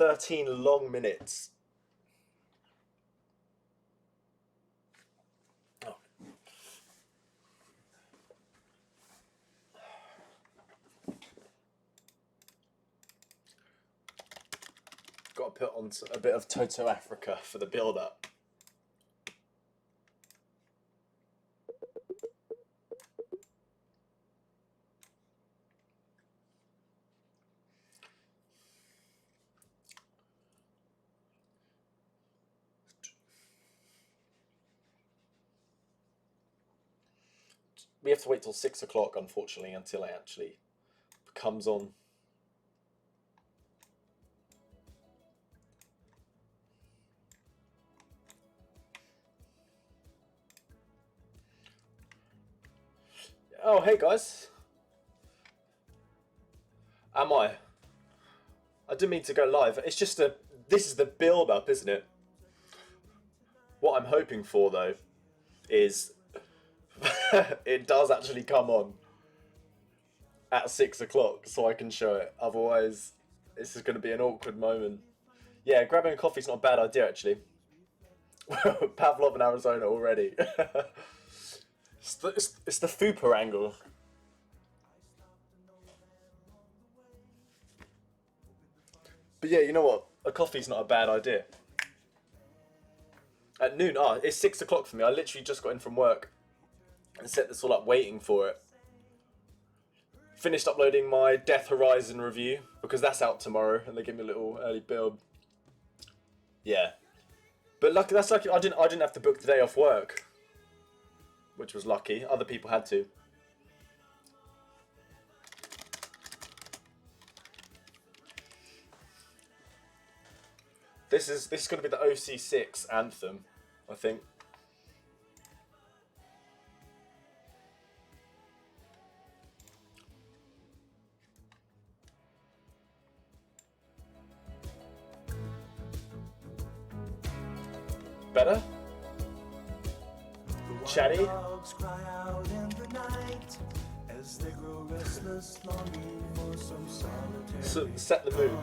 13 long minutes. Oh. Got to put on a bit of Toto Africa for the build-up. We have to wait till 6 o'clock, unfortunately, until it actually comes on. Oh, hey guys. Am I? I didn't mean to go live. It's just this is the build-up, isn't it? What I'm hoping for, though, is it does actually come on at 6 o'clock so I can show it. Otherwise, this is going to be an awkward moment. Yeah, grabbing a coffee's not a bad idea, actually. Pavlov in Arizona already. It's the Fupa angle. But yeah, you know what? A coffee's not a bad idea. At noon, it's 6 o'clock for me. I literally just got in from work and set this all up waiting for it. Finished uploading my Death Horizon review because that's out tomorrow and they give me a little early build. Yeah. But lucky, that's lucky. I didn't have to book the day off work, which was lucky. Other people had to. This is going to be the OC6 anthem, I think. Better? Chatty? So, set the mood.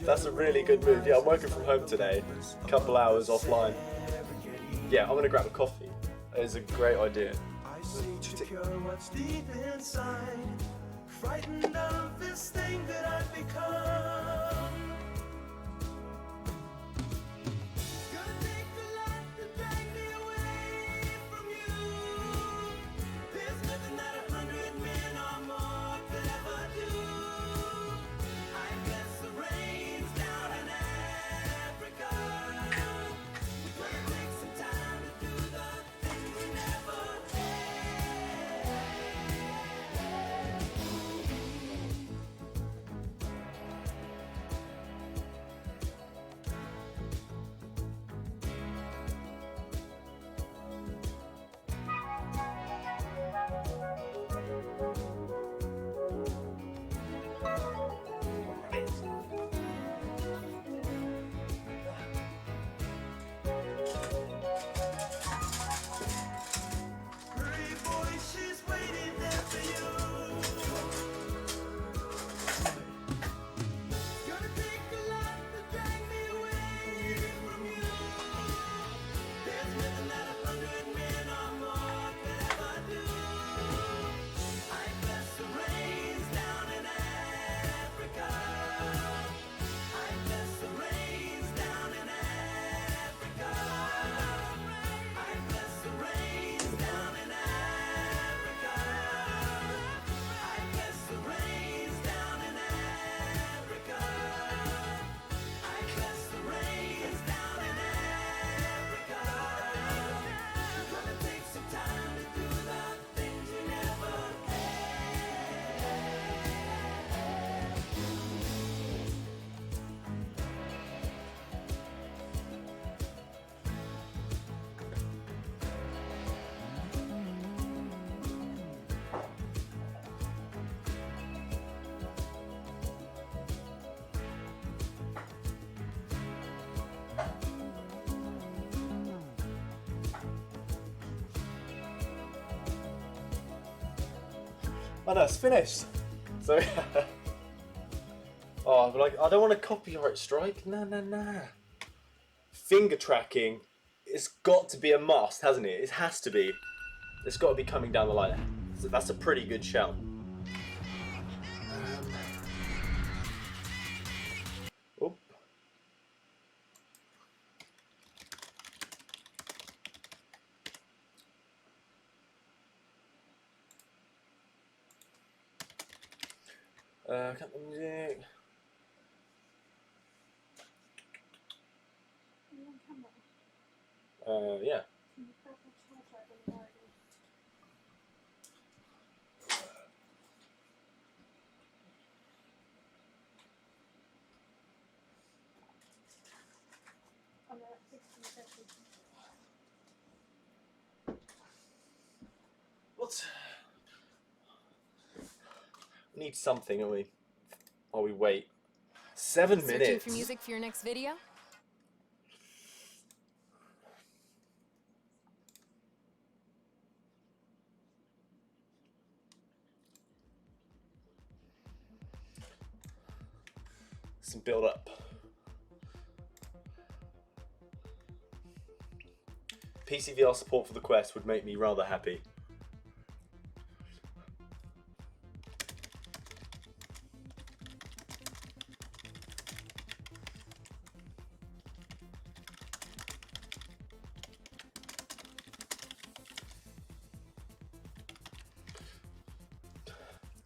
That's a really good move. Yeah, I'm working from home today. A couple hours offline. Yeah, I'm gonna grab a coffee. It's a great idea. What's deep inside, frightened of this thing that I've become. Oh no, it's finished. So, oh, but like, I don't want a copyright strike. Nah. Finger tracking, it's got to be a must, hasn't it? It has to be. It's got to be coming down the line. So that's a pretty good shout. Oh. Cut the music. Yeah. What? We need something, don't we? While we wait. 7 minutes. Searching for music for your next video? Some build up. PCVR support for the Quest would make me rather happy.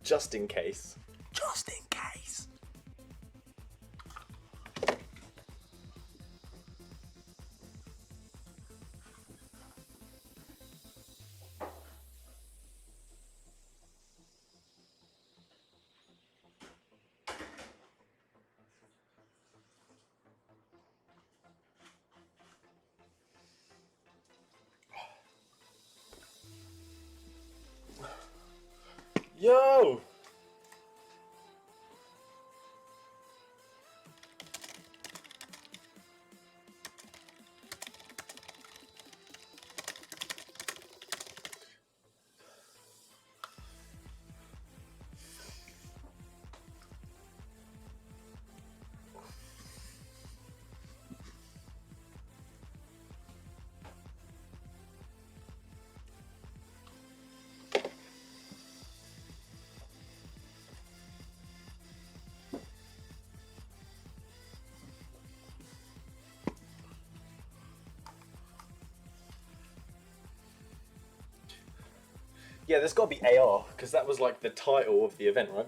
Just in case. Just in case. Yo! Yeah, there's got to be AR, because that was like the title of the event, right?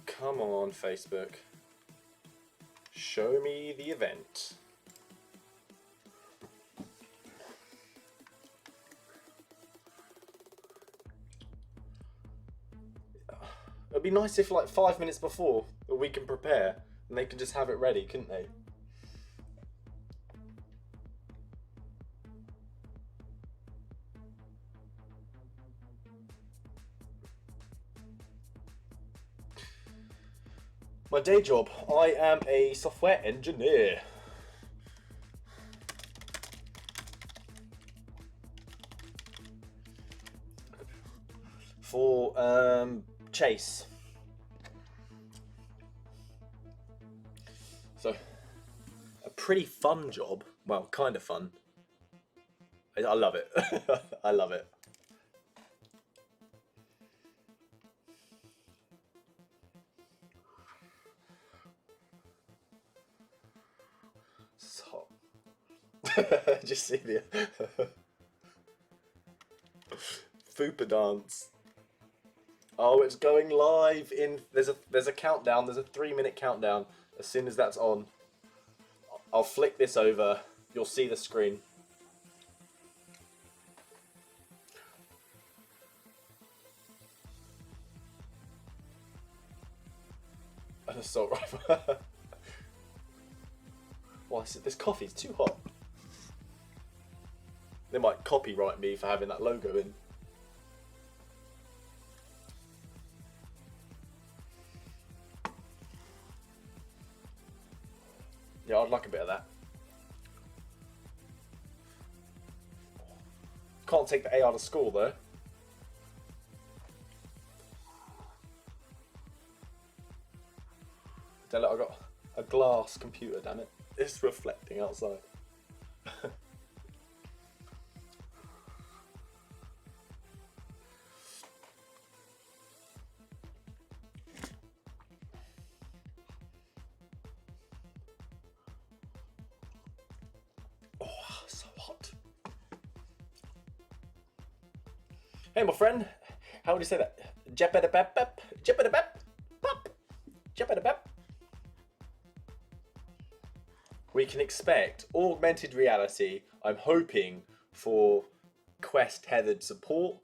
Come on, Facebook. Show me the event. It'd be nice if like 5 minutes before we can prepare and they can just have it ready, couldn't they? My day job, I am a software engineer. For Chase. So, a pretty fun job. Well, kind of fun. I love it. I love it. So, just see the Fupa dance. Oh, it's going live in. There's a countdown. There's a 3-minute countdown. As soon as that's on, I'll flick this over. You'll see the screen. An assault rifle. Why is it? This coffee's too hot. They might copyright me for having that logo in. Yeah, I'd like a bit of that. Can't take the AR to school though. Damn it, I got a glass computer, damn it. It's reflecting outside. Oh, so hot. Hey, my friend. How would you say that? Jep-a-da-bep-bep, jep-a-da-bep, pop, jep-a-da-bep. We can expect augmented reality. I'm hoping for Quest tethered support.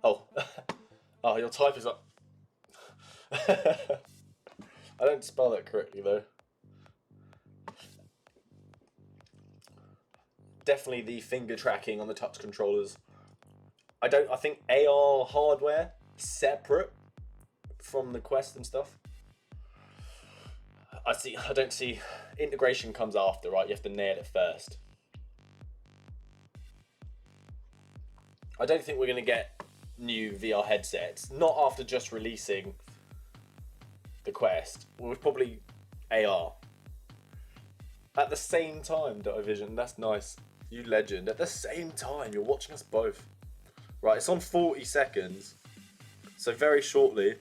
Oh, oh, your type is up. I don't spell that correctly though. Definitely the finger tracking on the touch controllers. I think AR hardware separate from the Quest and stuff. I don't see integration comes after, right? You have to nail it first. I don't think we're going to get new VR headsets, not after just releasing the Quest. We'll probably AR. At the same time, Division, that's nice. You legend. At the same time, you're watching us both. Right, it's on 40 seconds. So very shortly.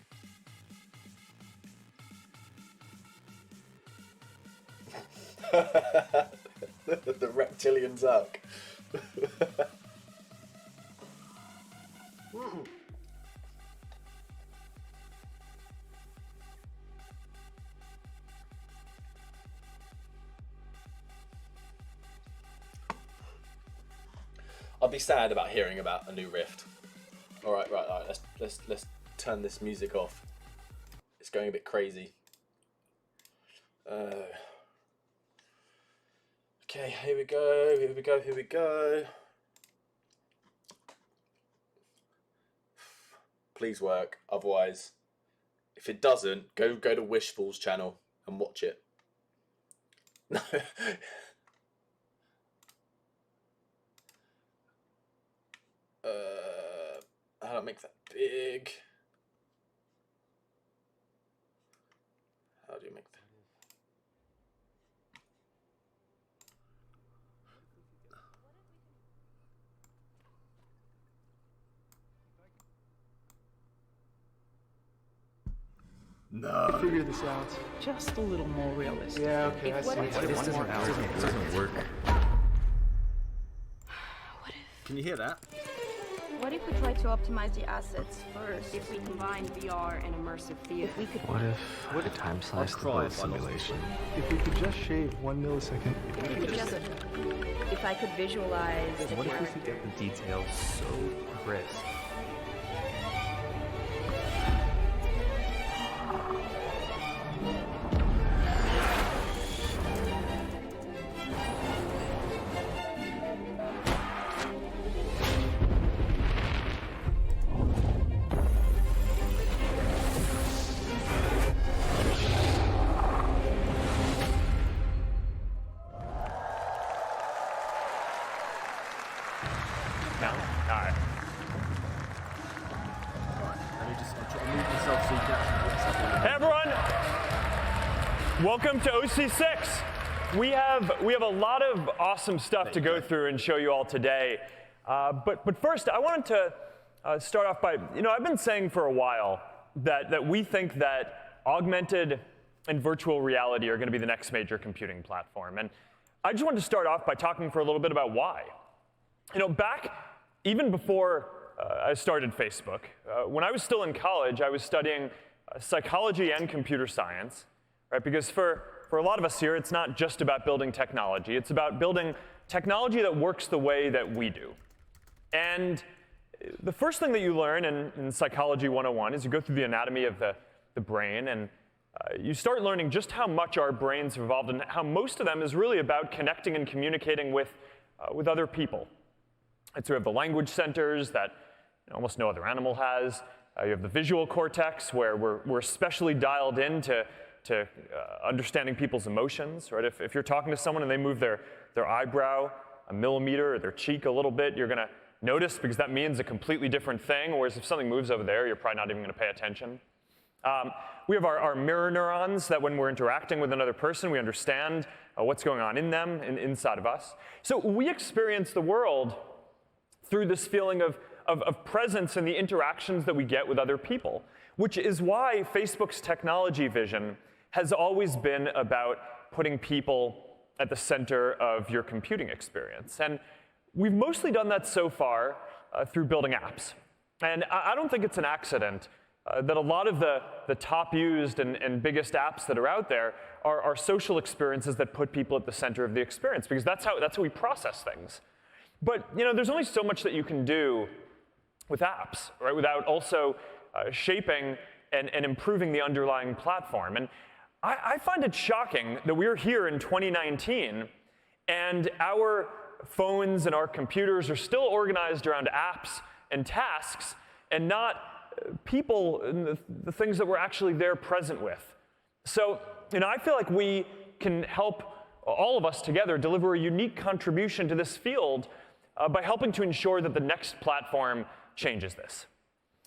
The reptilian Zuck. I'd be sad about hearing about a new Rift. All right. Let's turn this music off. It's going a bit crazy. Okay, here we go. Please work. Otherwise, if it doesn't, go to Wishful's channel and watch it. No. How do I make that big? How do you make that? No. Figure this out. Just a little more realistic. Yeah, okay, I see. This doesn't work. Can you hear that? What if we try to optimize the assets first? If we combine VR and immersive theater, we could. What if I time slice the cry both if I lost simulation? If we could just shave 1 millisecond. If I could visualize the What if we character. could get the details so crisp? No? Alright. Let me just move myself so you can actually what's happening. Hey everyone! Welcome to OC6. We have a lot of awesome stuff to go through and show you all today. But first, I wanted to start off by, I've been saying for a while that we think that augmented and virtual reality are going to be the next major computing platform. And I just wanted to start off by talking for a little bit about why. Back even before I started Facebook, when I was still in college, I was studying psychology and computer science, right? Because for a lot of us here, it's not just about building technology. It's about building technology that works the way that we do. And the first thing that you learn in Psychology 101 is you go through the anatomy of the brain, and you start learning just how much our brains have evolved and how most of them is really about connecting and communicating with other people. And so we have the language centers that almost no other animal has. You have the visual cortex, where we're especially dialed in to understanding people's emotions, right? If you're talking to someone and they move their eyebrow a millimeter or their cheek a little bit, you're going to notice because that means a completely different thing, whereas if something moves over there, you're probably not even going to pay attention. We have our mirror neurons that when we're interacting with another person, we understand what's going on in them and inside of us. So we experience the world through this feeling of presence and the interactions that we get with other people, which is why Facebook's technology vision has always been about putting people at the center of your computing experience. And we've mostly done that so far through building apps. And I don't think it's an accident that a lot of the top used and biggest apps that are out there are social experiences that put people at the center of the experience, because that's how we process things. But there's only so much that you can do with apps, right? Without also shaping and improving the underlying platform. And I find it shocking that we're here in 2019 and our phones and our computers are still organized around apps and tasks and not people and the things that we're actually there present with. So, I feel like we can help all of us together deliver a unique contribution to this field by helping to ensure that the next platform changes this.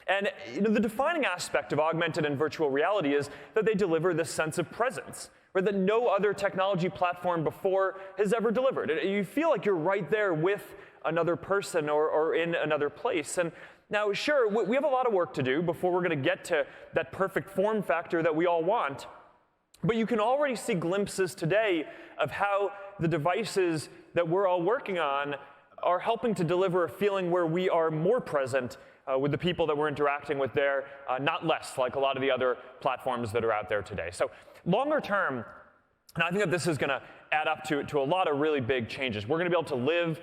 And the defining aspect of augmented and virtual reality is that they deliver this sense of presence, or that no other technology platform before has ever delivered. You feel like you're right there with another person or in another place. And now, sure, we have a lot of work to do before we're going to get to that perfect form factor that we all want. But you can already see glimpses today of how the devices that we're all working on are helping to deliver a feeling where we are more present with the people that we're interacting with there, not less, like a lot of the other platforms that are out there today. So longer term, and I think that this is going to add up to a lot of really big changes. We're going to be able to live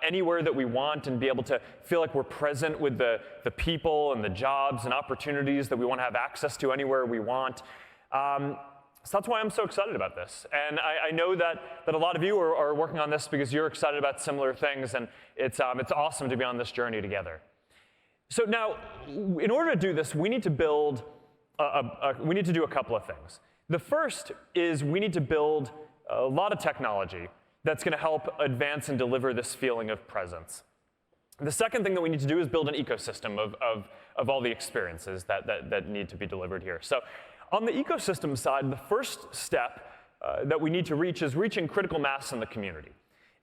anywhere that we want and be able to feel like we're present with the people and the jobs and opportunities that we want to have access to anywhere we want. So that's why I'm so excited about this. And I know that a lot of you are working on this because you're excited about similar things, and it's awesome to be on this journey together. So now, in order to do this, we need to build we need to do a couple of things. The first is we need to build a lot of technology that's going to help advance and deliver this feeling of presence. The second thing that we need to do is build an ecosystem of all the experiences that need to be delivered here. So on the ecosystem side, the first step that we need to reach is reaching critical mass in the community.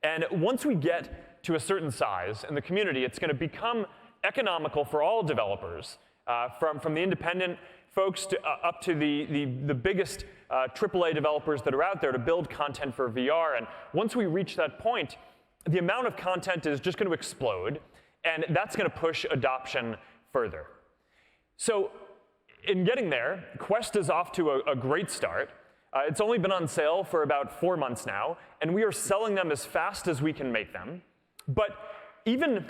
And once we get to a certain size in the community, it's going to become economical for all developers, from the independent folks up to the biggest AAA developers that are out there to build content for VR. And once we reach that point, the amount of content is just going to explode, and that's going to push adoption further. So in getting there, Quest is off to a great start. It's only been on sale for about 4 months now, and we are selling them as fast as we can make them. But even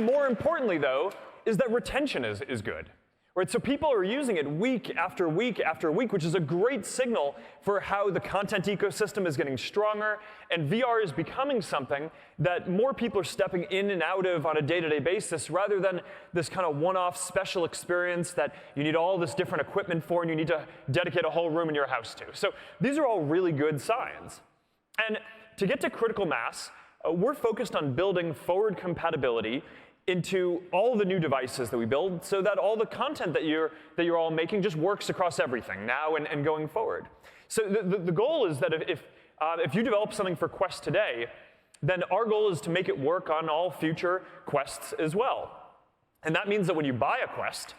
more importantly, though, is that retention is good. Right? So people are using it week after week after week, which is a great signal for how the content ecosystem is getting stronger, and VR is becoming something that more people are stepping in and out of on a day-to-day basis, rather than this kind of one-off special experience that you need all this different equipment for and you need to dedicate a whole room in your house to. So these are all really good signs. And to get to critical mass, we're focused on building forward compatibility into all the new devices that we build, so that all the content that you're all making just works across everything now and going forward. So the goal is that if you develop something for Quest today, then our goal is to make it work on all future Quests as well. And that means that when you buy a Quest,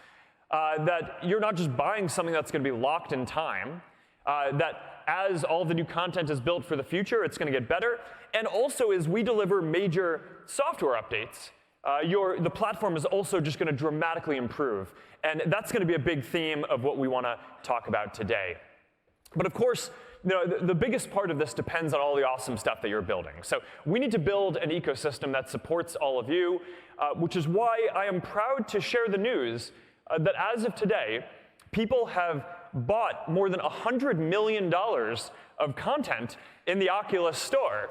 that you're not just buying something that's going to be locked in time, that as all the new content is built for the future, it's going to get better. And also, as we deliver major software updates, the platform is also just going to dramatically improve. And that's going to be a big theme of what we want to talk about today. But of course, the biggest part of this depends on all the awesome stuff that you're building. So we need to build an ecosystem that supports all of you, which is why I am proud to share the news that as of today, people have bought more than $100 million of content in the Oculus store.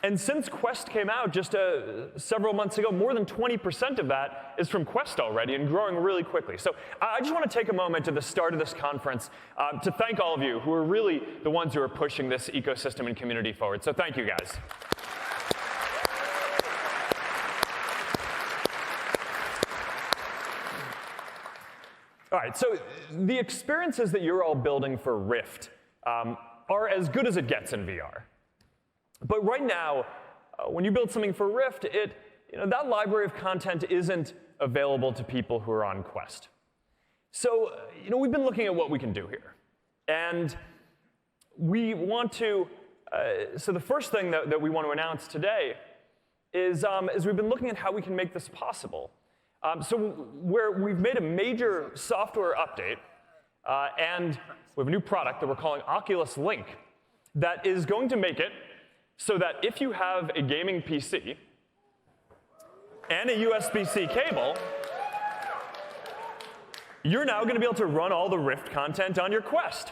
And since Quest came out just several months ago, more than 20% of that is from Quest already and growing really quickly. So I just want to take a moment at the start of this conference to thank all of you who are really the ones who are pushing this ecosystem and community forward. So thank you, guys. All right, so the experiences that you're all building for Rift are as good as it gets in VR. But right now, when you build something for Rift, that library of content isn't available to people who are on Quest. So we've been looking at what we can do here. And we want to, so the first thing that we want to announce today is we've been looking at how we can make this possible. So we've made a major software update, and we have a new product that we're calling Oculus Link that is going to make it so that if you have a gaming PC and a USB-C cable, you're now going to be able to run all the Rift content on your Quest.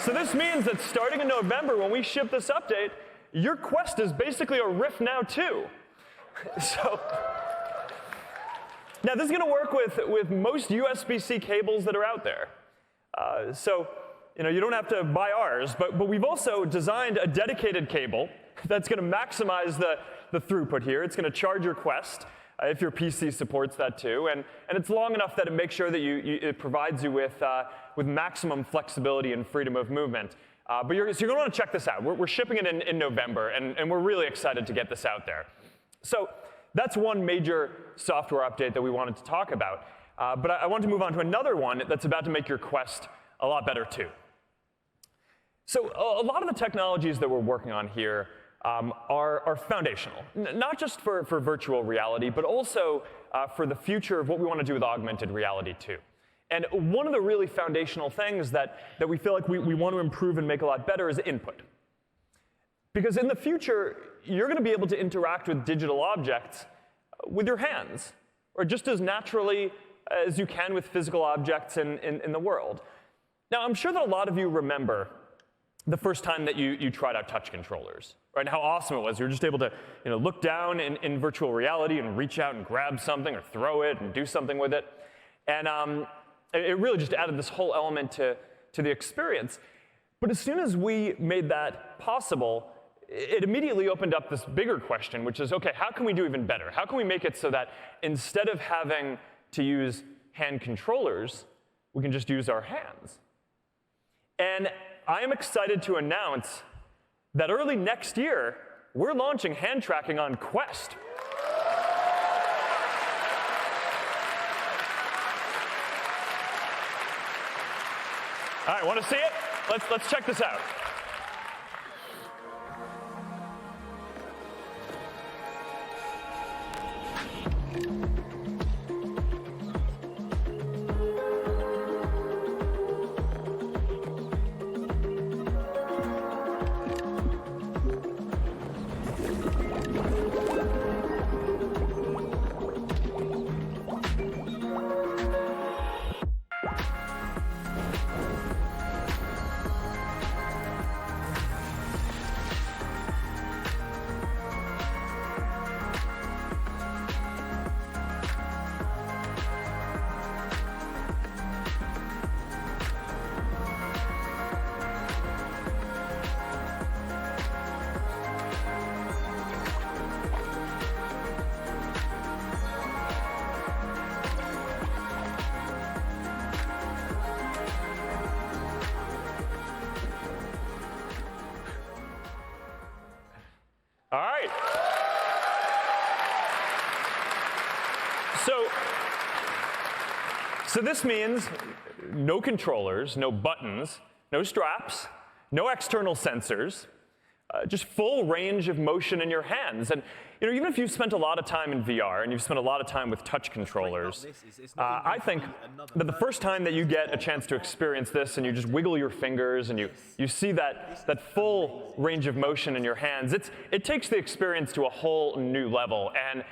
So this means that starting in November, when we ship this update, your Quest is basically a Rift now too. So now this is going to work with most USB-C cables that are out there. So you don't have to buy ours, but we've also designed a dedicated cable that's going to maximize the throughput here. It's going to charge your Quest if your PC supports that too, and it's long enough that it makes sure that it provides you with maximum flexibility and freedom of movement. But you're going to want to check this out. We're shipping it in November, and we're really excited to get this out there. So that's one major software update that we wanted to talk about. But I want to move on to another one that's about to make your Quest a lot better too. So a lot of the technologies that we're working on here are foundational, not just for virtual reality, but also for the future of what we want to do with augmented reality too. And one of the really foundational things that we feel like we want to improve and make a lot better is input. Because in the future, you're going to be able to interact with digital objects with your hands, or just as naturally as you can with physical objects in the world. Now, I'm sure that a lot of you remember the first time that you tried out touch controllers, right? And how awesome it was. You were just able to look down in virtual reality and reach out and grab something or throw it and do something with it. And it really just added this whole element to the experience. But as soon as we made that possible, it immediately opened up this bigger question, which is, OK, how can we do even better? How can we make it so that instead of having to use hand controllers, we can just use our hands? And I am excited to announce that early next year, we're launching hand tracking on Quest. All right, want to see it? Let's check this out. All right. So this means no controllers, no buttons, no straps, no external sensors. just full range of motion in your hands. And even if you've spent a lot of time in VR and you've spent a lot of time with touch controllers, I think that the first time that you get a chance to experience this and you just wiggle your fingers and you see that full range of motion in your hands, it takes the experience to a whole new level. And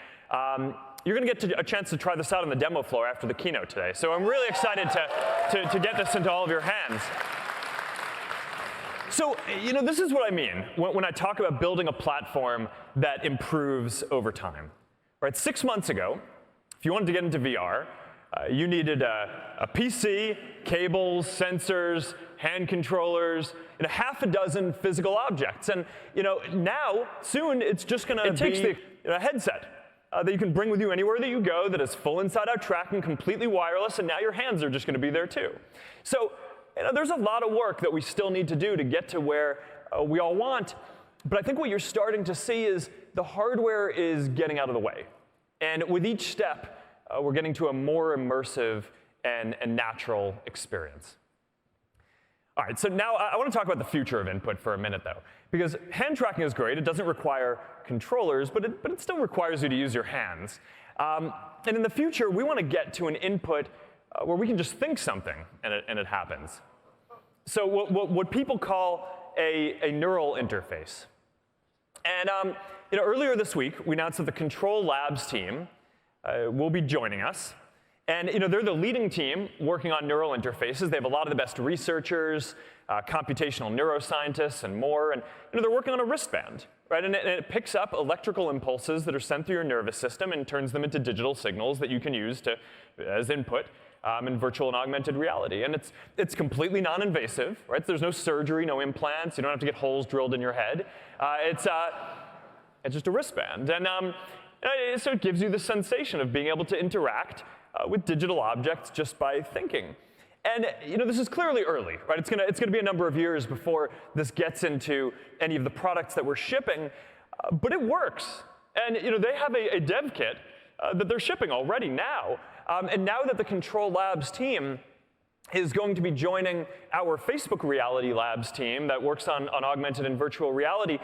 you're going to get a chance to try this out on the demo floor after the keynote today. So I'm really excited to get this into all of your hands. So, this is what I mean when I talk about building a platform that improves over time. Right, 6 months ago, if you wanted to get into VR, you needed a PC, cables, sensors, hand controllers, and half a dozen physical objects. And now, soon, it's just going to be a headset that you can bring with you anywhere that you go that is full inside-out tracking, completely wireless, and now your hands are just going to be there too. So, there's a lot of work that we still need to do to get to where we all want, but I think what you're starting to see is the hardware is getting out of the way. And with each step, we're getting to a more immersive and natural experience. All right, so now I want to talk about the future of input for a minute, though, because hand tracking is great. It doesn't require controllers, but it still requires you to use your hands. And in the future, we want to get to an input where we can just think something and it happens. So what people call a neural interface. And earlier this week, we announced that the Control Labs team will be joining us. And they're the leading team working on neural interfaces. They have a lot of the best researchers, computational neuroscientists, and more. And they're working on a wristband, right? And it picks up electrical impulses that are sent through your nervous system and turns them into digital signals that you can use as input in virtual and augmented reality. And it's completely non-invasive, right? There's no surgery, no implants. You don't have to get holes drilled in your head. It's just a wristband. And so it gives you the sensation of being able to interact with digital objects just by thinking. And this is clearly early, right? It's gonna be a number of years before this gets into any of the products that we're shipping, but it works. And they have a dev kit that they're shipping already now. And now that the Control Labs team is going to be joining our Facebook Reality Labs team that works on augmented and virtual reality,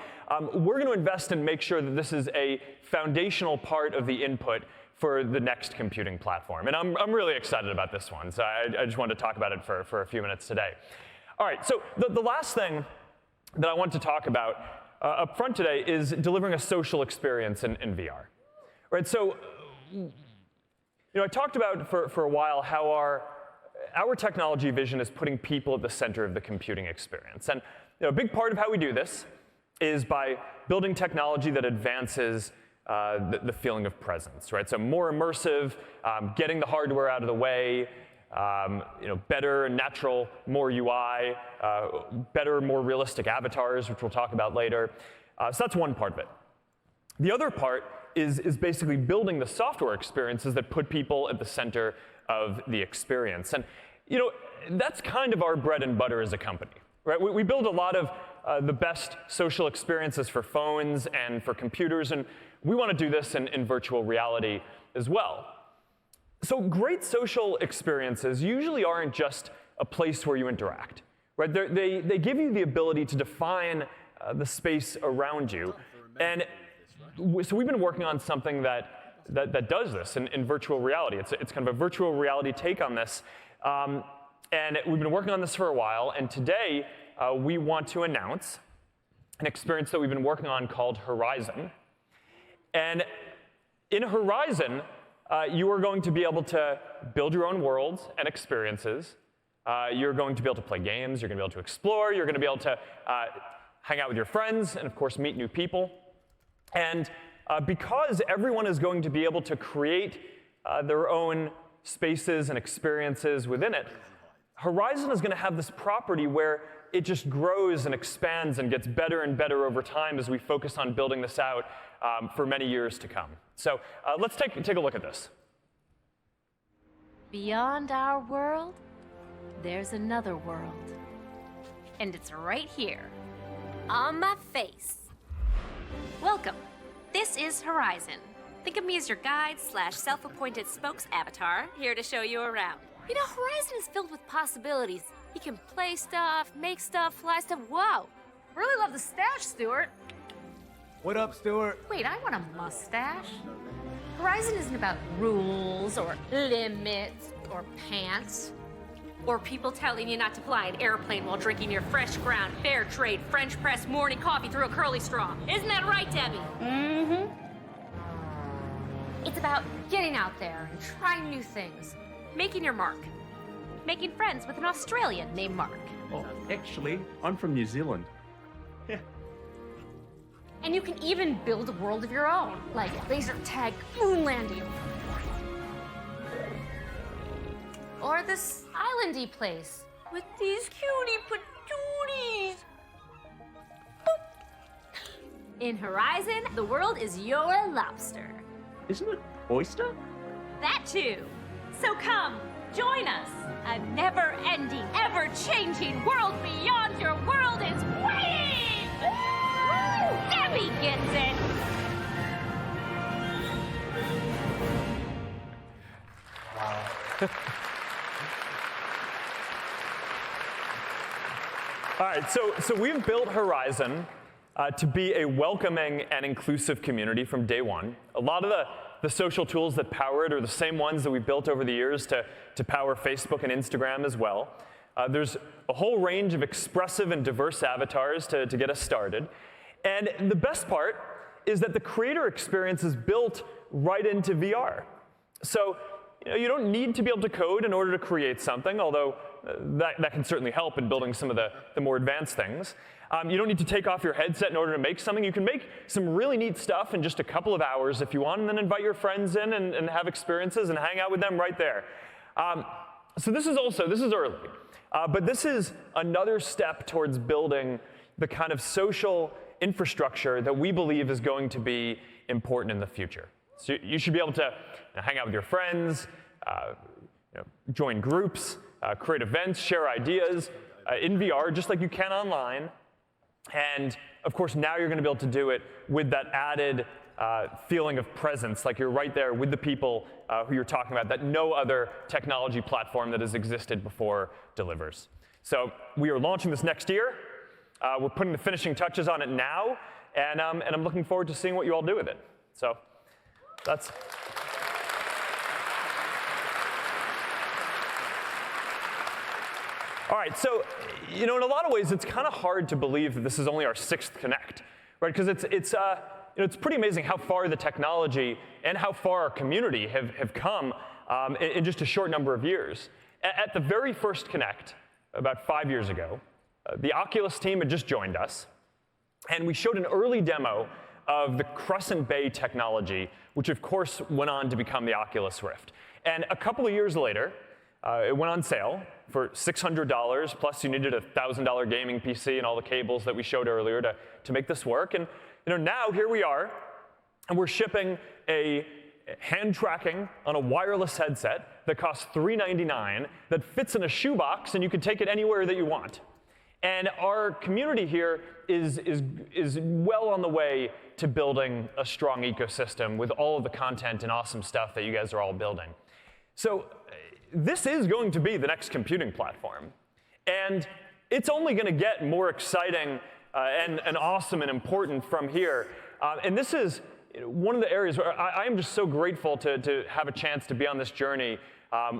we're going to invest and make sure that this is a foundational part of the input for the next computing platform. And I'm really excited about this one, so I just wanted to talk about it for a few minutes today. All right, so the last thing that I want to talk about up front today is delivering a social experience in VR. Right, so I talked about for a while how our technology vision is putting people at the center of the computing experience. And a big part of how we do this is by building technology that advances the feeling of presence, right? So more immersive, getting the hardware out of the way, better and natural, more UI, better, more realistic avatars, which we'll talk about later. So that's one part of it. The other part is basically building the software experiences that put people at the center of the experience. And that's kind of our bread and butter as a company, right? We build a lot of the best social experiences for phones and for computers, and we want to do this in virtual reality as well. So great social experiences usually aren't just a place where you interact, right? They give you the ability to define the space around you. And so we've been working on something that does this in virtual reality. It's kind of a virtual reality take on this. And we've been working on this for a while, and today we want to announce an experience that we've been working on called Horizon. And in Horizon, you are going to be able to build your own worlds and experiences. You're going to be able to play games. You're going to be able to explore. You're going to be able to hang out with your friends and, of course, meet new people. And because everyone is going to be able to create their own spaces and experiences within it, Horizon is going to have this property where it just grows and expands and gets better and better over time as we focus on building this out for many years to come. So let's take a look at this. Beyond our world, there's another world. And it's right here, on my face. Welcome. This is Horizon. Think of me as your guide / self-appointed spokes avatar, here to show you around. Horizon is filled with possibilities. You can play stuff, make stuff, fly stuff. Whoa! Really love the stash, Stuart. What up, Stuart? Wait, I want a mustache. Horizon isn't about rules or limits or pants. Or people telling you not to fly an airplane while drinking your fresh ground, fair trade, French press morning coffee through a curly straw. Isn't that right, Debbie? Mm-hmm. It's about getting out there and trying new things, making your mark, making friends with an Australian named Mark. Oh, actually, I'm from New Zealand. And you can even build a world of your own, like laser tag moon landing. Or this islandy place with these cutie patooties. Boop. In Horizon, the world is your lobster. Isn't it oyster? That too. So come, join us. A never-ending, ever-changing world beyond your world is waiting! Woo! Debbie gets it! All right, so we've built Horizon to be a welcoming and inclusive community from day one. A lot of the social tools that power it are the same ones that we built over the years to power Facebook and Instagram as well. There's a whole range of expressive and diverse avatars to get us started. And the best part is that the creator experience is built right into VR. So you don't need to be able to code in order to create something, although that can certainly help in building some of the more advanced things. You don't need to take off your headset in order to make something. You can make some really neat stuff in just a couple of hours if you want, and then invite your friends in and have experiences and hang out with them right there. So this is early, but this is another step towards building the kind of social infrastructure that we believe is going to be important in the future. So you should be able to hang out with your friends, join groups, create events, share ideas in VR, just like you can online. And of course, now you're going to be able to do it with that added feeling of presence, like you're right there with the people who you're talking about, that no other technology platform that has existed before delivers. So we are launching this next year. We're putting the finishing touches on it now, and I'm looking forward to seeing what you all do with it. So that's. All right, so in a lot of ways, it's kind of hard to believe that this is only our 6th Connect, right? Because it's pretty amazing how far the technology and how far our community have come in just a short number of years. At the very first Connect, about 5 years ago, the Oculus team had just joined us, and we showed an early demo of the Crescent Bay technology, which of course went on to become the Oculus Rift. And a couple of years later, it went on sale for $600, plus you needed a $1,000 gaming PC and all the cables that we showed earlier to make this work. And now here we are, and we're shipping a hand tracking on a wireless headset that costs $399, that fits in a shoebox, and you can take it anywhere that you want. And our community here is well on the way to building a strong ecosystem with all of the content and awesome stuff that you guys are all building. So this is going to be the next computing platform. And it's only going to get more exciting and awesome and important from here. And this is one of the areas where I am just so grateful to have a chance to be on this journey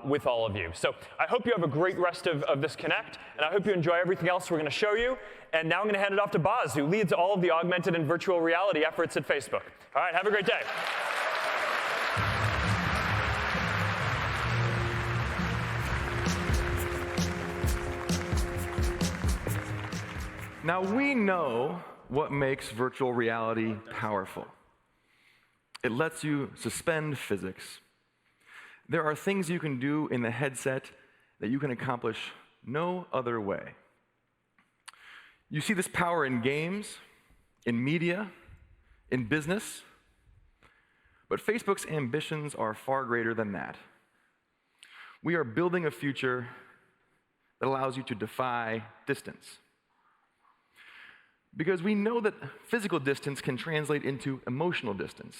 with all of you. So I hope you have a great rest of this Connect, and I hope you enjoy everything else we're going to show you. And now I'm going to hand it off to Boz, who leads all of the augmented and virtual reality efforts at Facebook. All right, have a great day. Now, we know what makes virtual reality powerful. It lets you suspend physics. There are things you can do in the headset that you can accomplish no other way. You see this power in games, in media, in business, but Facebook's ambitions are far greater than that. We are building a future that allows you to defy distance. Because we know that physical distance can translate into emotional distance.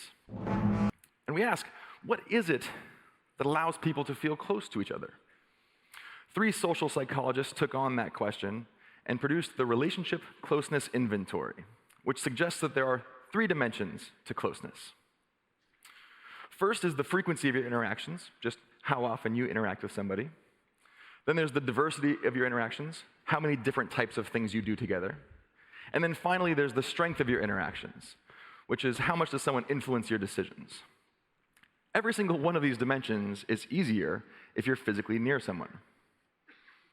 And we ask, what is it that allows people to feel close to each other? 3 social psychologists took on that question and produced the Relationship Closeness Inventory, which suggests that there are 3 dimensions to closeness. First is the frequency of your interactions, just how often you interact with somebody. Then there's the diversity of your interactions, how many different types of things you do together. And then finally, there's the strength of your interactions, which is how much does someone influence your decisions. Every single one of these dimensions is easier if you're physically near someone.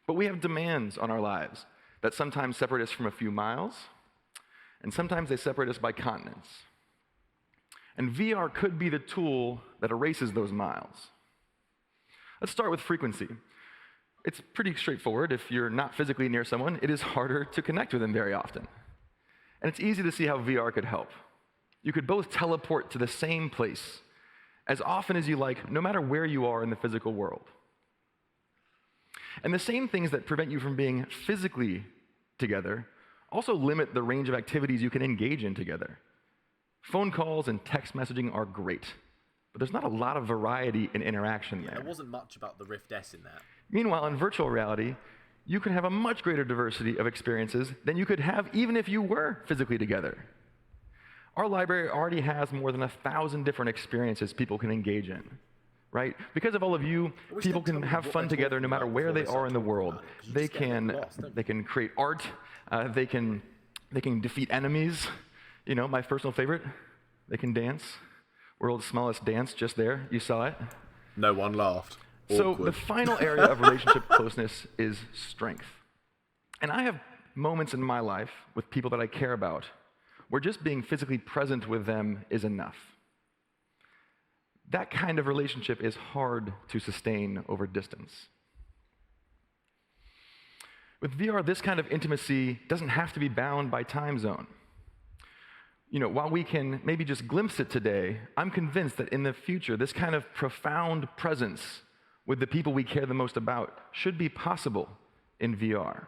But we have demands on our lives that sometimes separate us from a few miles, and sometimes they separate us by continents. And VR could be the tool that erases those miles. Let's start with frequency. It's pretty straightforward. If you're not physically near someone, it is harder to connect with them very often. And it's easy to see how VR could help. You could both teleport to the same place as often as you like, no matter where you are in the physical world. And the same things that prevent you from being physically together also limit the range of activities you can engage in together. Phone calls and text messaging are great, but there's not a lot of variety in interaction there. There wasn't much about the Rift S in that. Meanwhile, in virtual reality, you can have a much greater diversity of experiences than you could have even if you were physically together. Our library already has more than 1,000 different experiences people can engage in, right? Because of all of you, people can have fun together no matter where they are in the world. They can create art, they can defeat enemies. You know, my personal favorite, they can dance. World's smallest dance, just there, you saw it. No one laughed. So Awkward. the final area of relationship closeness is strength. And I have moments in my life with people that I care about where just being physically present with them is enough. That kind of relationship is hard to sustain over distance. With VR, this kind of intimacy doesn't have to be bound by time zone. You know, while we can maybe just glimpse it today, I'm convinced that in the future, this kind of profound presence with the people we care the most about should be possible in VR.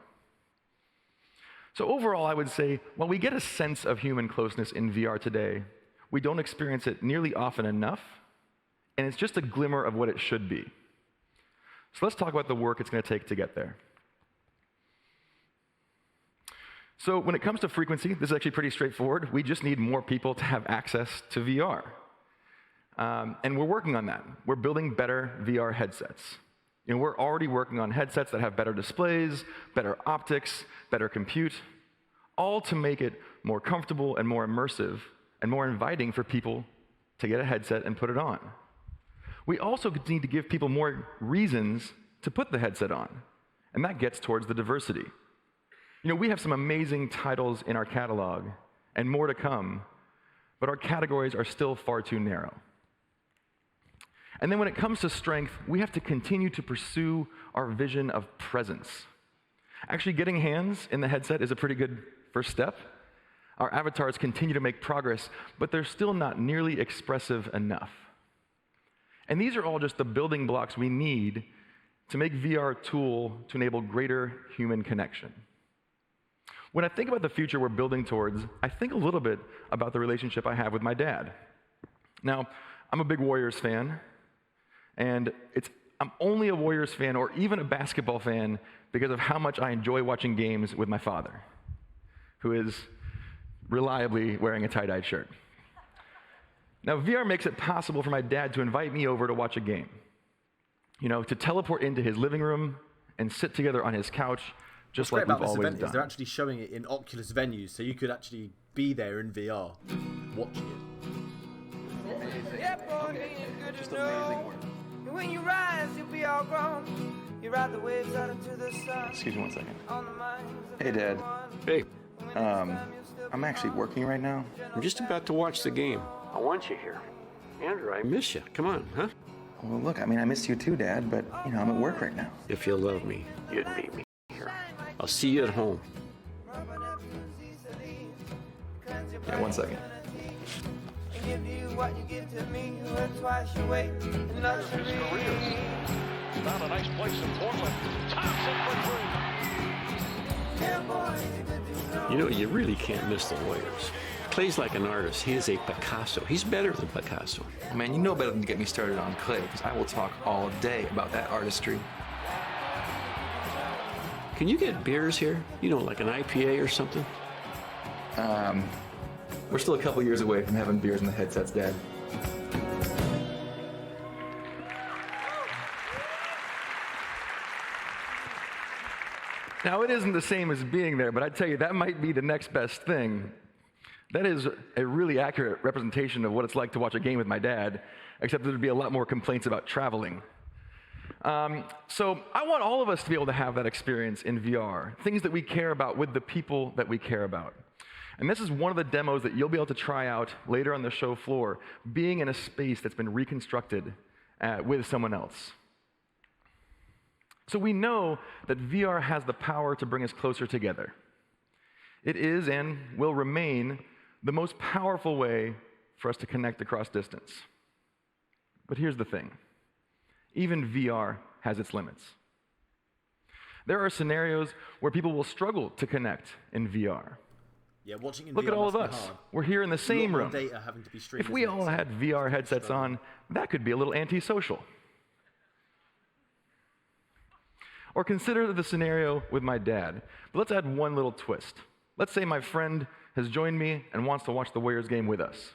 So overall, I would say, while we get a sense of human closeness in VR today, we don't experience it nearly often enough, and it's just a glimmer of what it should be. So let's talk about the work it's going to take to get there. So when it comes to frequency, this is actually pretty straightforward. We just need more people to have access to VR. And we're working on that. We're building better VR headsets. You know, we're already working on headsets that have better displays, better optics, better compute, all to make it more comfortable and more immersive and more inviting for people to get a headset and put it on. We also need to give people more reasons to put the headset on, and that gets towards the diversity. You know, we have some amazing titles in our catalog, and more to come, but our categories are still far too narrow. And then when it comes to strength, we have to continue to pursue our vision of presence. Actually, getting hands in the headset is a pretty good first step. Our avatars continue to make progress, but they're still not nearly expressive enough. And these are all just the building blocks we need to make VR a tool to enable greater human connection. When I think about the future we're building towards, I think a little bit about the relationship I have with my dad. Now, I'm a big Warriors fan, and I'm only a Warriors fan or even a basketball fan because of how much I enjoy watching games with my father, who is reliably wearing a tie-dyed shirt. Now, VR makes it possible for my dad to invite me over to watch a game, you know, to teleport into his living room and sit together on his couch, just like we've always done. They're actually showing it in Oculus venues, so you could actually be there in VR, watching it. Just amazing work. When you rise, you'll be all grown. You ride the waves out into the sun. Excuse me one second. Hey, Dad. Hey. I'm actually working right now. I'm just about to watch the game. I want you here. Andrew, I miss you. Come on, huh? Well, look, I mean, I miss you too, Dad, but, you know, I'm at work right now. If you love me, you'd meet me here. I'll see you at home. Yeah, one second. Give you what you give to me, twice your weight in luxury. Found a nice place in Portland. Thompson for three. You know, you really can't miss the Warriors. Clay's like an artist. He is a Picasso. He's better than Picasso. Man, you know better than to get me started on Clay, because I will talk all day about that artistry. Can you get beers here? You know, like an IPA or something? We're still a couple years away from having beers in the headsets, Dad. Now, it isn't the same as being there, but I tell you, that might be the next best thing. That is a really accurate representation of what it's like to watch a game with my dad, except there'd be a lot more complaints about traveling. So I want all of us to be able to have that experience in VR, things that we care about with the people that we care about. And this is one of the demos that you'll be able to try out later on the show floor, being in a space that's been reconstructed with someone else. So we know that VR has the power to bring us closer together. It is and will remain the most powerful way for us to connect across distance. But here's the thing. Even VR has its limits. There are scenarios where people will struggle to connect in VR. Yeah, watching in Look VR at all must of be us. hard. We're here in the same room. Data having to be streamed, If we all had VR headsets on, that could be a little antisocial. Or consider the scenario with my dad. But let's add one little twist. Let's say my friend has joined me and wants to watch the Warriors game with us.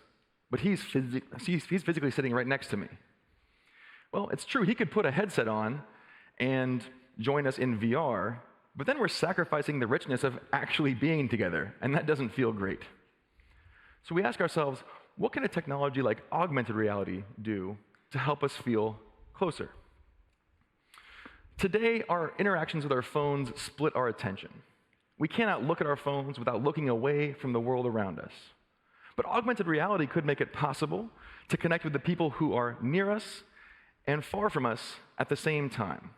But he's physically sitting right next to me. Well, it's true, he could put a headset on and join us in VR, but then we're sacrificing the richness of actually being together, and that doesn't feel great. So we ask ourselves, what can a technology like augmented reality do to help us feel closer? Today, our interactions with our phones split our attention. We cannot look at our phones without looking away from the world around us. But augmented reality could make it possible to connect with the people who are near us and far from us at the same time.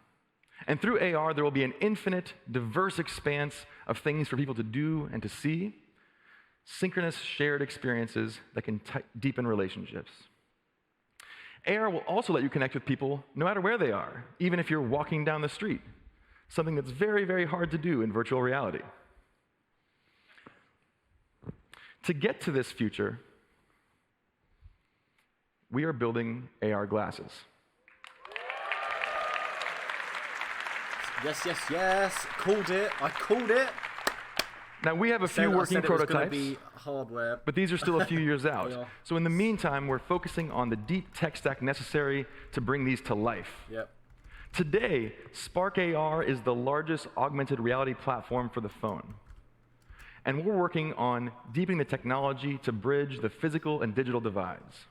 And through AR, there will be an infinite, diverse expanse of things for people to do and to see, synchronous shared experiences that can deepen relationships. AR will also let you connect with people no matter where they are, even if you're walking down the street, something that's very, very hard to do in virtual reality. To get to this future, we are building AR glasses. Yes, yes, yes. Called it. I called it. Now, we have a few working prototypes, be hardware. but these are still a few years out. So in the meantime, we're focusing on the deep tech stack necessary to bring these to life. Yep. Today, Spark AR is the largest augmented reality platform for the phone. And we're working on deepening the technology to bridge the physical and digital divides.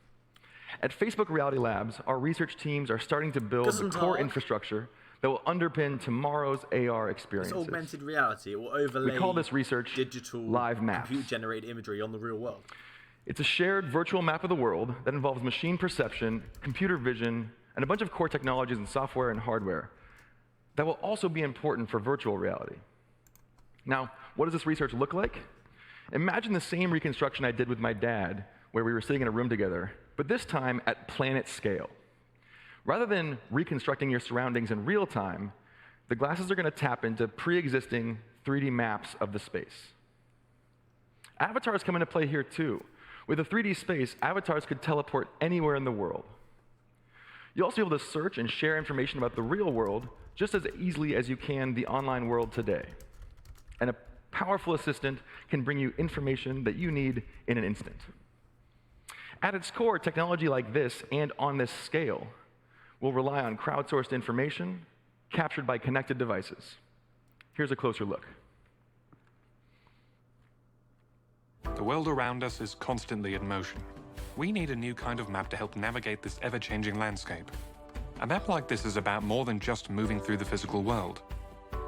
At Facebook Reality Labs, our research teams are starting to build the core infrastructure that will underpin tomorrow's AR experiences. It's augmented reality. It will overlay We call this research digital live maps. computer-generated imagery on the real world. It's a shared virtual map of the world that involves machine perception, computer vision, and a bunch of core technologies in software and hardware that will also be important for virtual reality. Now, what does this research look like? Imagine the same reconstruction I did with my dad, where we were sitting in a room together, but this time at planet scale. Rather than reconstructing your surroundings in real time, the glasses are going to tap into pre-existing 3D maps of the space. Avatars come into play here too. With a 3D space, avatars could teleport anywhere in the world. You'll also be able to search and share information about the real world just as easily as you can the online world today. And a powerful assistant can bring you information that you need in an instant. At its core, technology like this and on this scale will rely on crowdsourced information captured by connected devices. Here's a closer look. The world around us is constantly in motion. We need a new kind of map to help navigate this ever-changing landscape. A map like this is about more than just moving through the physical world.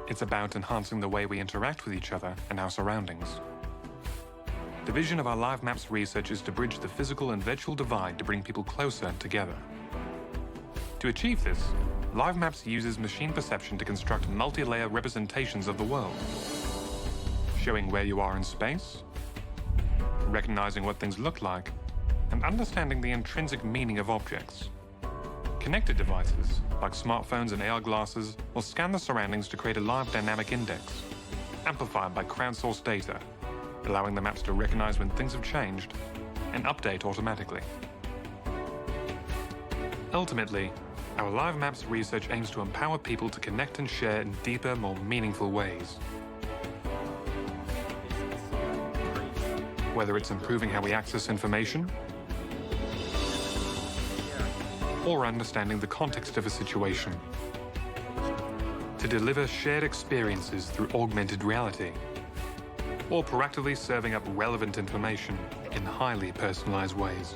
It's about enhancing the way we interact with each other and our surroundings. The vision of our Live Maps research is to bridge the physical and virtual divide to bring people closer together. To achieve this, Live Maps uses machine perception to construct multi-layer representations of the world, showing where you are in space, recognizing what things look like, and understanding the intrinsic meaning of objects. Connected devices, like smartphones and AR glasses, will scan the surroundings to create a live dynamic index, amplified by crowdsourced data, allowing the maps to recognize when things have changed and update automatically. Ultimately, Our Live Maps research aims to empower people to connect and share in deeper, more meaningful ways. Whether it's improving how we access information, or understanding the context of a situation, to deliver shared experiences through augmented reality, or proactively serving up relevant information in highly personalized ways.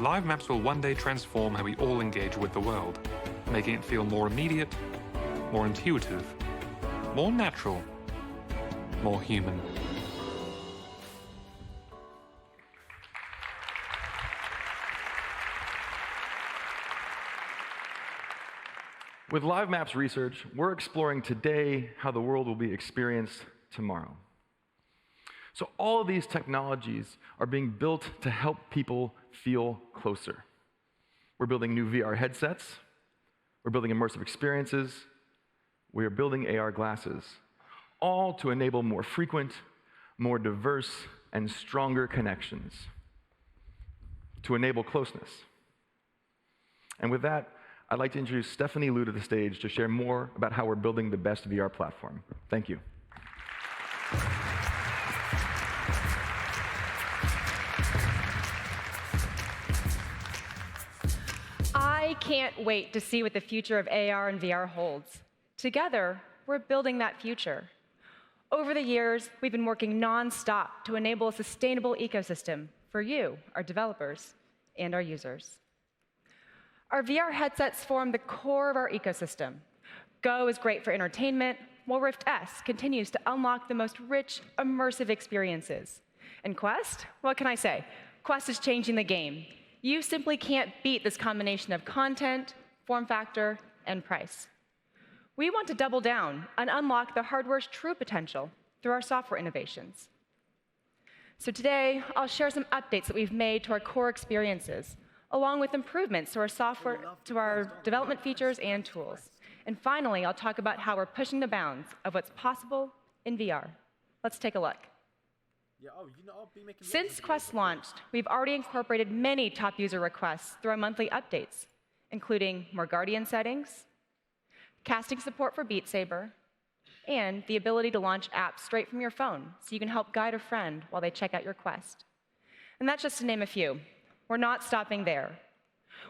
Live Maps will one day transform how we all engage with the world, making it feel more immediate, more intuitive, more natural, more human. With Live Maps research, we're exploring today how the world will be experienced tomorrow. So all of these technologies are being built to help people feel closer. We're building new VR headsets, we're building immersive experiences, we are building AR glasses, all to enable more frequent, more diverse, and stronger connections, to enable closeness. And with that, I'd like to introduce Stephanie Liu to the stage to share more about how we're building the best VR platform. Thank you. I can't wait to see what the future of AR and VR holds. Together, we're building that future. Over the years, we've been working nonstop to enable a sustainable ecosystem for you, our developers, and our users. Our VR headsets form the core of our ecosystem. Go is great for entertainment, while Rift S continues to unlock the most rich, immersive experiences. And Quest? What can I say? Quest is changing the game. You simply can't beat this combination of content, form factor, and price. We want to double down and unlock the hardware's true potential through our software innovations. So today, I'll share some updates that we've made to our core experiences, along with improvements to our software, to our development features and tools. And finally, I'll talk about how we're pushing the bounds of what's possible in VR. Let's take a look. Since Quest launched, we've already incorporated many top user requests through our monthly updates, including more Guardian settings, casting support for Beat Saber, and the ability to launch apps straight from your phone so you can help guide a friend while they check out your Quest. And that's just to name a few. We're not stopping there.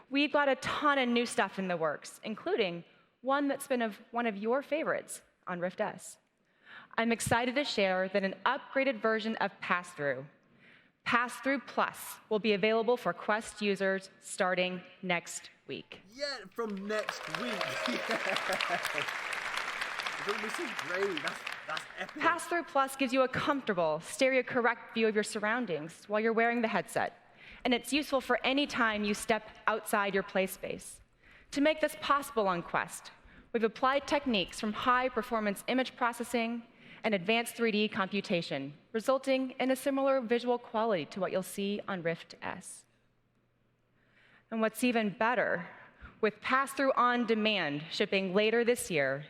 We've got a ton of new stuff in the works, including one that's been one of your favorites on Rift S. I'm excited to share that an upgraded version of Pass-Through, Pass-Through Plus, will be available for Quest users starting next week. Yeah, from next week. This is great. That's epic. Pass-Through Plus gives you a comfortable, stereo-correct view of your surroundings while you're wearing the headset. And it's useful for any time you step outside your play space. To make this possible on Quest, we've applied techniques from high-performance image processing and advanced 3D computation, resulting in a similar visual quality to what you'll see on Rift S. And what's even better, with Pass-Through On Demand shipping later this year,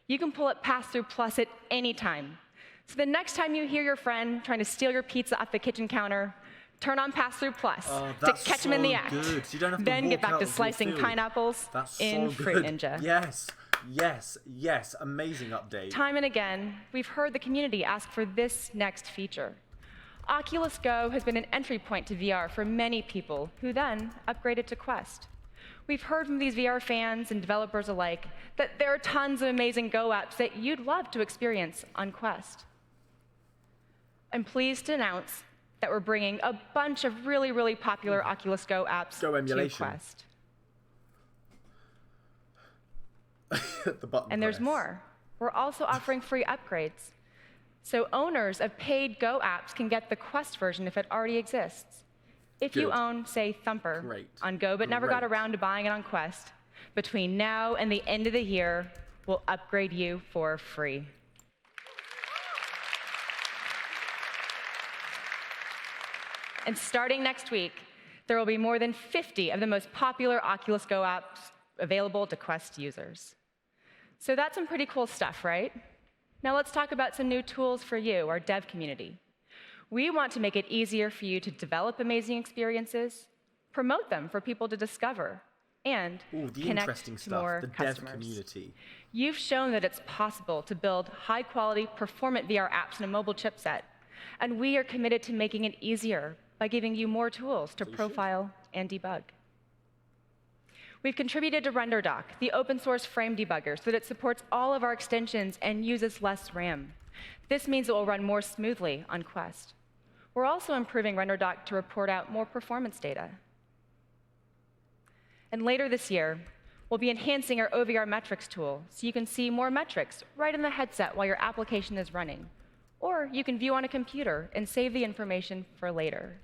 you can pull up Pass-Through Plus at any time. So the next time you hear your friend trying to steal your pizza off the kitchen counter, turn on Pass-Through Plus to catch them in the act. Good. So you don't have to then get walk back out to of your slicing field. pineapples in so Fruit good. Ninja. Yes, yes, yes. Amazing update. Time and again, we've heard the community ask for this next feature. Oculus Go has been an entry point to VR for many people who then upgraded to Quest. We've heard from these VR fans and developers alike that there are tons of amazing Go apps that you'd love to experience on Quest. I'm pleased to announce that we're bringing a bunch of really, really popular Oculus Go apps to Quest. The button and there's press. more. We're also offering free upgrades. So owners of paid Go apps can get the Quest version if it already exists. If you own, say, Thumper on Go but never got around to buying it on Quest, between now and the end of the year, we'll upgrade you for free. And starting next week, there will be more than 50 of the most popular Oculus Go apps available to Quest users. So that's some pretty cool stuff, right? Now let's talk about some new tools for you, our dev community. We want to make it easier for you to develop amazing experiences, promote them for people to discover, and Ooh, the connect interesting to stuff, more the dev customers. community. You've shown that it's possible to build high-quality, performant VR apps in a mobile chipset, and we are committed to making it easier by giving you more tools to profile and debug. We've contributed to RenderDoc, the open-source frame debugger, so that it supports all of our extensions and uses less RAM. This means it will run more smoothly on Quest. We're also improving RenderDoc to report out more performance data. And later this year, we'll be enhancing our OVR metrics tool so you can see more metrics right in the headset while your application is running. Or you can view on a computer and save the information for later.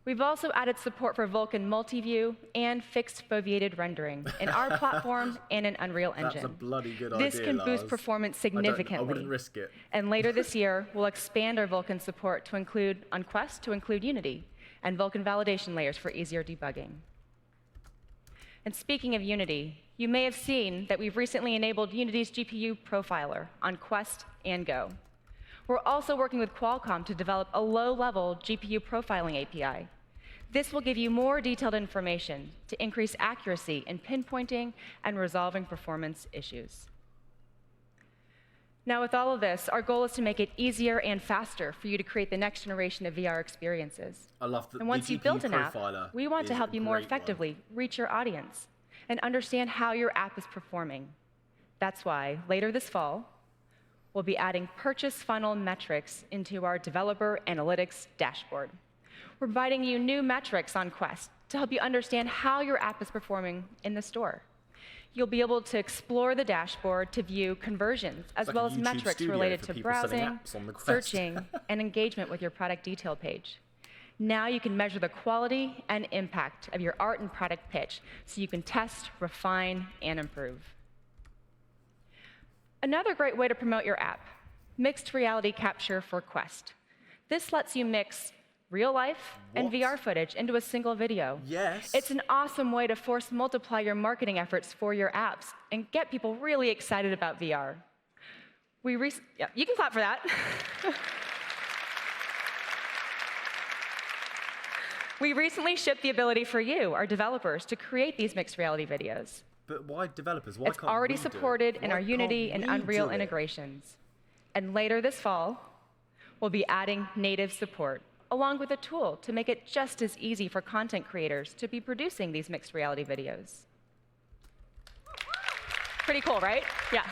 We've also added support for Vulkan multi-view and fixed foveated rendering in our platform and in Unreal Engine. That's a bloody good This idea, can Lars. boost performance significantly. I wouldn't risk it. And later this year, we'll expand our Vulkan support to include on Quest to include Unity and Vulkan validation layers for easier debugging. And speaking of Unity, you may have seen that we've recently enabled Unity's GPU profiler on Quest and Go. We're also working with Qualcomm to develop a low-level GPU profiling API. This will give you more detailed information to increase accuracy in pinpointing and resolving performance issues. Now, with all of this, our goal is to make it easier and faster for you to create the next generation of VR experiences. I love that. And once you've built an app, we want to help you more effectively reach your audience and understand how your app is performing. That's why, later this fall, we'll be adding purchase funnel metrics into our developer analytics dashboard. We're providing you new metrics on Quest to help you understand how your app is performing in the store. You'll be able to explore the dashboard to view conversions, as well as metrics related to browsing, searching, and engagement with your product detail page. Now you can measure the quality and impact of your art and product pitch so you can test, refine, and improve. Another great way to promote your app, mixed reality capture for Quest. This lets you mix real life and VR footage into a single video. Yes. It's an awesome way to force multiply your marketing efforts for your apps and get people really excited about VR. Yeah, you can clap for that. We recently shipped the ability for you, our developers, to create these mixed reality videos. But why developers? Why it's can't already we do it? supported in Why our Unity can't and we Unreal do it? integrations. And later this fall, we'll be adding native support, along with a tool to make it just as easy for content creators to be producing these mixed reality videos. Pretty cool, right? Yeah.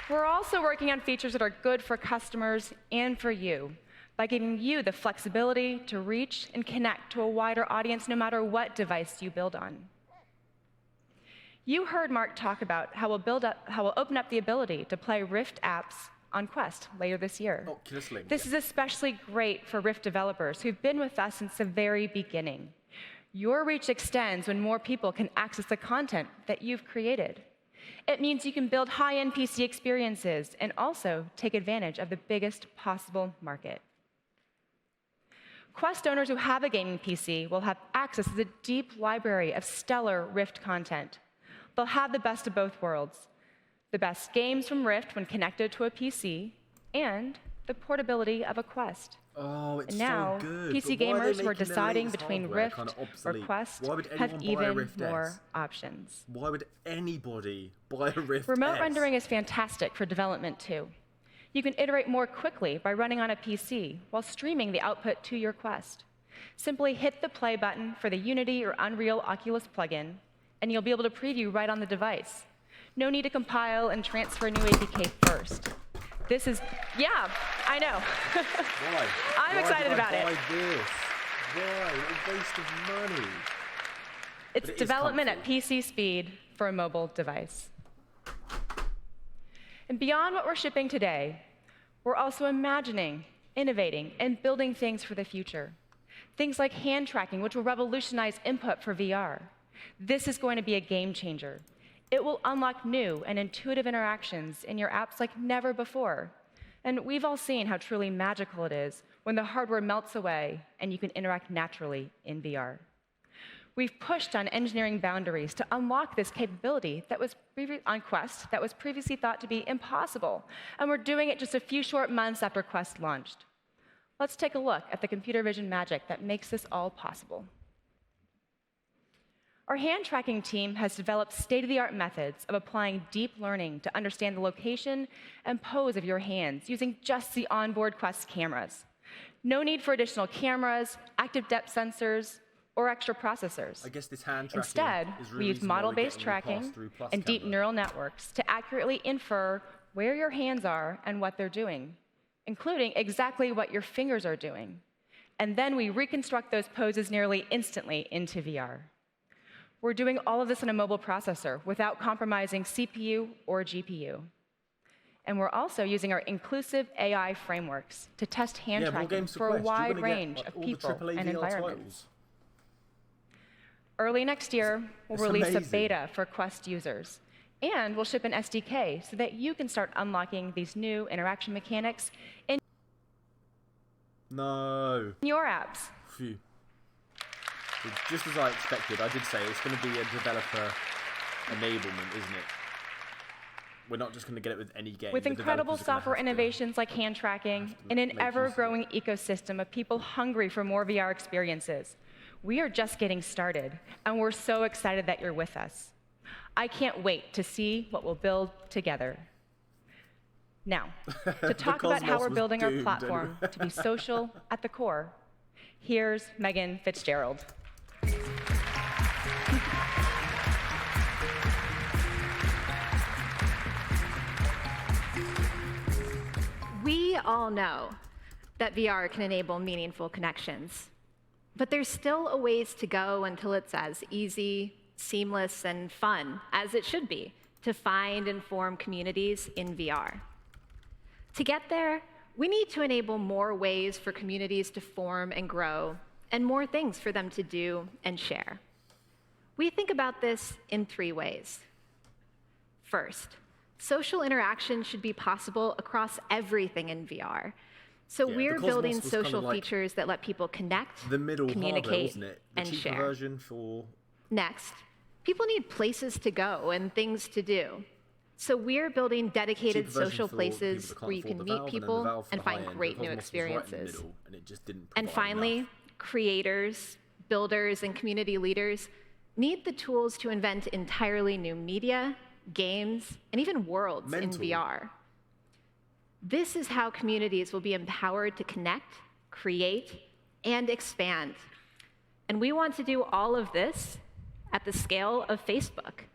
We're also working on features that are good for customers and for you by giving you the flexibility to reach and connect to a wider audience no matter what device you build on. You heard Mark talk about how we'll open up the ability to play Rift apps on Quest later this year. Oculus Link. This is especially great for Rift developers who've been with us since the very beginning. Your reach extends when more people can access the content that you've created. It means you can build high-end PC experiences and also take advantage of the biggest possible market. Quest owners who have a gaming PC will have access to the deep library of stellar Rift content. They'll have the best of both worlds. The best games from Rift when connected to a PC, and the portability of a Quest. Oh, it's and now, so good. PC But why are they gamers who are making their deciding latest between hardware Rift kinda or obsolete? Quest Why would have anyone buy a even Rift more S? options. Why would anybody buy a Rift Remote S? rendering is fantastic for development, too. You can iterate more quickly by running on a PC while streaming the output to your Quest. Simply hit the play button for the Unity or Unreal Oculus plugin, and you'll be able to preview right on the device. No need to compile and transfer a new APK first. This is, yeah, I know. Why? I'm excited about it. Why this? Why? A waste of money. It's development at PC speed for a mobile device. And beyond what we're shipping today, we're also imagining, innovating, and building things for the future. Things like hand tracking, which will revolutionize input for VR. This is going to be a game changer. It will unlock new and intuitive interactions in your apps like never before. And we've all seen how truly magical it is when the hardware melts away and you can interact naturally in VR. We've pushed on engineering boundaries to unlock this capability that was on Quest that was previously thought to be impossible, and we're doing it just a few short months after Quest launched. let's take a look at the computer vision magic that makes this all possible. Our hand tracking team has developed state-of-the-art methods of applying deep learning to understand the location and pose of your hands using just the onboard Quest cameras. No need for additional cameras, active depth sensors, or extra processors. I guess this hand tracking Instead, is we use model-based tracking and deep neural networks to accurately infer where your hands are and what they're doing, including exactly what your fingers are doing. And then we reconstruct those poses nearly instantly into VR. We're doing all of this in a mobile processor without compromising CPU or GPU. And we're also using our inclusive AI frameworks to test hand tracking for a wide range of people and environments. Early next year, we'll release a beta for Quest users. And we'll ship an SDK so that you can start unlocking these new interaction mechanics in your apps. Phew. Just as I expected, I did say it's going to be a developer enablement, isn't it? We're not just going to get it with any game. With incredible software innovations like hand tracking and an ever-growing ecosystem of people hungry for more VR experiences, we are just getting started, and we're so excited that you're with us. I can't wait to see what we'll build together. Now, to talk about how we're building our platform to be social at the core, here's Megan Fitzgerald. We all know that VR can enable meaningful connections, but there's still a ways to go until it's as easy, seamless, and fun as it should be to find and form communities in VR. To get there, we need to enable more ways for communities to form and grow, and more things for them to do and share. We think about this in 3 ways. First, social interaction should be possible across everything in VR. So we're building social features that let people connect, communicate, and share. Version for... Next, people need places to go and things to do. So we're building dedicated social places where you can meet people and find great new experiences. And finally, creators, builders, and community leaders need the tools to invent entirely new media, games, and even worlds in VR. This is how communities will be empowered to connect, create, and expand. And we want to do all of this at the scale of Facebook.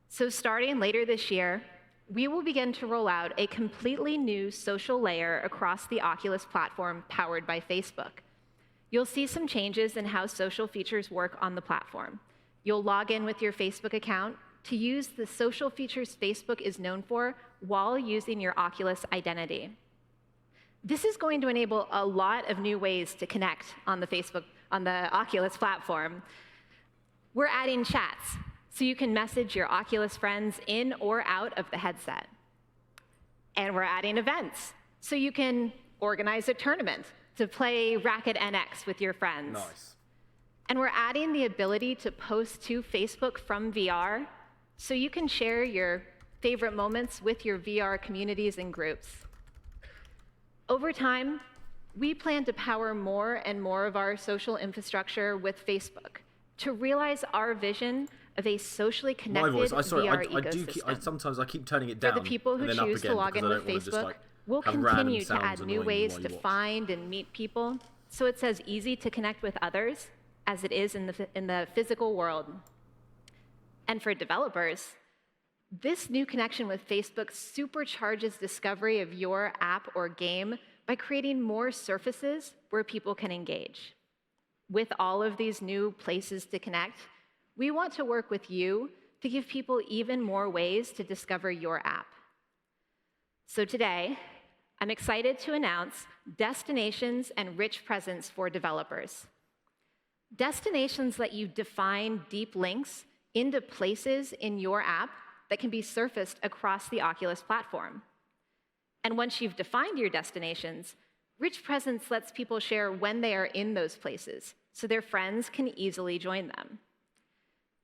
So starting later this year, we will begin to roll out a completely new social layer across the Oculus platform powered by Facebook. You'll see some changes in how social features work on the platform. You'll log in with your Facebook account to use the social features Facebook is known for while using your Oculus identity. This is going to enable a lot of new ways to connect on the Oculus platform. We're adding chats, so you can message your Oculus friends in or out of the headset. And we're adding events, so you can organize a tournament to play Racket NX with your friends. Nice. And we're adding the ability to post to Facebook from VR, so you can share your favorite moments with your VR communities and groups. Over time, we plan to power more and more of our social infrastructure with Facebook to realize our vision of a socially connected VR ecosystem. Sometimes I keep turning it down. For the people who choose to log in with Facebook, we'll continue to add new ways to find and meet people, so it's as easy to connect with others as it is in the physical world. And for developers, this new connection with Facebook supercharges discovery of your app or game by creating more surfaces where people can engage. With all of these new places to connect, we want to work with you to give people even more ways to discover your app. So today, I'm excited to announce destinations and rich presence for developers. Destinations let you define deep links into places in your app that can be surfaced across the Oculus platform. And once you've defined your destinations, Rich Presence lets people share when they are in those places, so their friends can easily join them.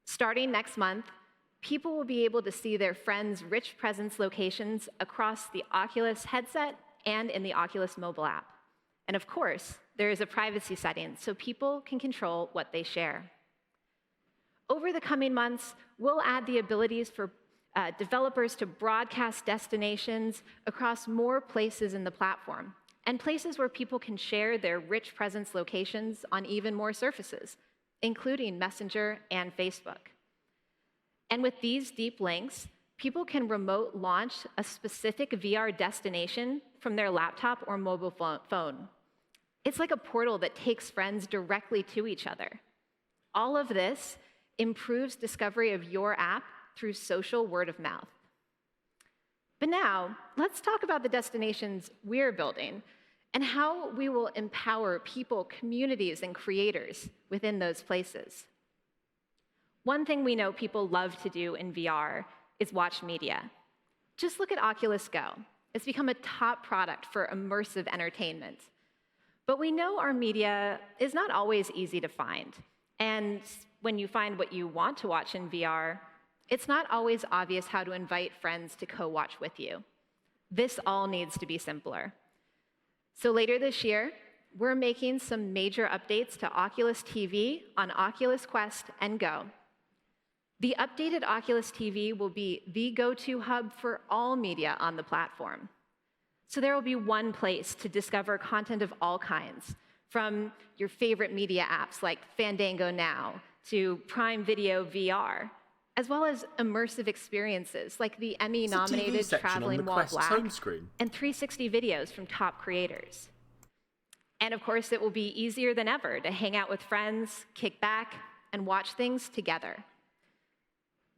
Starting next month, people will be able to see their friends' Rich Presence locations across the Oculus headset and in the Oculus mobile app. And of course, there is a privacy setting so people can control what they share. Over the coming months, we'll add the abilities for developers to broadcast destinations across more places in the platform, and places where people can share their rich presence locations on even more surfaces, including Messenger and Facebook. And with these deep links, people can remote launch a specific VR destination from their laptop or mobile phone. It's like a portal that takes friends directly to each other. All of this improves discovery of your app through social word of mouth. But now, let's talk about the destinations we're building and how we will empower people, communities, and creators within those places. One thing we know people love to do in VR is watch media. Just look at Oculus Go. It's become a top product for immersive entertainment. But we know our media is not always easy to find. And when you find what you want to watch in VR, it's not always obvious how to invite friends to co-watch with you. This all needs to be simpler. So later this year, we're making some major updates to Oculus TV on Oculus Quest and Go. The updated Oculus TV will be the go-to hub for all media on the platform. So there will be one place to discover content of all kinds, from your favorite media apps like Fandango Now to Prime Video VR, as well as immersive experiences like the Emmy-nominated Traveling While Black and 360 videos from top creators. And of course, it will be easier than ever to hang out with friends, kick back, and watch things together.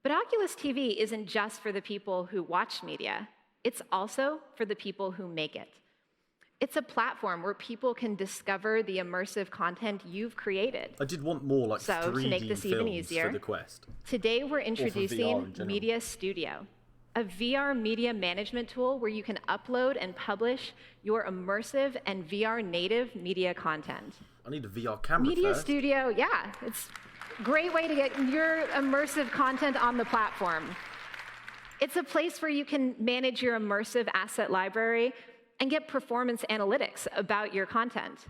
But Oculus TV isn't just for the people who watch media. It's also for the people who make it. It's a platform where people can discover the immersive content you've created. I did want more like 3D to make this even easier, for the Quest. Today we're introducing Media Studio, a VR media management tool where you can upload and publish your immersive and VR native media content. I need a VR camera Media first. Studio, yeah, it's a great way to get your immersive content on the platform. It's a place where you can manage your immersive asset library and get performance analytics about your content.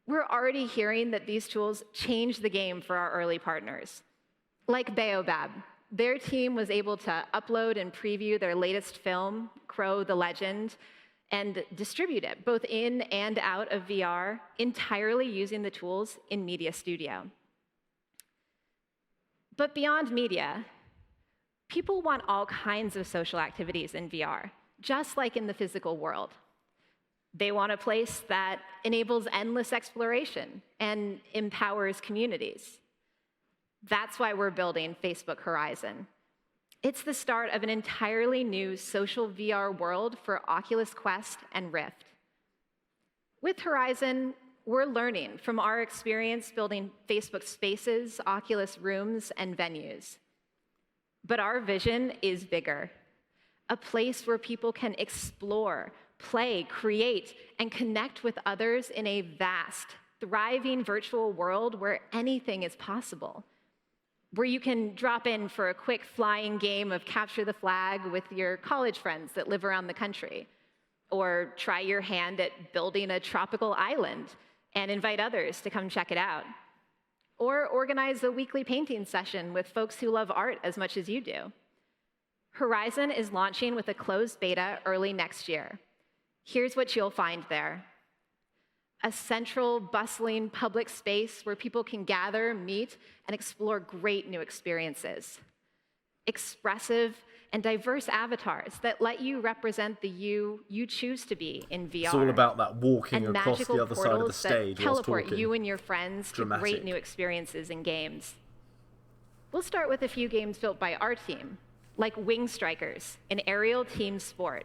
We're already hearing that these tools change the game for our early partners. Like Baobab, their team was able to upload and preview their latest film, Crow the Legend, and distribute it both in and out of VR entirely using the tools in Media Studio. But beyond media, people want all kinds of social activities in VR, just like in the physical world. They want a place that enables endless exploration and empowers communities. That's why we're building Facebook Horizon. It's the start of an entirely new social VR world for Oculus Quest and Rift. With Horizon, we're learning from our experience building Facebook Spaces, Oculus Rooms, and venues. But our vision is bigger. A place where people can explore, play, create, and connect with others in a vast, thriving virtual world where anything is possible. Where you can drop in for a quick flying game of capture the flag with your college friends that live around the country. Or try your hand at building a tropical island and invite others to come check it out. Or organize a weekly painting session with folks who love art as much as you do. Horizon is launching with a closed beta early next year. Here's what you'll find there. A central, bustling public space where people can gather, meet, and explore great new experiences. Expressive and diverse avatars that let you represent the you choose to be in VR. It's all about that walking and across the other side of the stage that whilst teleport talking. you and your friends to great new experiences in games. We'll start with a few games built by our team, like Wing Strikers, an aerial team sport.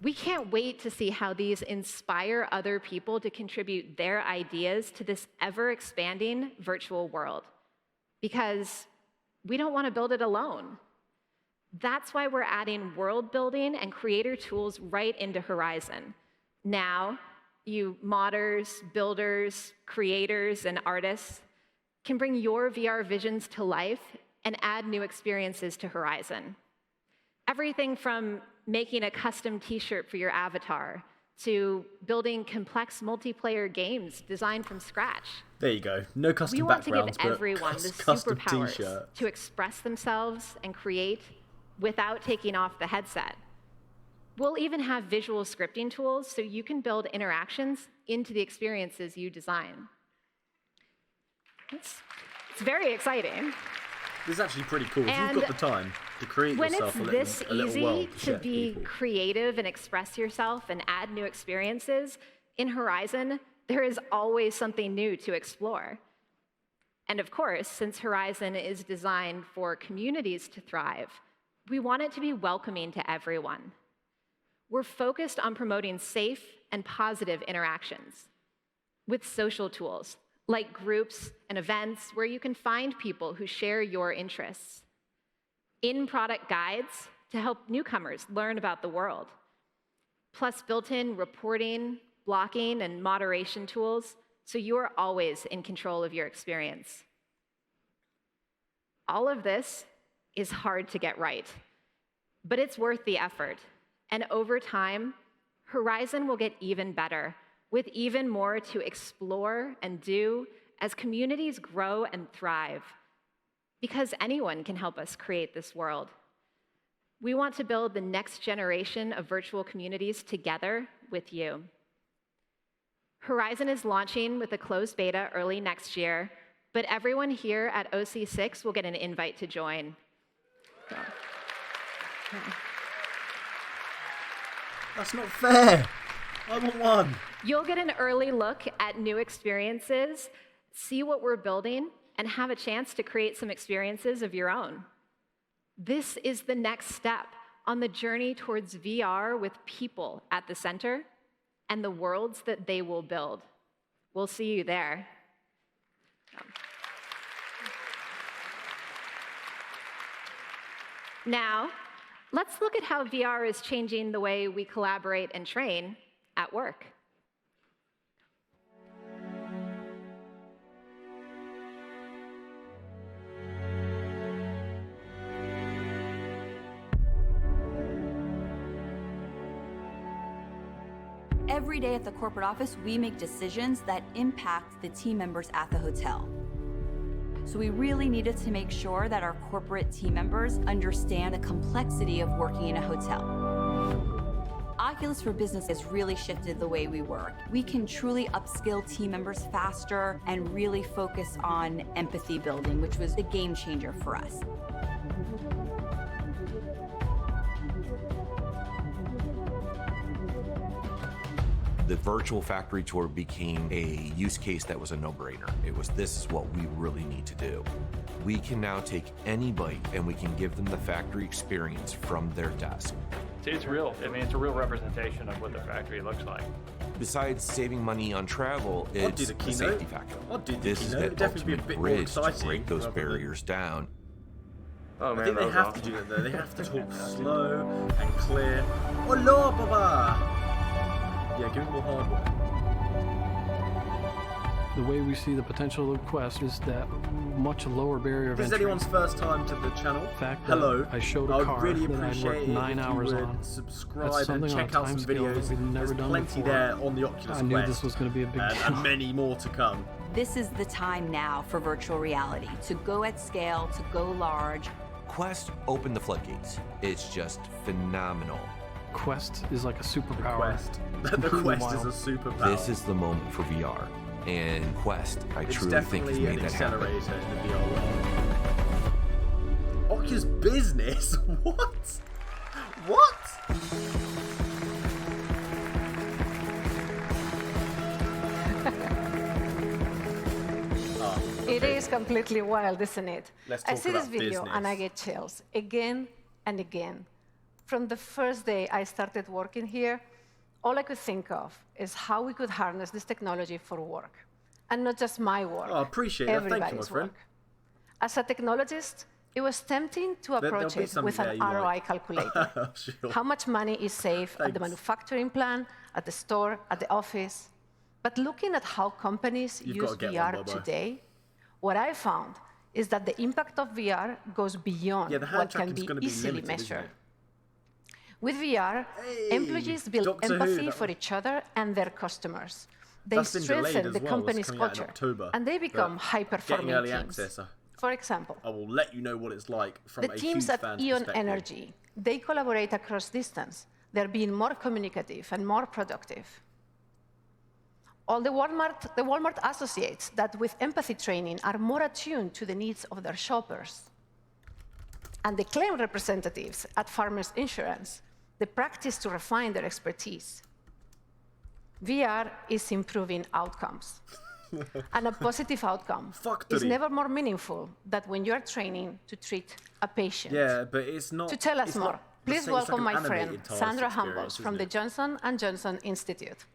We can't wait to see how these inspire other people to contribute their ideas to this ever-expanding virtual world, because we don't want to build it alone. That's why we're adding world building and creator tools right into Horizon. Now, you modders, builders, creators, and artists can bring your VR visions to life and add new experiences to Horizon. Everything from making a custom t-shirt for your avatar, to building complex multiplayer games designed from scratch. There you go. No custom We want to give backgrounds, everyone but the custom superpowers t-shirt. to express themselves and create without taking off the headset. We'll even have visual scripting tools so you can build interactions into the experiences you design. It's very exciting. This is actually pretty cool. If And you've got the time to create When yourself it's a this little easy world to share be people. creative and express yourself and add new experiences, in Horizon, there is always something new to explore. And of course, since Horizon is designed for communities to thrive, we want it to be welcoming to everyone. We're focused on promoting safe and positive interactions with social tools like groups and events where you can find people who share your interests, in-product guides to help newcomers learn about the world, plus built-in reporting, blocking, and moderation tools so you are always in control of your experience. All of this is hard to get right, but it's worth the effort. And over time, Horizon will get even better, with even more to explore and do as communities grow and thrive. Because anyone can help us create this world. We want to build the next generation of virtual communities together with you. Horizon is launching with a closed beta early next year, but everyone here at OC6 will get an invite to join. So, yeah. That's not fair. I want one. You'll get an early look at new experiences, see what we're building, and have a chance to create some experiences of your own. This is the next step on the journey towards VR with people at the center and the worlds that they will build. We'll see you there. Now, let's look at how VR is changing the way we collaborate and train at work. Every day at the corporate office, we make decisions that impact the team members at the hotel. So we really needed to make sure that our corporate team members understand the complexity of working in a hotel. Oculus for Business has really shifted the way we work. We can truly upskill team members faster and really focus on empathy building, which was a game changer for us. The virtual factory tour became a use case that was a no-brainer. It was, this is what we really need to do. We can now take anybody and we can give them the factory experience from their desk. It's real. I mean, it's a real representation of what the factory looks like. Besides saving money on travel, it's the safety factor. This is the ultimate bridge to break those barriers down. Oh, man, I think they have to do that though. They have to talk slow and clear. Hello, Baba! Yeah, give me more hardware. The way we see the potential of Quest is that much lower barrier of If this is entry. anyone's first time to the channel, fact that hello. I showed a I would car really that I appreciate worked it 9 if you hours would on. subscribe That's and something check on a out some time scale that videos. we've never There's done plenty before. there on the Oculus I knew Quest, this was going to be a big deal. and many more to come. This is the time now for virtual reality, to go at scale, to go large. Quest opened the floodgates. It's just phenomenal. Quest is like a superpower. The Quest is a superpower. This is the moment for VR. And Quest, I It's truly think has definitely made an that happen. accelerator in the VR world. Oculus Business? What? What? It is completely wild, isn't it? Let's I talk see this about video business. and I get chills again and again. From the first day I started working here, all I could think of is how we could harness this technology for work. And not just my work. Oh, I appreciate that. Thank you, my everybody's friend. work. As a technologist, it was tempting to approach be it something with there an you like. ROI calculator. Sure. How much money is saved at the Thanks. manufacturing plant, at the store, at the office. But looking at how companies You've use gotta get VR one, Bobo. today, what I found is that the impact of VR goes beyond Yeah, the hand what can tracking's be gonna be easily limited, isn't measured. it? With VR, employees build Doctor Who, empathy for each other and their customers. They strengthen the company's culture, and they become high-performing early teams. access, For example, I will let you know what it's like from the a teams huge at fan's Ion perspective. Energy, they collaborate across distance. They're being more communicative and more productive. All the Walmart associates that with empathy training are more attuned to the needs of their shoppers. And the claim representatives at Farmers Insurance, they practice to refine their expertise. VR is improving outcomes. And a positive outcome is never more meaningful than when you are training to treat a patient. Yeah, but it's not. To tell us more, please welcome my friend, animated TARDIS Sandra experience, Humbles from the Johnson & Johnson Institute.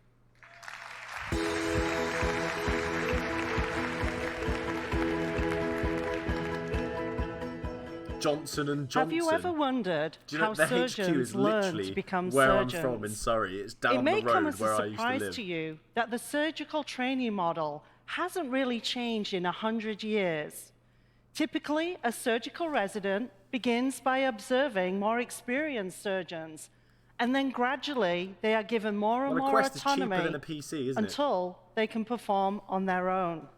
Johnson & Johnson. Have you ever wondered Do you know how their HQ surgeons is learn literally to become where surgeons? I'm from in Surrey. It's down It may the come road as a where I used to surprise live. to you that the surgical training model hasn't really changed in 100 years. Typically, a surgical resident begins by observing more experienced surgeons, and then gradually they are given more and Well, a more Quest is cheaper autonomy than a PC, isn't it? until they can perform on their own.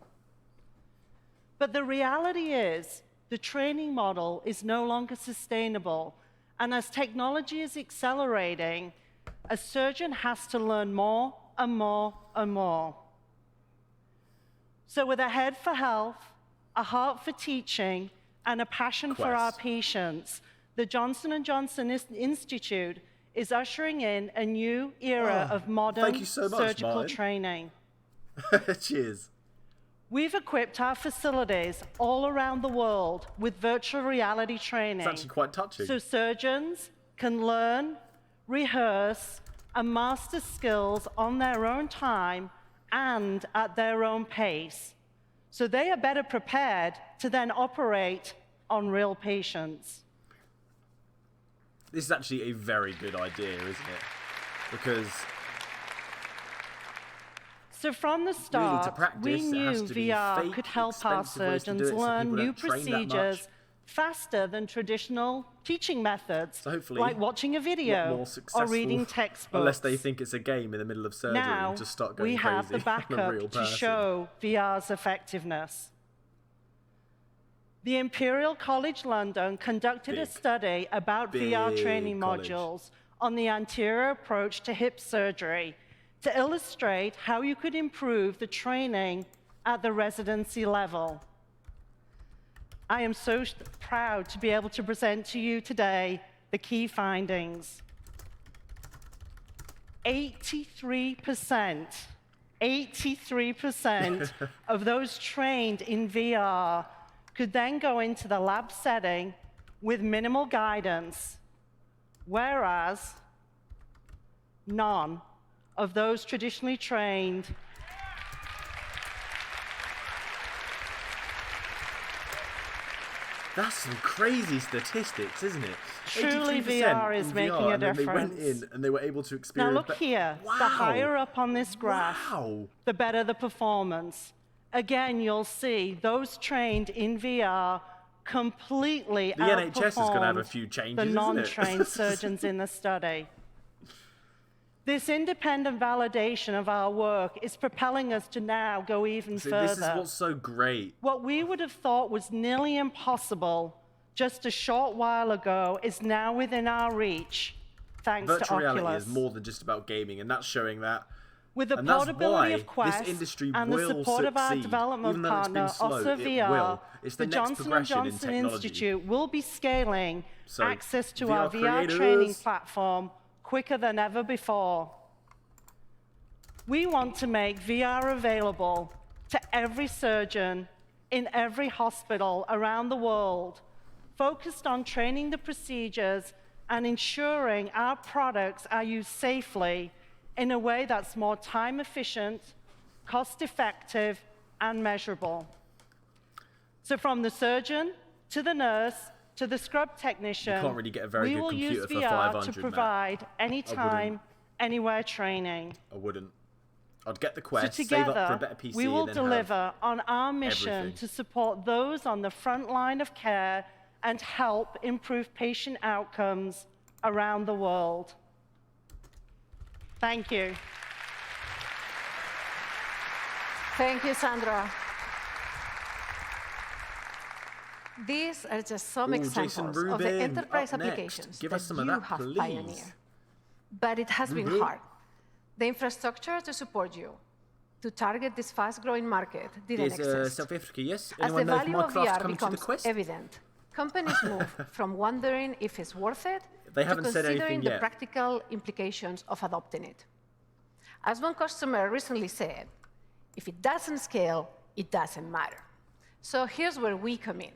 But the reality is, the training model is no longer sustainable, and as technology is accelerating, a surgeon has to learn more and more and more. So with a head for health, a heart for teaching, and a passion for our patients, the Johnson & Johnson Institute is ushering in a new era of modern surgical training. Cheers. We've equipped our facilities all around the world with virtual reality training. It's actually quite touching. So surgeons can learn, rehearse, and master skills on their own time and at their own pace. So they are better prepared to then operate on real patients. This is actually a very good idea, isn't it? Because so from the start, we knew VR could help our surgeons learn new procedures faster than traditional teaching methods, so hopefully like watching a video or reading textbooks. Unless they think it's a game in the middle of surgery now, and just start going we crazy have the on a backup real to person. show VR's effectiveness. The Imperial College London conducted a study about VR training modules on the anterior approach to hip surgery to illustrate how you could improve the training at the residency level. I am so proud to be able to present to you today the key findings. 83% of those trained in VR could then go into the lab setting with minimal guidance, whereas none of those traditionally trained That's some crazy statistics, isn't it? Truly, VR is making a difference. They went in and they were able to experience. Now look here. Wow. The higher up on this graph, the better the performance. Again, you'll see those trained in VR completely the NHS is going to have a few changes, the non-trained surgeons in the study. This independent validation of our work is propelling us to now go even further. This is what's so great. What we would have thought was nearly impossible just a short while ago is now within our reach, thanks to Oculus. Virtual reality is more than just about gaming, and that's showing that. With the portability of Quest this industry and the will support of our succeed. development Even though it's been partner, slow, OSA it VR, will. It's the next Johnson & progression Johnson in technology. Institute will be scaling access to our VR creators. training platform quicker than ever before. We want to make VR available to every surgeon in every hospital around the world, focused on training the procedures and ensuring our products are used safely in a way that's more time efficient, cost effective, and measurable. So from the surgeon to the nurse to the scrub technician, you can't really get a very we good will computer use for VR 500, to provide anytime, anywhere training. I wouldn't. I'd get the Quest, So save together, up for a better PC, we will and then deliver on our mission everything. to support those on the front line of care and help improve patient outcomes around the world. Thank you. Thank you, Sandra. These are just some examples of the enterprise applications that you have pioneered. But it has been hard. The infrastructure to support you, to target this fast-growing market, didn't exist. South Africa, yes. As the value of VR becomes Quest? evident, companies move from wondering if it's worth it They to haven't said considering anything the yet. practical implications of adopting it. As one customer recently said, if it doesn't scale, it doesn't matter. So here's where we come in.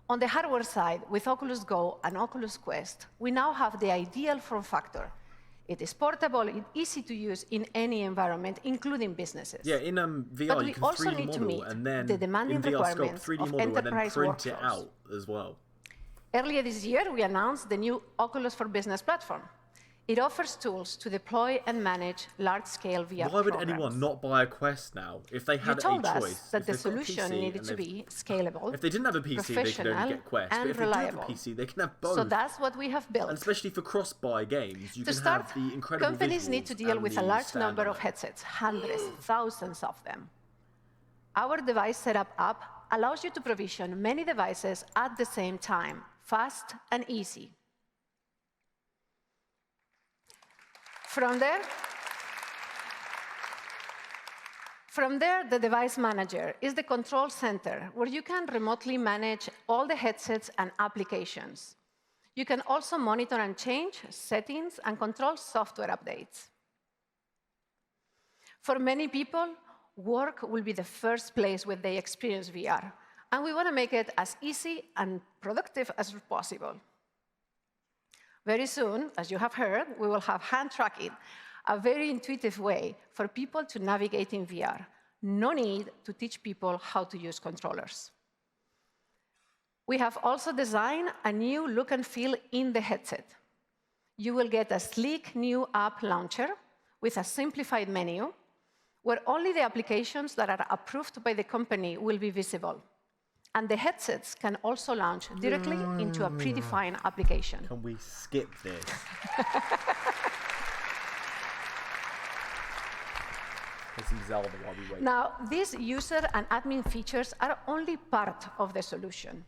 On the hardware side, with Oculus Go and Oculus Quest, we now have the ideal form factor. It is portable and easy to use in any environment, including businesses. Yeah, in VR But you we can also 3D need to model meet and then the demanding in VR scope requirements 3D of model and then enterprise print it workflows. out as well. Earlier this year, we announced the new Oculus for Business platform. It offers tools to deploy and manage large-scale VR Why would programs. anyone not buy a Quest now if they You had a told choice? us that If the they've got a solution PC needed and to they've- be scalable, If they didn't have a PC, they could only professional, get Quest. But and if they do reliable. have a PC, they can have both. So that's what we have built. And especially for cross-buy games, you To can start, have the incredible companies need visuals to deal and with a the large number of standalone. headsets, hundreds, thousands of them. Our device setup app allows you to provision many devices at the same time, fast and easy. From there, the device manager is the control center where you can remotely manage all the headsets and applications. You can also monitor and change settings and control software updates. For many people, work will be the first place where they experience VR, and we want to make it as easy and productive as possible. Very soon, as you have heard, we will have hand tracking, a very intuitive way for people to navigate in VR. No need to teach people how to use controllers. We have also designed a new look and feel in the headset. You will get a sleek new app launcher with a simplified menu where only the applications that are approved by the company will be visible. And the headsets can also launch directly into a predefined application. Can we skip this? Play some Zelda while we wait. Now, these user and admin features are only part of the solution.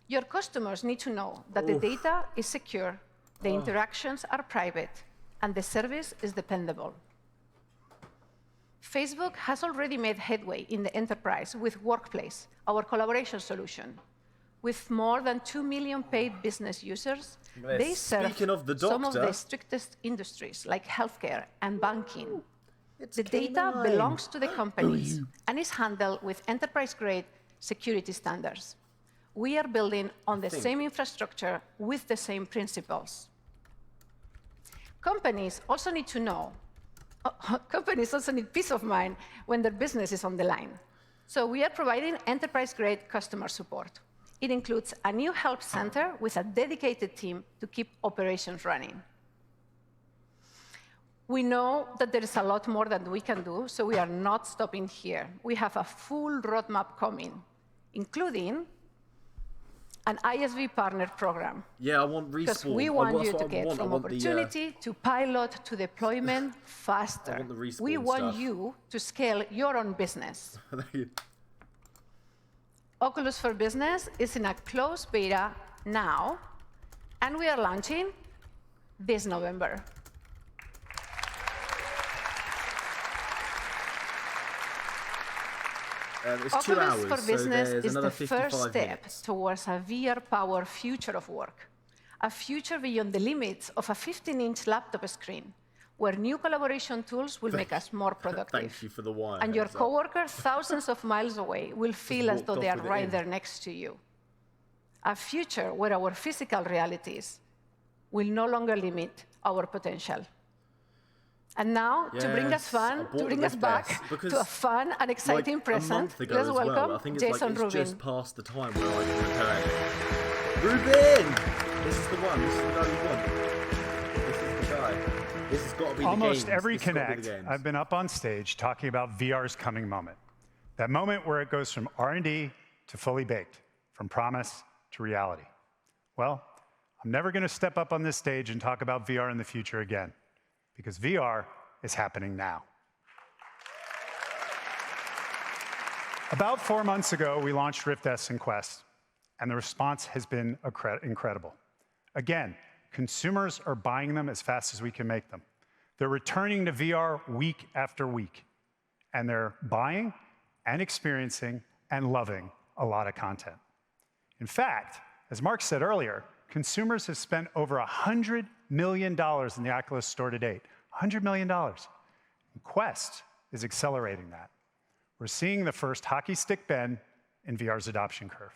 Your customers need to know that the data is secure, the interactions are private, and the service is dependable. Facebook has already made headway in the enterprise with Workplace, our collaboration solution. With more than 2 million paid business users, they serve some of the strictest industries like healthcare and banking. The data belongs to the companies and is handled with enterprise-grade security standards. We are building on the same infrastructure with the same principles. Companies also need to know companies also need peace of mind when their business is on the line. So we are providing enterprise-grade customer support. It includes a new help center with a dedicated team to keep operations running. We know that there is a lot more that we can do, so we are not stopping here. We have a full roadmap coming, including an ISV partner program. Yeah, I want Respawn. Because we want you to get from opportunity to pilot to deployment faster. We want you to scale your own business. Oculus for Business is in a closed beta now, and we are launching this November. It's 2 hours, Oculus for Business so is the 55 first step minutes. towards a VR-powered future of work, a future beyond the limits of a 15-inch laptop screen, where new collaboration tools will make us more productive. Thank you for the wire. And your coworkers thousands of miles away will feel as though they are right there next to you. A future where our physical realities will no longer limit our potential. And now, to bring us back to a fun and exciting present, let's welcome Jason Rubin. It's just past the time where I can repair it. Rubin! This is the one. This is the guy we want. This is the guy. This has got to be the games. Almost every Connect, I've been up on stage talking about VR's coming moment. That moment where it goes from R&D to fully baked, from promise to reality. Well, I'm never going to step up on this stage and talk about VR in the future again, because VR is happening now. About 4 months ago, we launched Rift S and Quest, and the response has been incredible. Again, consumers are buying them as fast as we can make them. They're returning to VR week after week, and they're buying and experiencing and loving a lot of content. In fact, as Mark said earlier, consumers have spent over $100 million in the Oculus store to date. $100 million. And Quest is accelerating that. We're seeing the first hockey stick bend in VR's adoption curve.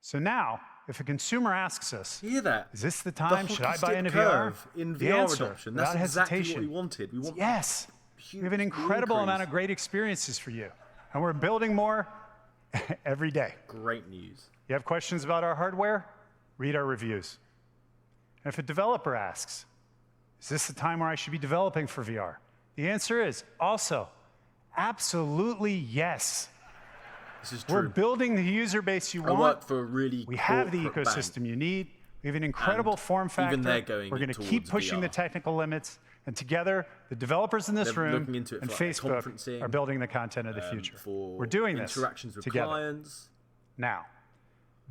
So now, if a consumer asks us, hear that? Is this the time? Should I buy into VR? In The VR answer, adoption. without That's exactly hesitation, what we wanted. We want yes. We have an incredible amount of great experiences for you. And we're building more every day. Great news. You have questions about our hardware? Read our reviews. And if a developer asks, is this the time where I should be developing for VR? The answer is also absolutely yes. This is true. We're building the user base you want. I work for a really We have the corporate ecosystem bank. you need. We have an incredible form factor. Even they're going We're going to towards keep pushing VR. the technical limits. And together, the developers in this They're room looking into it and for, like, Facebook conferencing, are building the content of the future. for We're doing this interactions with together. clients. Now,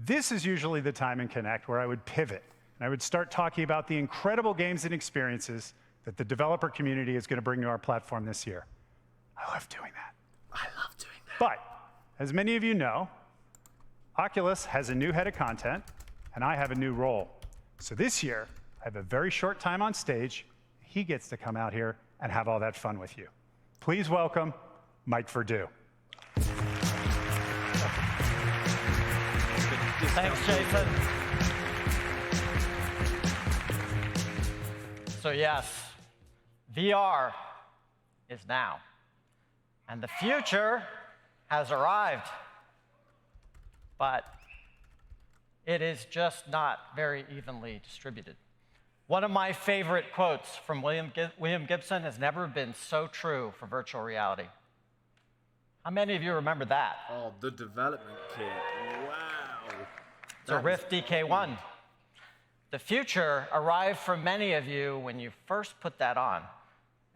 this is usually the time in Connect where I would pivot and I would start talking about the incredible games and experiences that the developer community is going to bring to our platform this year. I love doing that. I love doing that. But, as many of you know, Oculus has a new head of content, and I have a new role. So this year, I have a very short time on stage. He gets to come out here and have all that fun with you. Please welcome Mike Verdu. Thanks, Jason. So yes, VR is now, and the future has arrived, but it is just not very evenly distributed. One of my favorite quotes from William Gibson has never been so true for virtual reality. How many of you remember that? Oh, the development kit. Wow. It's a Rift DK1. The future arrived for many of you when you first put that on.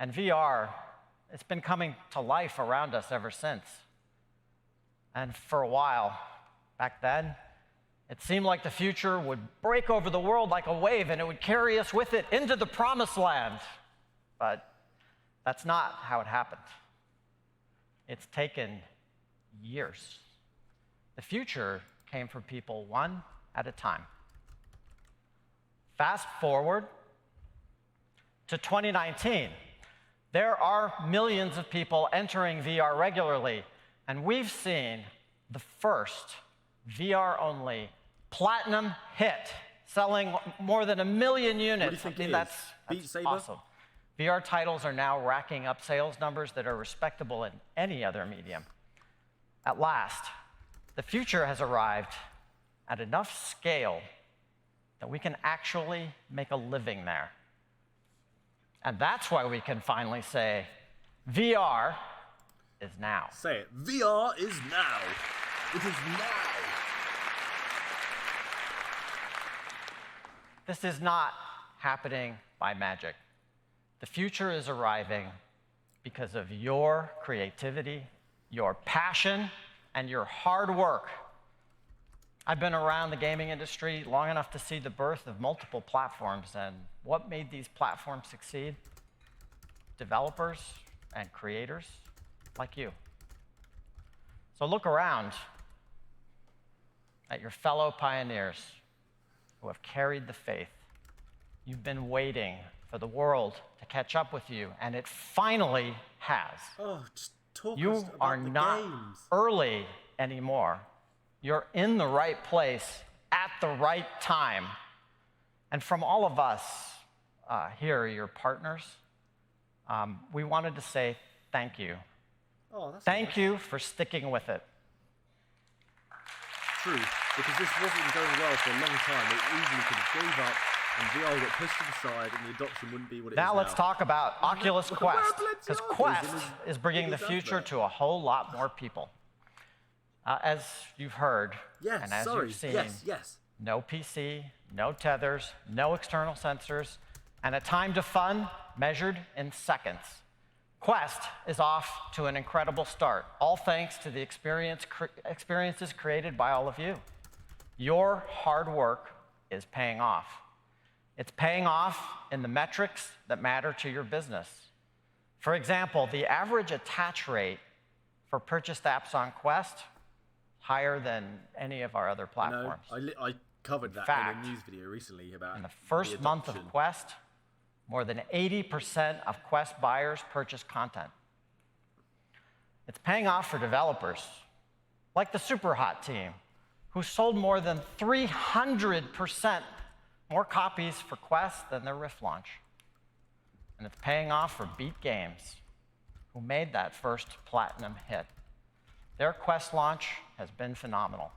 And VR, it's been coming to life around us ever since. And for a while, back then, it seemed like the future would break over the world like a wave and it would carry us with it into the promised land. But that's not how it happened. It's taken years. The future came for people one at a time. Fast forward to 2019. There are millions of people entering VR regularly, and we've seen the first VR-only platinum hit, selling more than 1 million units. What do you think I mean, it that's Beat Saber? awesome. VR titles are now racking up sales numbers that are respectable in any other medium. At last, the future has arrived at enough scale that we can actually make a living there. And that's why we can finally say, VR is now. Say it. VR is now. It is now. This is not happening by magic. The future is arriving because of your creativity, your passion, and your hard work. I've been around the gaming industry long enough to see the birth of multiple platforms, and what made these platforms succeed? Developers and creators like you. So look around at your fellow pioneers who have carried the faith. You've been waiting for the world to catch up with you, and it finally has. Oh, just talk You us about are the not games. early anymore. You're in the right place at the right time. And from all of us here, your partners, we wanted to say thank you. Oh, that's Thank nice. you for sticking with it. True, because this wasn't going well for a long time. It easily could have gave up, and VR got pushed to the side, and the adoption wouldn't be what it is now. Now let's talk about Oculus Quest, because Quest It is bringing the future to a whole lot more people. As you've heard, Yes, and as sorry, you've seen, yes. no PC, no tethers, no external sensors, and a time to fun measured in seconds. Quest is off to an incredible start, all thanks to the experiences created by all of you. Your hard work is paying off. It's paying off in the metrics that matter to your business. For example, the average attach rate for purchased apps on Quest, higher than any of our other platforms. I covered that in a news video recently about in the first month of Quest, more than 80% of Quest buyers purchase content. It's paying off for developers, like the Superhot team, who sold more than 300% more copies for Quest than their Rift launch. And it's paying off for Beat Games, who made that first platinum hit. Their Quest launch has been phenomenal.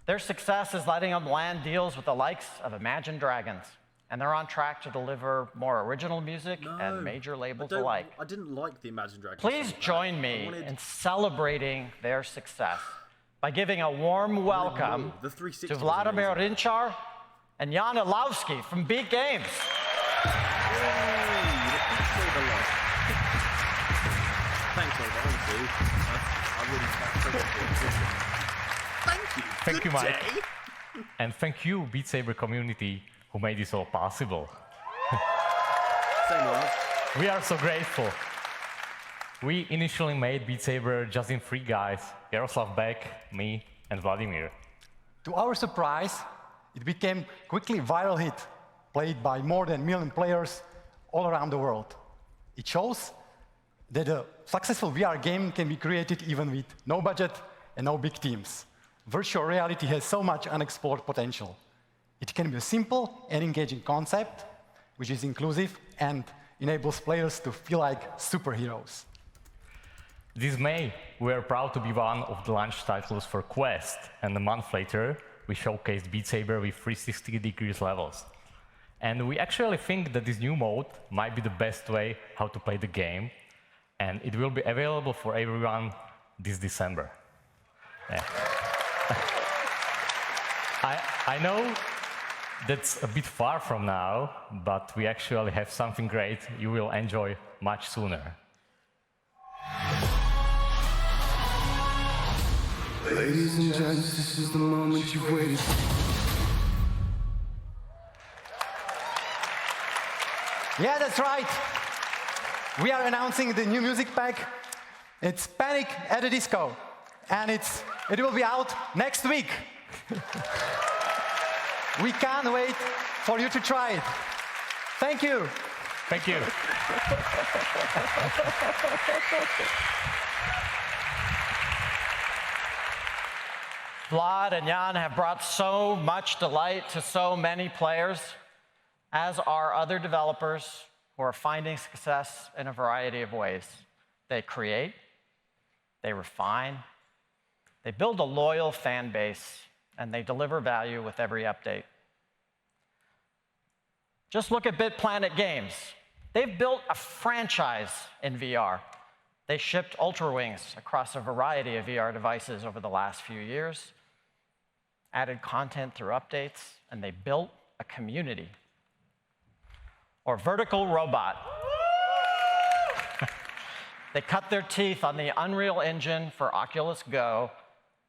Their success is letting them land deals with the likes of Imagine Dragons, and they're on track to deliver more original music and major labels alike. I didn't like the Imagine Dragons. Please join me in celebrating their success by giving a warm welcome to Vladimir Rinchar and Jan Ilowski from Beat Games. Thank you, Mike. And thank you, Beat Saber community, who made this all possible. We are so grateful. We initially made Beat Saber just in 3 guys, Jaroslav Beck, me, and Vladimir. To our surprise, it became quickly viral hit, played by more than 1 million players all around the world. It shows that a successful VR game can be created even with no budget and no big teams. Virtual reality has so much unexplored potential. It can be a simple and engaging concept, which is inclusive and enables players to feel like superheroes. This May, we are proud to be one of the launch titles for Quest, and a month later, we showcased Beat Saber with 360 degrees levels. And we actually think that this new mode might be the best way how to play the game, and it will be available for everyone this December. Yeah. I know that's a bit far from now, but we actually have something great you will enjoy much sooner. Ladies and gents, this is the moment you've waited for. Yeah, that's right. We are announcing the new music pack. It's Panic at the Disco, and it will be out next week. We can't wait for you to try it. Thank you. Thank you. Vlad and Jan have brought so much delight to so many players, as are other developers who are finding success in a variety of ways. They create, they refine, they build a loyal fan base, and they deliver value with every update. Just look at BitPlanet Games. They've built a franchise in VR. They shipped Ultra Wings across a variety of VR devices over the last few years, added content through updates, and they built a community. Or Vertical Robot. They cut their teeth on the Unreal Engine for Oculus Go.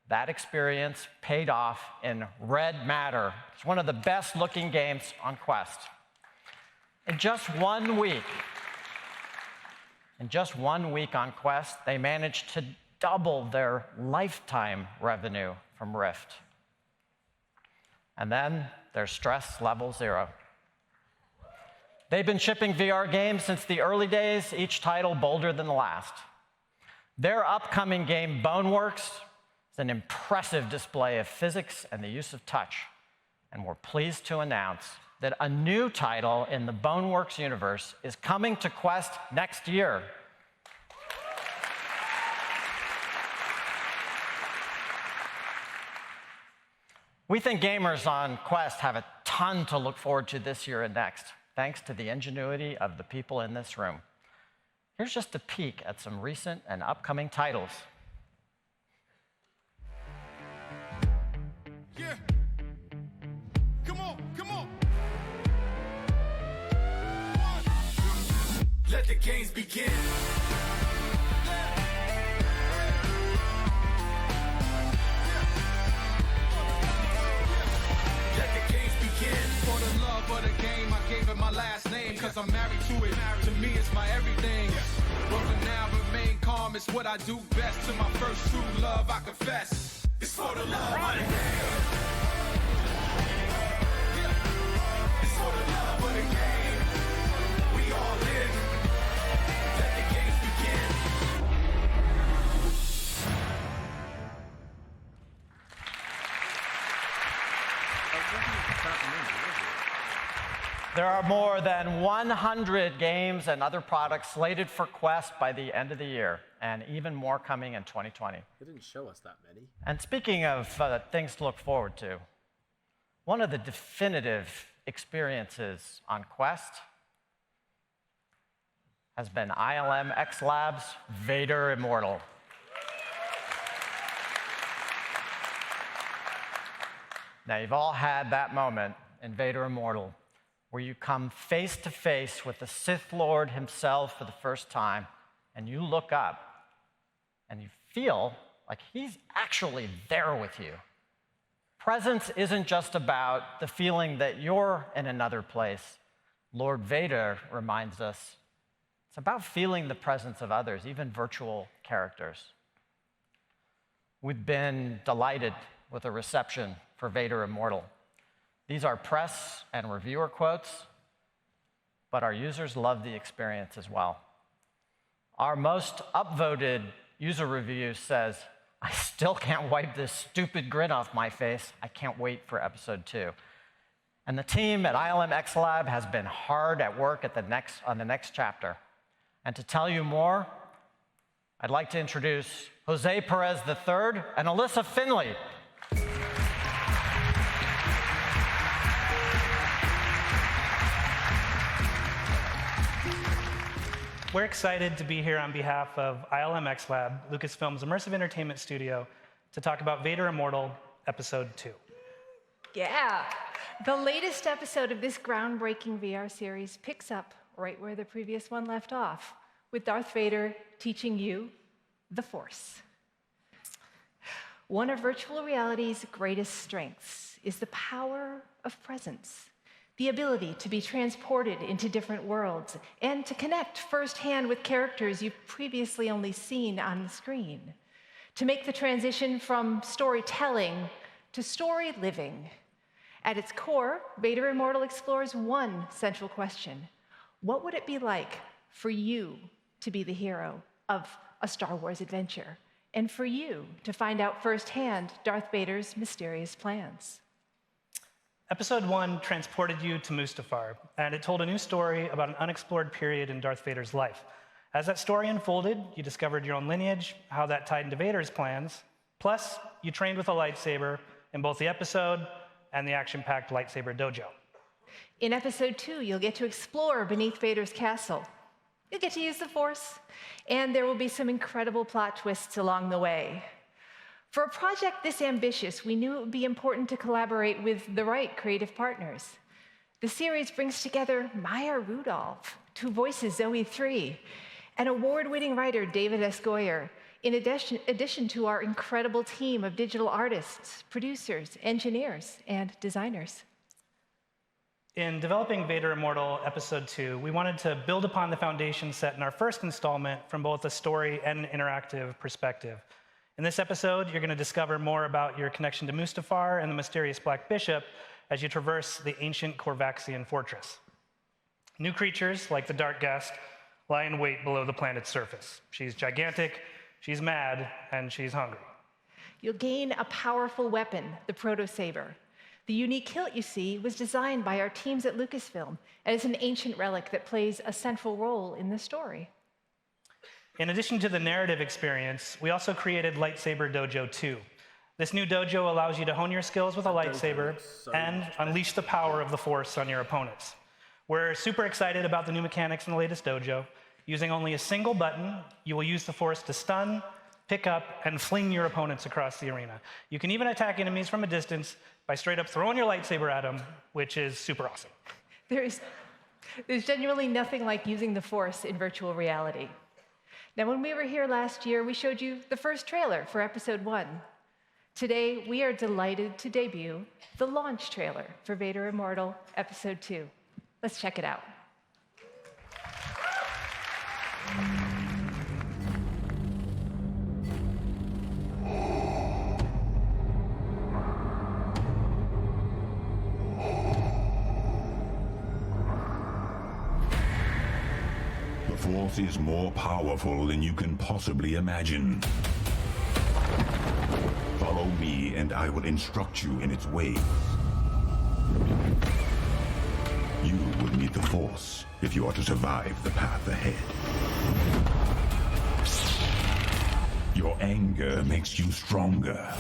That experience paid off in Red Matter. It's one of the best looking games on Quest. In just 1 week on Quest, they managed to double their lifetime revenue from Rift. And then there's Stress Level 0. They've been shipping VR games since the early days, each title bolder than the last. Their upcoming game, Boneworks, is an impressive display of physics and the use of touch. And we're pleased to announce that a new title in the Boneworks universe is coming to Quest next year. We think gamers on Quest have a ton to look forward to this year and next, thanks to the ingenuity of the people in this room. Here's just a peek at some recent and upcoming titles. Yeah. Come Let the games begin. Let the games begin. For the love of the game, I gave it my last name, cause I'm married to it. To me, it's my everything. But for now, remain calm, it's what I do best. To my first true love, I confess. It's for the love of the game. It's for the love of the game. We all live. Let the games begin. There are more than 100 games and other products slated for Quest by the end of the year, and even more coming in 2020. They didn't show us that many. And speaking of things to look forward to, one of the definitive experiences on Quest has been ILM X Lab's Vader Immortal. Now, you've all had that moment in Vader Immortal where you come face to face with the Sith Lord himself for the first time, and you look up and you feel like he's actually there with you. Presence isn't just about the feeling that you're in another place. Lord Vader reminds us it's about feeling the presence of others, even virtual characters. We've been delighted with the reception for Vader Immortal. These are press and reviewer quotes, but our users love the experience as well. Our most upvoted user review says, "I still can't wipe this stupid grin off my face. I can't wait for episode 2." And the team at ILM X Lab has been hard at work on the next chapter. And to tell you more, I'd like to introduce Jose Perez III and Alyssa Finley. We're excited to be here on behalf of ILM X Lab, Lucasfilm's immersive entertainment studio, to talk about Vader Immortal Episode 2. Yeah, the latest episode of this groundbreaking VR series picks up right where the previous one left off, with Darth Vader teaching you the Force. One of virtual reality's greatest strengths is the power of presence. The ability to be transported into different worlds and to connect firsthand with characters you've previously only seen on the screen. To make the transition from storytelling to story living. At its core, Vader Immortal explores one central question. What would it be like for you to be the hero of a Star Wars adventure, and for you to find out firsthand Darth Vader's mysterious plans? Episode 1 transported you to Mustafar, and it told a new story about an unexplored period in Darth Vader's life. As that story unfolded, you discovered your own lineage, how that tied into Vader's plans. Plus, you trained with a lightsaber in both the episode and the action-packed lightsaber dojo. In Episode 2, you'll get to explore beneath Vader's castle. You'll get to use the Force, and there will be some incredible plot twists along the way. For a project this ambitious, we knew it would be important to collaborate with the right creative partners. The series brings together Maya Rudolph, who voices Zoe 3, and award-winning writer David S. Goyer, in addition to our incredible team of digital artists, producers, engineers, and designers. In developing Vader Immortal Episode 2, we wanted to build upon the foundation set in our first installment from both a story and an interactive perspective. In this episode, you're going to discover more about your connection to Mustafar and the mysterious Black Bishop as you traverse the ancient Corvaxian fortress. New creatures, like the Dark Guest, lie in wait below the planet's surface. She's gigantic, she's mad, and she's hungry. You'll gain a powerful weapon, the Proto-Saber. The unique hilt you see was designed by our teams at Lucasfilm and is an ancient relic that plays a central role in the story. In addition to the narrative experience, we also created Lightsaber Dojo 2. This new dojo allows you to hone your skills with a lightsaber and unleash the power of the Force on your opponents. We're super excited about the new mechanics in the latest dojo. Using only a single button, you will use the Force to stun, pick up, and fling your opponents across the arena. You can even attack enemies from a distance by straight up throwing your lightsaber at them, which is super awesome. There's genuinely nothing like using the Force in virtual reality. Now, when we were here last year, we showed you the first trailer for Episode 1. Today, we are delighted to debut the launch trailer for Vader Immortal Episode 2. Let's check it out. The Force is more powerful than you can possibly imagine. Follow me, and I will instruct you in its ways. You will need the Force if you are to survive the path ahead. Your anger makes you stronger.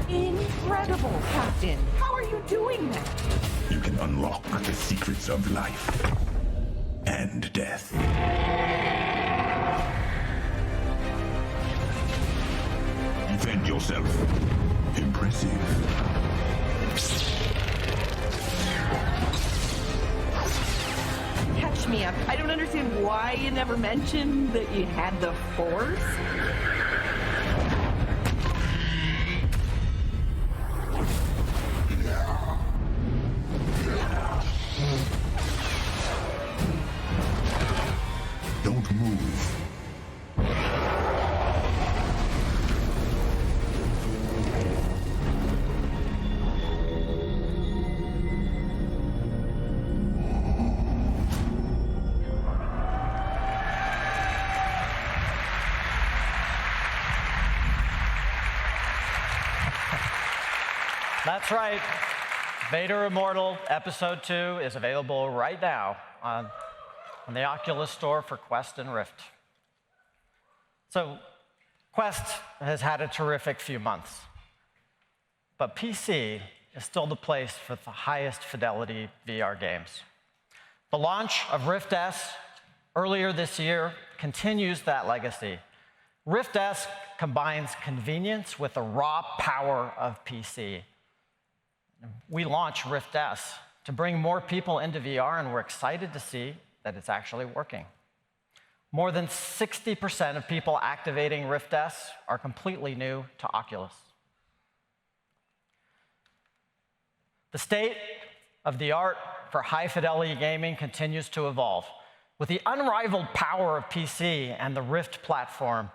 Incredible, Captain. How are you doing that? You can unlock the secrets of life and death. Defend yourself. Impressive. Catch me up. I don't understand why you never mentioned that you had the Force. Don't move. That's right. Vader Immortal Episode 2 is available right now on the Oculus Store for Quest and Rift. So, Quest has had a terrific few months, but PC is still the place for the highest fidelity VR games. The launch of Rift S earlier this year continues that legacy. Rift S combines convenience with the raw power of PC. We launched Rift S to bring more people into VR, and we're excited to see that it's actually working. More than 60% of people activating Rift S are completely new to Oculus. The state of the art for high-fidelity gaming continues to evolve. With the unrivaled power of PC and the Rift platform,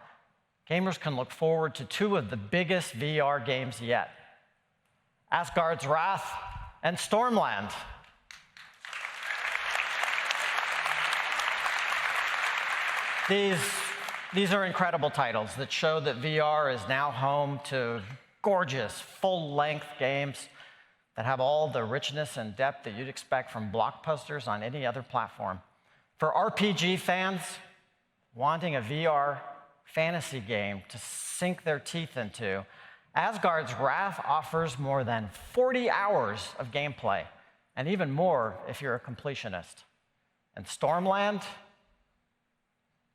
gamers can look forward to two of the biggest VR games yet: Asgard's Wrath and Stormland. These are incredible titles that show that VR is now home to gorgeous, full-length games that have all the richness and depth that you'd expect from blockbusters on any other platform. For RPG fans wanting a VR fantasy game to sink their teeth into, Asgard's Wrath offers more than 40 hours of gameplay, and even more if you're a completionist. And Stormland,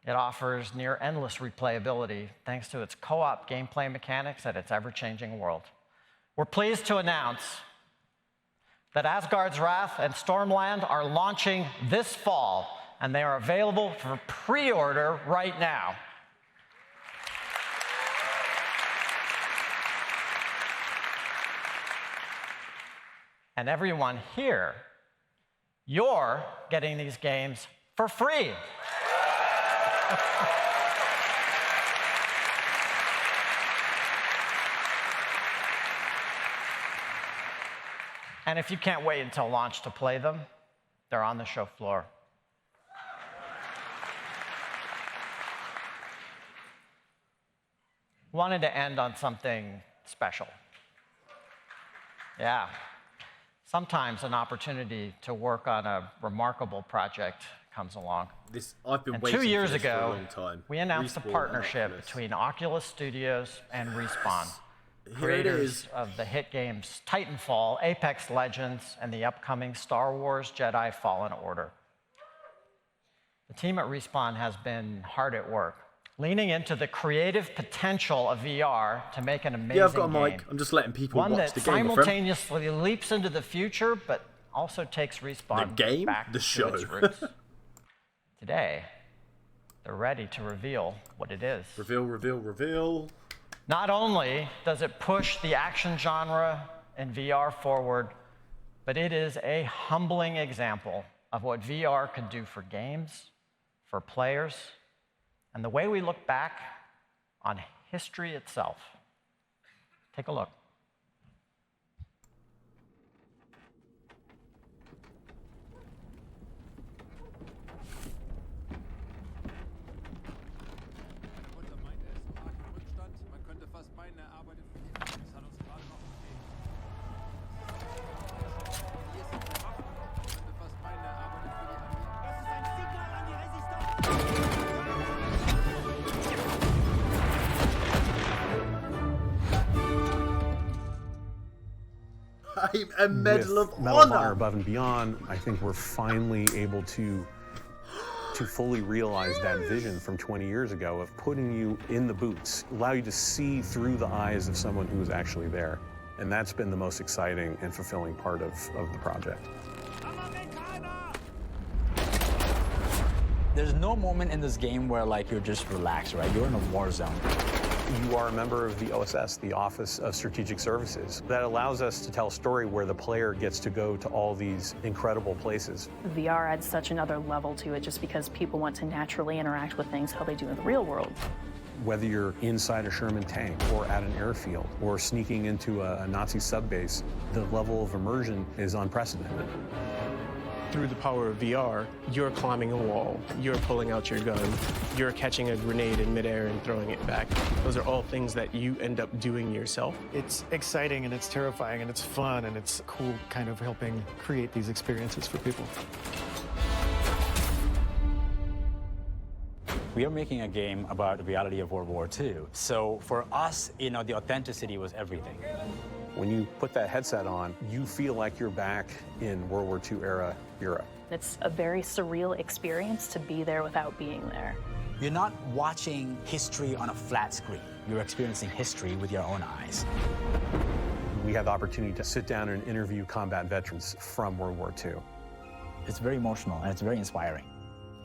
it offers near endless replayability thanks to its co-op gameplay mechanics and its ever-changing world. We're pleased to announce that Asgard's Wrath and Stormland are launching this fall, and they are available for pre-order right now. And everyone here, you're getting these games for free. And if you can't wait until launch to play them, they're on the show floor. Wanted to end on something special. Yeah. Sometimes an opportunity to work on a remarkable project comes along. I've been and waiting 2 years for this ago, for a long time. we announced Respawn a partnership Oculus. between Oculus Studios and Respawn, Here it creators is. of the hit games Titanfall, Apex Legends, and the upcoming Star Wars Jedi Fallen Order. The team at Respawn has been hard at work leaning into the creative potential of VR to make an amazing Yeah, I've got a mic. game. I'm just letting people One watch that the game. simultaneously leaps into the future, but also takes Respawn back the to show. its roots. Today, they're ready to reveal what it is. Reveal, reveal, reveal. Not only does it push the action genre in VR forward, but it is a humbling example of what VR can do for games, for players, and the way we look back on history itself. Take a look. A Medal of Honor above and beyond, I think we're finally able to fully realize that vision from 20 years ago of putting you in the boots, allow you to see through the eyes of someone who is actually there. And that's been the most exciting and fulfilling part of the project. There's no moment in this game where like you're just relaxed, right? You're in a war zone. You are a member of the OSS, the Office of Strategic Services. That allows us to tell a story where the player gets to go to all these incredible places. VR adds such another level to it just because people want to naturally interact with things how they do in the real world. Whether you're inside a Sherman tank or at an airfield or sneaking into a Nazi subbase, the level of immersion is unprecedented. Through the power of VR, you're climbing a wall, you're pulling out your gun, you're catching a grenade in midair and throwing it back. Those are all things that you end up doing yourself. It's exciting and it's terrifying and it's fun and it's cool kind of helping create these experiences for people. We are making a game about the reality of World War II. So for us, the authenticity was everything. When you put that headset on, you feel like you're back in World War II era Europe. It's a very surreal experience to be there without being there. You're not watching history on a flat screen. You're experiencing history with your own eyes. We have the opportunity to sit down and interview combat veterans from World War II. It's very emotional and it's very inspiring.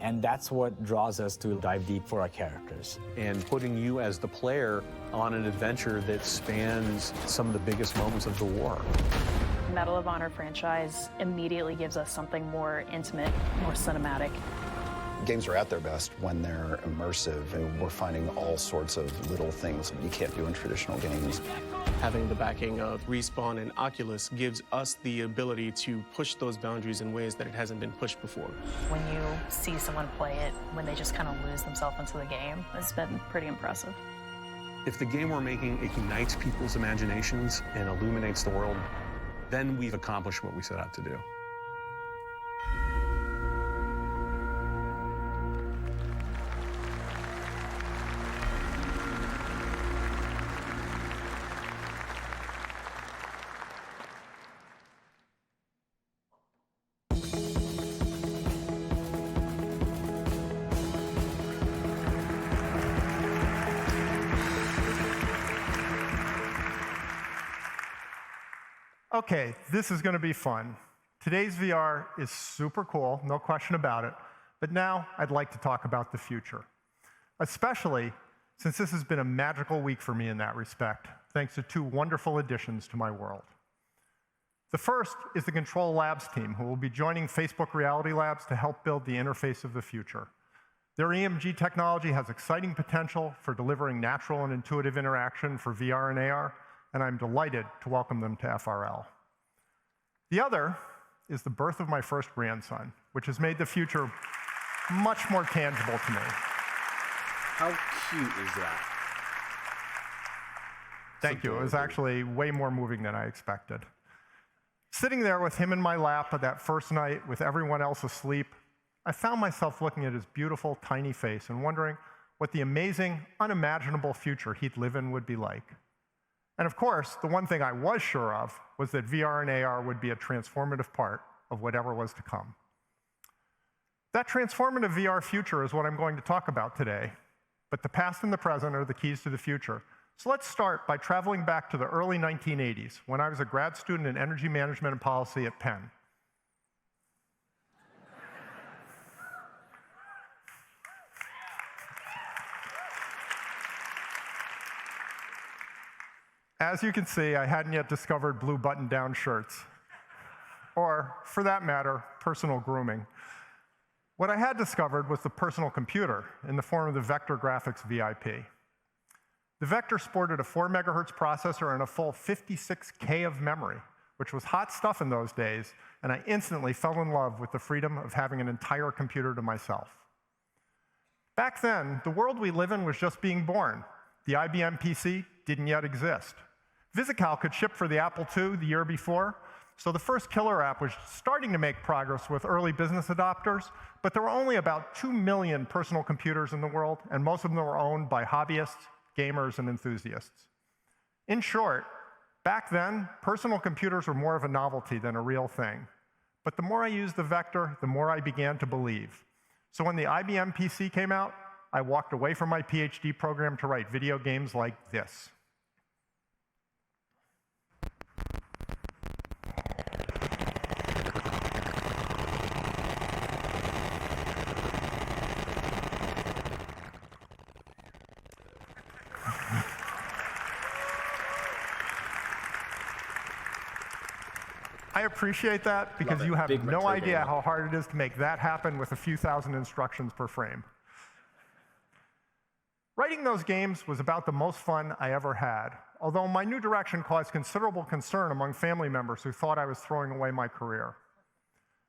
And that's what draws us to dive deep for our characters. And putting you as the player on an adventure that spans some of the biggest moments of the war. Medal of Honor franchise immediately gives us something more intimate, more cinematic. Games are at their best when they're immersive, and we're finding all sorts of little things you can't do in traditional games. Having the backing of Respawn and Oculus gives us the ability to push those boundaries in ways that it hasn't been pushed before. When you see someone play it, when they just kind of lose themselves into the game, it's been pretty impressive. If the game we're making ignites people's imaginations and illuminates the world, then we've accomplished what we set out to do. Okay, this is going to be fun. Today's VR is super cool, no question about it. But now I'd like to talk about the future, especially since this has been a magical week for me in that respect, thanks to two wonderful additions to my world. The first is the Control Labs team, who will be joining Facebook Reality Labs to help build the interface of the future. Their EMG technology has exciting potential for delivering natural and intuitive interaction for VR and AR, and I'm delighted to welcome them to FRL. The other is the birth of my first grandson, which has made the future much more tangible to me. How cute is that? Thank you. It was actually way more moving than I expected. Sitting there with him in my lap at that first night with everyone else asleep, I found myself looking at his beautiful, tiny face and wondering what the amazing, unimaginable future he'd live in would be like. And of course, the one thing I was sure of was that VR and AR would be a transformative part of whatever was to come. That transformative VR future is what I'm going to talk about today. But the past and the present are the keys to the future. So let's start by traveling back to the early 1980s, when I was a grad student in energy management and policy at Penn. As you can see, I hadn't yet discovered blue button-down shirts, or, for that matter, personal grooming. What I had discovered was the personal computer in the form of the Vector Graphics VIP. The Vector sported a 4 megahertz processor and a full 56K of memory, which was hot stuff in those days, and I instantly fell in love with the freedom of having an entire computer to myself. Back then, the world we live in was just being born. The IBM PC didn't yet exist. VisiCal could ship for the Apple II the year before, so the first killer app was starting to make progress with early business adopters, but there were only about 2 million personal computers in the world, and most of them were owned by hobbyists, gamers, and enthusiasts. In short, back then, personal computers were more of a novelty than a real thing. But the more I used the Vector, the more I began to believe. So when the IBM PC came out, I walked away from my PhD program to write video games like this. I appreciate that because you have no idea how hard it is to make that happen with a few thousand instructions per frame. Writing those games was about the most fun I ever had, although my new direction caused considerable concern among family members who thought I was throwing away my career.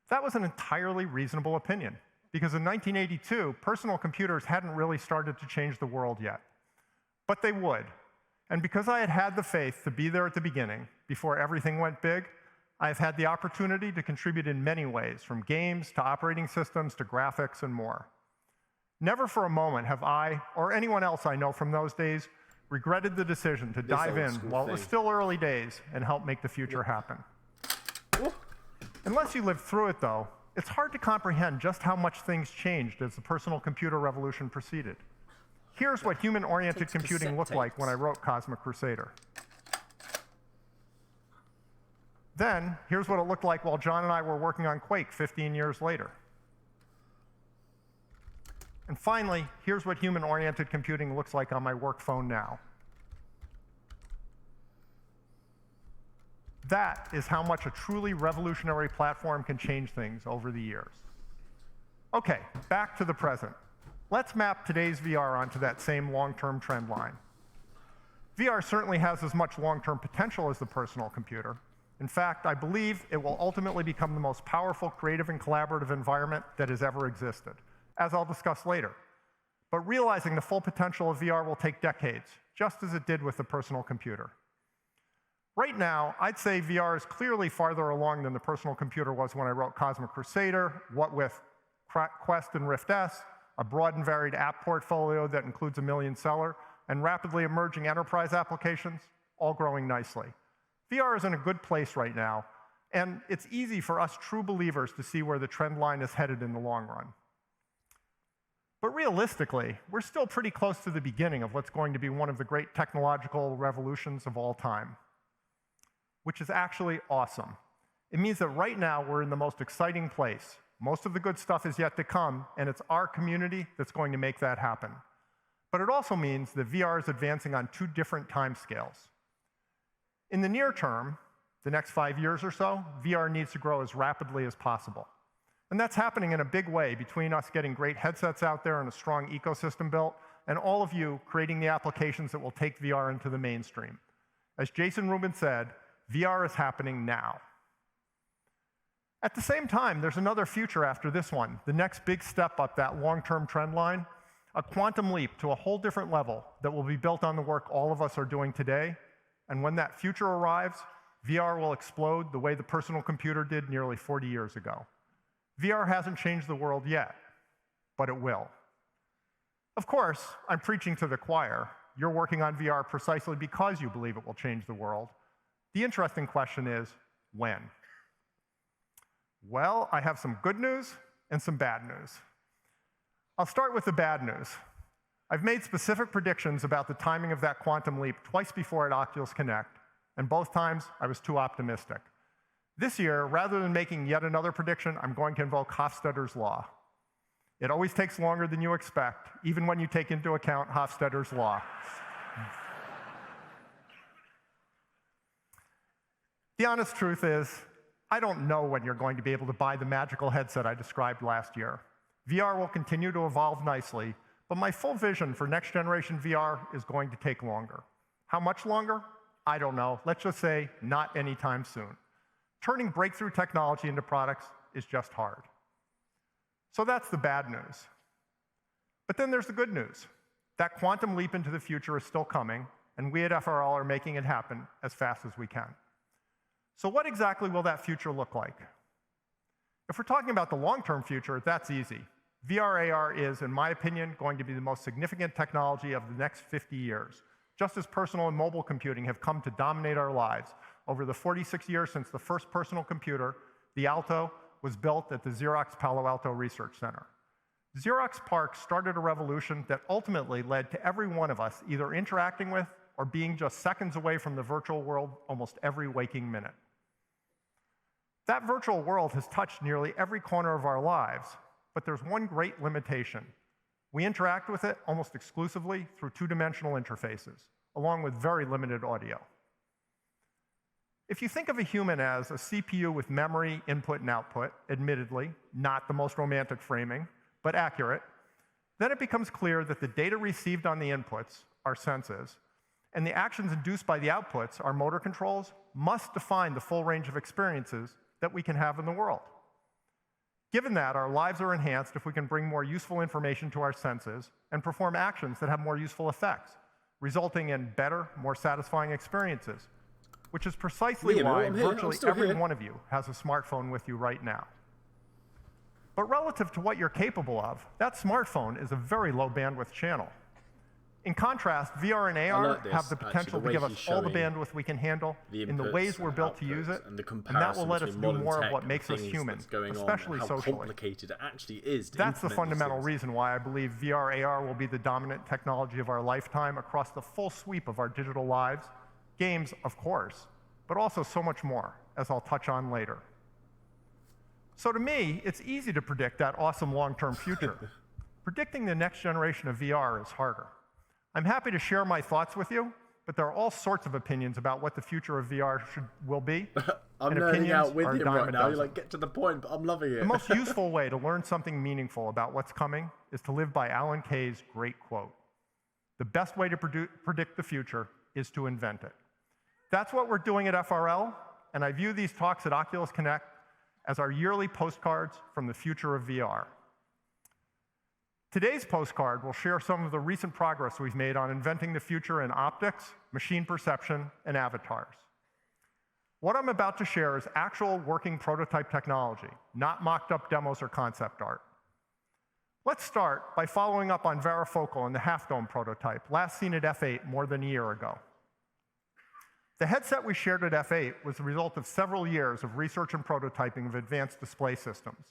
That was an entirely reasonable opinion, because in 1982, personal computers hadn't really started to change the world yet. But they would. And because I had had the faith to be there at the beginning, before everything went big, I've had the opportunity to contribute in many ways, from games to operating systems to graphics and more. Never for a moment have I, or anyone else I know from those days, regretted the decision to dive in while it was still early days and help make the future happen. Unless you lived through it, though, it's hard to comprehend just how much things changed as the personal computer revolution proceeded. Here's what human-oriented computing looked like when I wrote Cosmic Crusader. Then, here's what it looked like while John and I were working on Quake 15 years later. And finally, here's what human-oriented computing looks like on my work phone now. That is how much a truly revolutionary platform can change things over the years. Okay, back to the present. Let's map today's VR onto that same long-term trend line. VR certainly has as much long-term potential as the personal computer. In fact, I believe it will ultimately become the most powerful creative and collaborative environment that has ever existed, as I'll discuss later. But realizing the full potential of VR will take decades, just as it did with the personal computer. Right now, I'd say VR is clearly farther along than the personal computer was when I wrote Cosmic Crusader, what with Quest and Rift S, a broad and varied app portfolio that includes a million seller, and rapidly emerging enterprise applications, all growing nicely. VR is in a good place right now, and it's easy for us true believers to see where the trend line is headed in the long run. But realistically, we're still pretty close to the beginning of what's going to be one of the great technological revolutions of all time, which is actually awesome. It means that right now we're in the most exciting place. Most of the good stuff is yet to come, and it's our community that's going to make that happen. But it also means that VR is advancing on two different timescales. In the near term, the next 5 years or so, VR needs to grow as rapidly as possible. And that's happening in a big way between us getting great headsets out there and a strong ecosystem built, and all of you creating the applications that will take VR into the mainstream. As Jason Rubin said, VR is happening now. At the same time, there's another future after this one, the next big step up that long-term trend line, a quantum leap to a whole different level that will be built on the work all of us are doing today. And when that future arrives, VR will explode the way the personal computer did nearly 40 years ago. VR hasn't changed the world yet, but it will. Of course, I'm preaching to the choir. You're working on VR precisely because you believe it will change the world. The interesting question is, when? Well, I have some good news and some bad news. I'll start with the bad news. I've made specific predictions about the timing of that quantum leap twice before at Oculus Connect, and both times I was too optimistic. This year, rather than making yet another prediction, I'm going to invoke Hofstadter's law. It always takes longer than you expect, even when you take into account Hofstadter's law. The honest truth is, I don't know when you're going to be able to buy the magical headset I described last year. VR will continue to evolve nicely, but my full vision for next-generation VR is going to take longer. How much longer? I don't know. Let's just say not anytime soon. Turning breakthrough technology into products is just hard. So that's the bad news. But then there's the good news. That quantum leap into the future is still coming, and we at FRL are making it happen as fast as we can. So what exactly will that future look like? If we're talking about the long-term future, that's easy. VR/AR is, in my opinion, going to be the most significant technology of the next 50 years, just as personal and mobile computing have come to dominate our lives over the 46 years since the first personal computer, the Alto, was built at the Xerox Palo Alto Research Center. Xerox PARC started a revolution that ultimately led to every one of us either interacting with or being just seconds away from the virtual world almost every waking minute. That virtual world has touched nearly every corner of our lives, but there's one great limitation. We interact with it almost exclusively through two-dimensional interfaces, along with very limited audio. If you think of a human as a CPU with memory, input, and output, admittedly, not the most romantic framing, but accurate, then it becomes clear that the data received on the inputs, our senses, and the actions induced by the outputs, our motor controls, must define the full range of experiences that we can have in the world. Given that, our lives are enhanced if we can bring more useful information to our senses and perform actions that have more useful effects, resulting in better, more satisfying experiences, which is precisely why virtually every one of you has a smartphone with you right now. But relative to what you're capable of, that smartphone is a very low bandwidth channel. In contrast, VR and AR have the potential to give us all the bandwidth we can handle in the ways we're built to use it, and that will let us do more of what makes us human, especially socially. That's the fundamental reason why I believe VR AR will be the dominant technology of our lifetime across the full sweep of our digital lives. Games, of course, but also so much more, as I'll touch on later. So to me, it's easy to predict that awesome long-term future. Predicting the next generation of VR is harder. I'm happy to share my thoughts with you, but there are all sorts of opinions about what the future of VR will be. I'm nerding out with him right now. You're like, get to the point, but I'm loving it. The most useful way to learn something meaningful about what's coming is to live by Alan Kay's great quote. The best way to predict the future is to invent it. That's what we're doing at FRL, and I view these talks at Oculus Connect as our yearly postcards from the future of VR. Today's postcard will share some of the recent progress we've made on inventing the future in optics, machine perception, and avatars. What I'm about to share is actual working prototype technology, not mocked-up demos or concept art. Let's start by following up on varifocal and the Half Dome prototype, last seen at F8 more than a year ago. The headset we shared at F8 was the result of several years of research and prototyping of advanced display systems.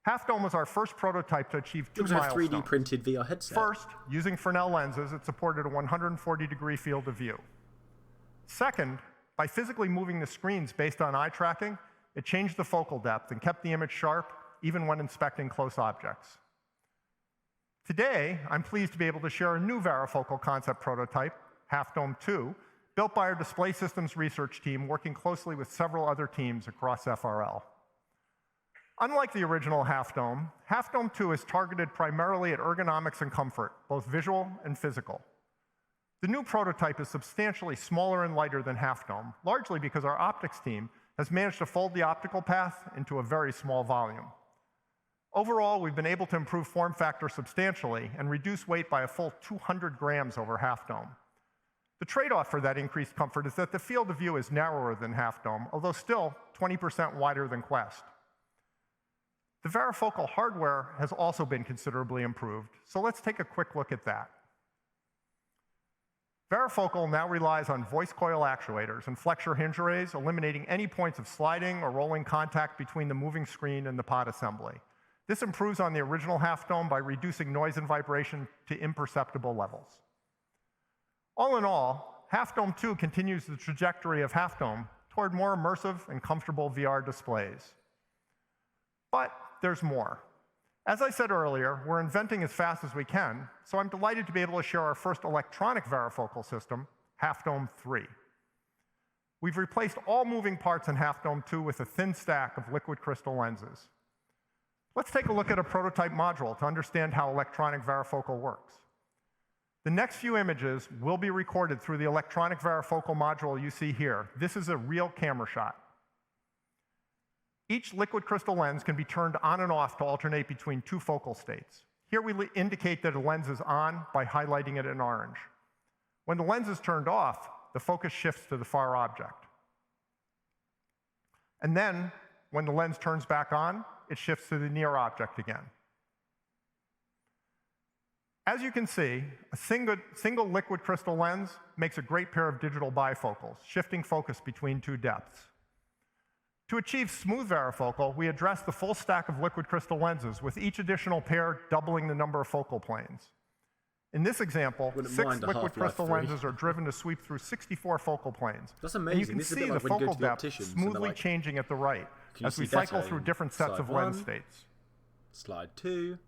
Half Dome was our first prototype to achieve two milestones. It was a 3D printed VR headset. First, using Fresnel lenses, it supported a 140-degree field of view. Second, by physically moving the screens based on eye tracking, it changed the focal depth and kept the image sharp even when inspecting close objects. Today, I'm pleased to be able to share a new varifocal concept prototype, Half Dome 2, built by our display systems research team working closely with several other teams across FRL. Unlike the original Half Dome 2 is targeted primarily at ergonomics and comfort, both visual and physical. The new prototype is substantially smaller and lighter than Half Dome, largely because our optics team has managed to fold the optical path into a very small volume. Overall, we've been able to improve form factor substantially and reduce weight by a full 200 grams over Half Dome. The trade-off for that increased comfort is that the field of view is narrower than Half Dome, although still 20% wider than Quest. The varifocal hardware has also been considerably improved, so let's take a quick look at that. Varifocal now relies on voice coil actuators and flexure hinge arrays, eliminating any points of sliding or rolling contact between the moving screen and the pod assembly. This improves on the original Half Dome by reducing noise and vibration to imperceptible levels. All in all, Half Dome 2 continues the trajectory of Half Dome toward more immersive and comfortable VR displays. But there's more. As I said earlier, we're inventing as fast as we can, so I'm delighted to be able to share our first electronic varifocal system, Half Dome 3. We've replaced all moving parts in Half Dome 2 with a thin stack of liquid crystal lenses. Let's take a look at a prototype module to understand how electronic varifocal works. The next few images will be recorded through the electronic varifocal module you see here. This is a real camera shot. Each liquid crystal lens can be turned on and off to alternate between two focal states. Here we indicate that a lens is on by highlighting it in orange. When the lens is turned off, the focus shifts to the far object. And then, when the lens turns back on, it shifts to the near object again. As you can see, a single liquid crystal lens makes a great pair of digital bifocals, shifting focus between two depths. To achieve smooth varifocal, we address the full stack of liquid crystal lenses, with each additional pair doubling the number of focal planes. In this example, 6 liquid crystal lenses are driven to sweep through 64 focal planes. That's amazing. And you can this see is a bit like the when you go focal to the depth opticians smoothly like, changing at the right as we cycle through different sets of lens states. Slide 2.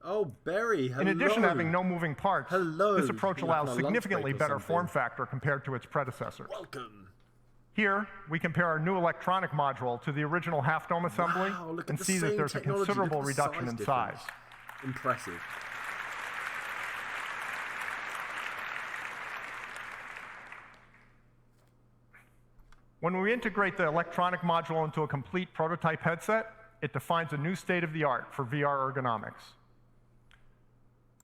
Oh, Barry, hello. In addition to having no moving parts, this approach You're like allows on a lunch significantly break or better something. form factor compared to its predecessors. Welcome. Here, we compare our new electronic module to the original Half Dome assembly look at and the see that same there's a technology, considerable look at the reduction in difference. size. Impressive. When we integrate the electronic module into a complete prototype headset, it defines a new state-of-the-art for VR ergonomics.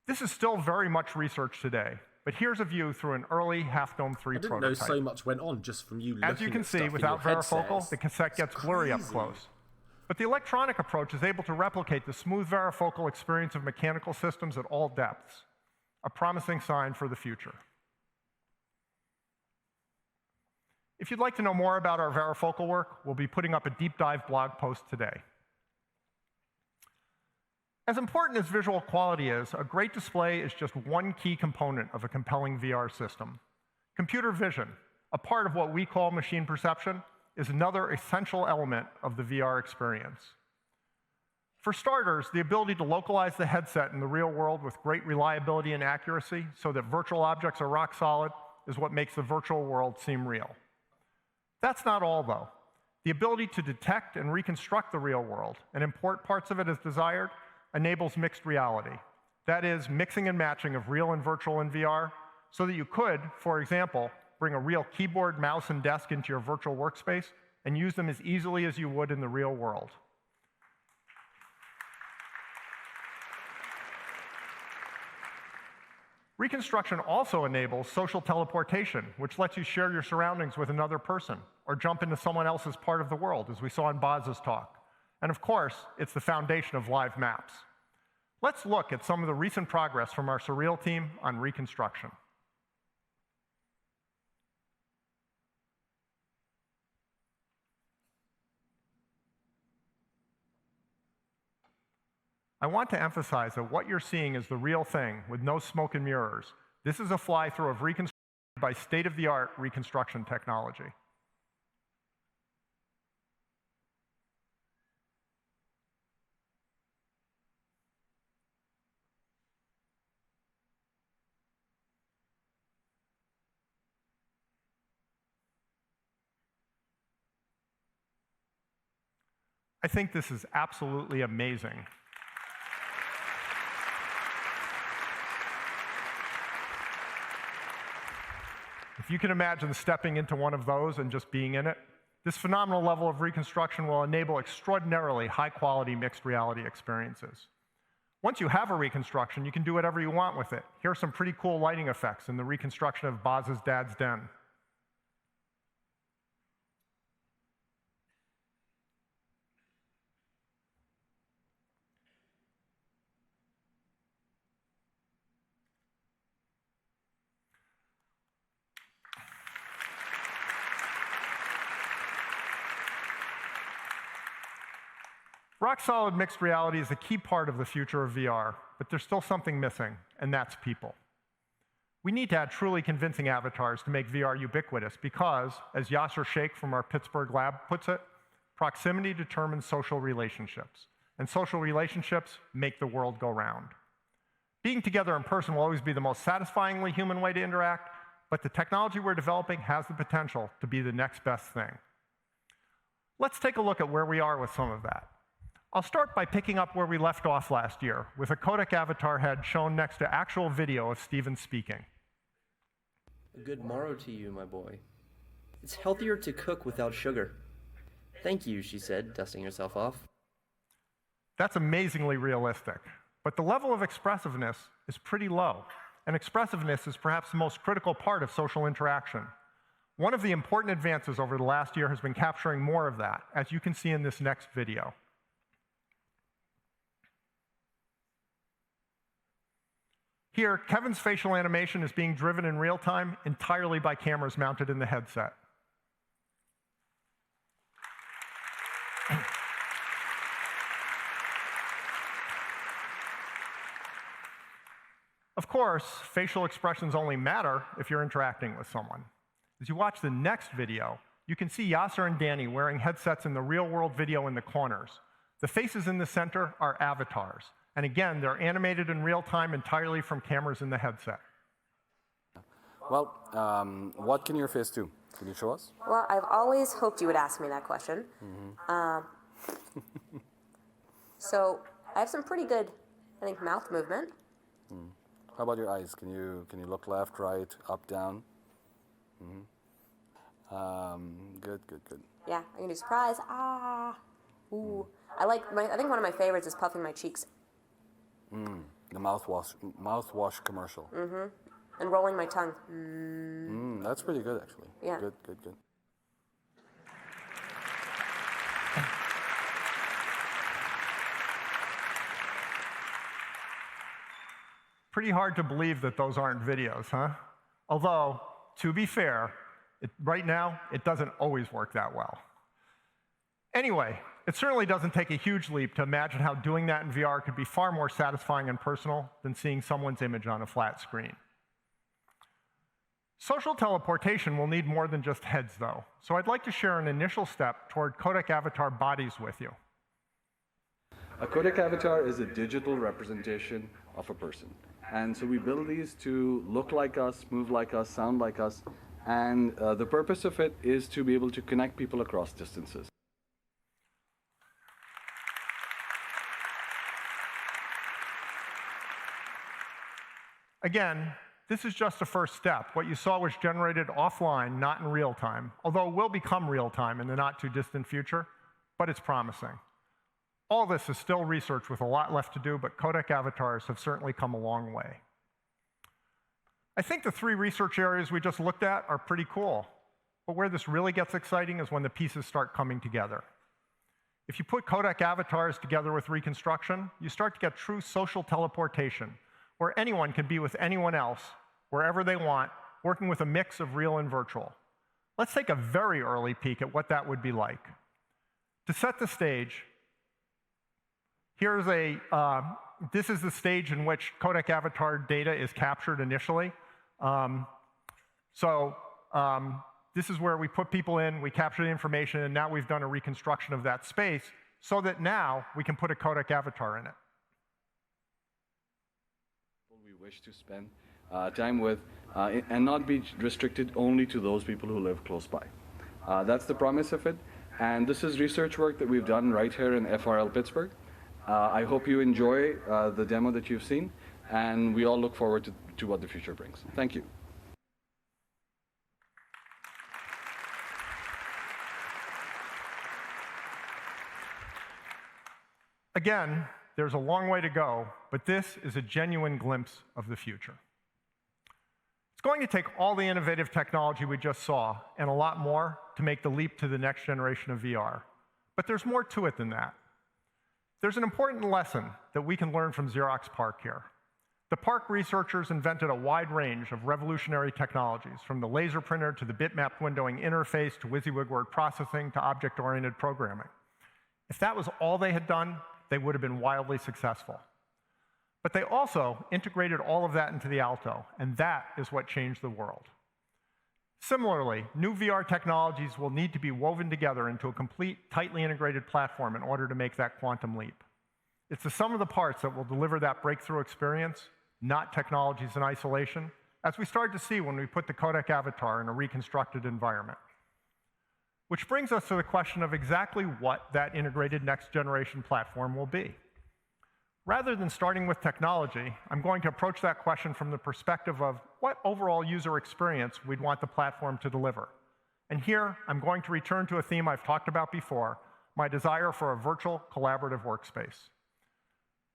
This is still very much research today, but here's a view through an early Half Dome 3 I didn't prototype. know so much went on just from you looking As you can at see, stuff without in your varifocal, headsets. the cassette gets It's blurry up crazy. close. But the electronic approach is able to replicate the smooth varifocal experience of mechanical systems at all depths, a promising sign for the future. If you'd like to know more about our varifocal work, we'll be putting up a deep dive blog post today. As important as visual quality is, a great display is just one key component of a compelling VR system. Computer vision, a part of what we call machine perception, is another essential element of the VR experience. For starters, the ability to localize the headset in the real world with great reliability and accuracy so that virtual objects are rock solid is what makes the virtual world seem real. That's not all, though. The ability to detect and reconstruct the real world and import parts of it as desired enables mixed reality. That is, mixing and matching of real and virtual in VR, so that you could, for example, bring a real keyboard, mouse, and desk into your virtual workspace and use them as easily as you would in the real world. Reconstruction also enables social teleportation, which lets you share your surroundings with another person or jump into someone else's part of the world, as we saw in Boz's talk. And of course, it's the foundation of live maps. Let's look at some of the recent progress from our Surreal team on reconstruction. I want to emphasize that what you're seeing is the real thing with no smoke and mirrors. This is a fly-through of reconstruction by state-of-the-art reconstruction technology. I think this is absolutely amazing. If you can imagine stepping into one of those and just being in it, this phenomenal level of reconstruction will enable extraordinarily high-quality mixed reality experiences. Once you have a reconstruction, you can do whatever you want with it. Here are some pretty cool lighting effects in the reconstruction of Boz's dad's den. Rock-solid mixed reality is a key part of the future of VR, but there's still something missing, and that's people. We need to add truly convincing avatars to make VR ubiquitous because, as Yasser Sheikh from our Pittsburgh lab puts it, proximity determines social relationships, and social relationships make the world go round. Being together in person will always be the most satisfyingly human way to interact, but the technology we're developing has the potential to be the next best thing. Let's take a look at where we are with some of that. I'll start by picking up where we left off last year, with a codec avatar head shown next to actual video of Stephen speaking. A good morrow to you, my boy. It's healthier to cook without sugar. Thank you, she said, dusting herself off. That's amazingly realistic, but the level of expressiveness is pretty low, and expressiveness is perhaps the most critical part of social interaction. One of the important advances over the last year has been capturing more of that, as you can see in this next video. Here, Kevin's facial animation is being driven in real time entirely by cameras mounted in the headset. Of course, facial expressions only matter if you're interacting with someone. As you watch the next video, you can see Yasser and Danny wearing headsets in the real-world video in the corners. The faces in the center are avatars. And again, they're animated in real time entirely from cameras in the headset. Well, what can your face do? Can you show us? Well, I've always hoped you would ask me that question. So I have some pretty good, I think, mouth movement. How about your eyes? Can you look left, right, up, down? Good. Yeah, I can do surprise. Ah, ooh. I think one of my favorites is puffing my cheeks. The mouthwash commercial. And rolling my tongue. That's pretty good, actually. Yeah. Good. Pretty hard to believe that those aren't videos, huh? Although, to be fair, right now, it doesn't always work that well. Anyway, it certainly doesn't take a huge leap to imagine how doing that in VR could be far more satisfying and personal than seeing someone's image on a flat screen. Social teleportation will need more than just heads, though, so I'd like to share an initial step toward codec avatar bodies with you. A codec avatar is a digital representation of a person. And so we build these to look like us, move like us, sound like us, and the purpose of it is to be able to connect people across distances. Again, this is just a first step. What you saw was generated offline, not in real time, although it will become real time in the not too distant future, but it's promising. All this is still research with a lot left to do, but codec avatars have certainly come a long way. I think the 3 research areas we just looked at are pretty cool, but where this really gets exciting is when the pieces start coming together. If you put codec avatars together with reconstruction, you start to get true social teleportation, where anyone can be with anyone else, wherever they want, working with a mix of real and virtual. Let's take a very early peek at what that would be like. To set the stage, this is the stage in which codec avatar data is captured initially. This is where we put people in, we capture the information, and now we've done a reconstruction of that space so that now we can put a codec avatar in it. We wish to spend time with and not be restricted only to those people who live close by. That's the promise of it, and this is research work that we've done right here in FRL Pittsburgh. I hope you enjoy the demo that you've seen, and we all look forward to what the future brings. Thank you. Again, there's a long way to go, but this is a genuine glimpse of the future. It's going to take all the innovative technology we just saw and a lot more to make the leap to the next generation of VR. But there's more to it than that. There's an important lesson that we can learn from Xerox PARC here. The PARC researchers invented a wide range of revolutionary technologies, from the laser printer to the bitmap windowing interface to WYSIWYG word processing to object-oriented programming. If that was all they had done, they would have been wildly successful. But they also integrated all of that into the Alto, and that is what changed the world. Similarly, new VR technologies will need to be woven together into a complete, tightly integrated platform in order to make that quantum leap. It's the sum of the parts that will deliver that breakthrough experience, not technologies in isolation, as we started to see when we put the codec avatar in a reconstructed environment. Which brings us to the question of exactly what that integrated next-generation platform will be. Rather than starting with technology, I'm going to approach that question from the perspective of what overall user experience we'd want the platform to deliver. And here, I'm going to return to a theme I've talked about before, my desire for a virtual collaborative workspace.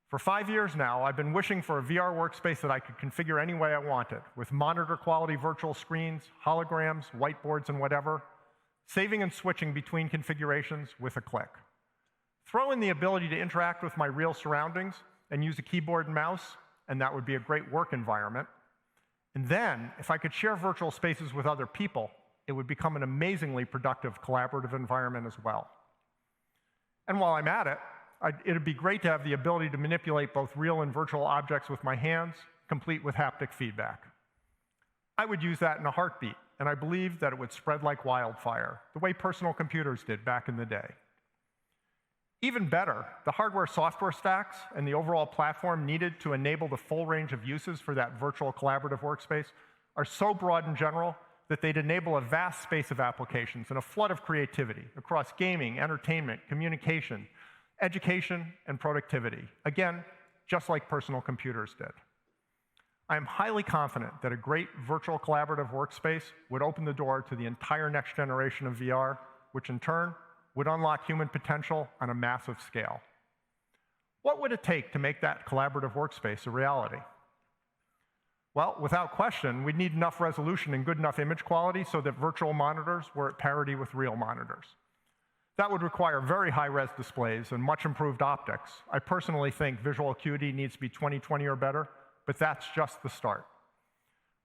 For 5 years now, I've been wishing for a VR workspace that I could configure any way I wanted, with monitor-quality virtual screens, holograms, whiteboards, and whatever, saving and switching between configurations with a click. Throw in the ability to interact with my real surroundings and use a keyboard and mouse, and that would be a great work environment. And then, if I could share virtual spaces with other people, it would become an amazingly productive collaborative environment as well. And while I'm at it, it'd be great to have the ability to manipulate both real and virtual objects with my hands, complete with haptic feedback. I would use that in a heartbeat, and I believe that it would spread like wildfire, the way personal computers did back in the day. Even better, the hardware-software stacks and the overall platform needed to enable the full range of uses for that virtual collaborative workspace are so broad and general that they'd enable a vast space of applications and a flood of creativity across gaming, entertainment, communication, education, and productivity. Again, just like personal computers did. I am highly confident that a great virtual collaborative workspace would open the door to the entire next generation of VR, which in turn would unlock human potential on a massive scale. What would it take to make that collaborative workspace a reality? Well, without question, we'd need enough resolution and good enough image quality so that virtual monitors were at parity with real monitors. That would require very high-res displays and much improved optics. I personally think visual acuity needs to be 20/20 or better, but that's just the start.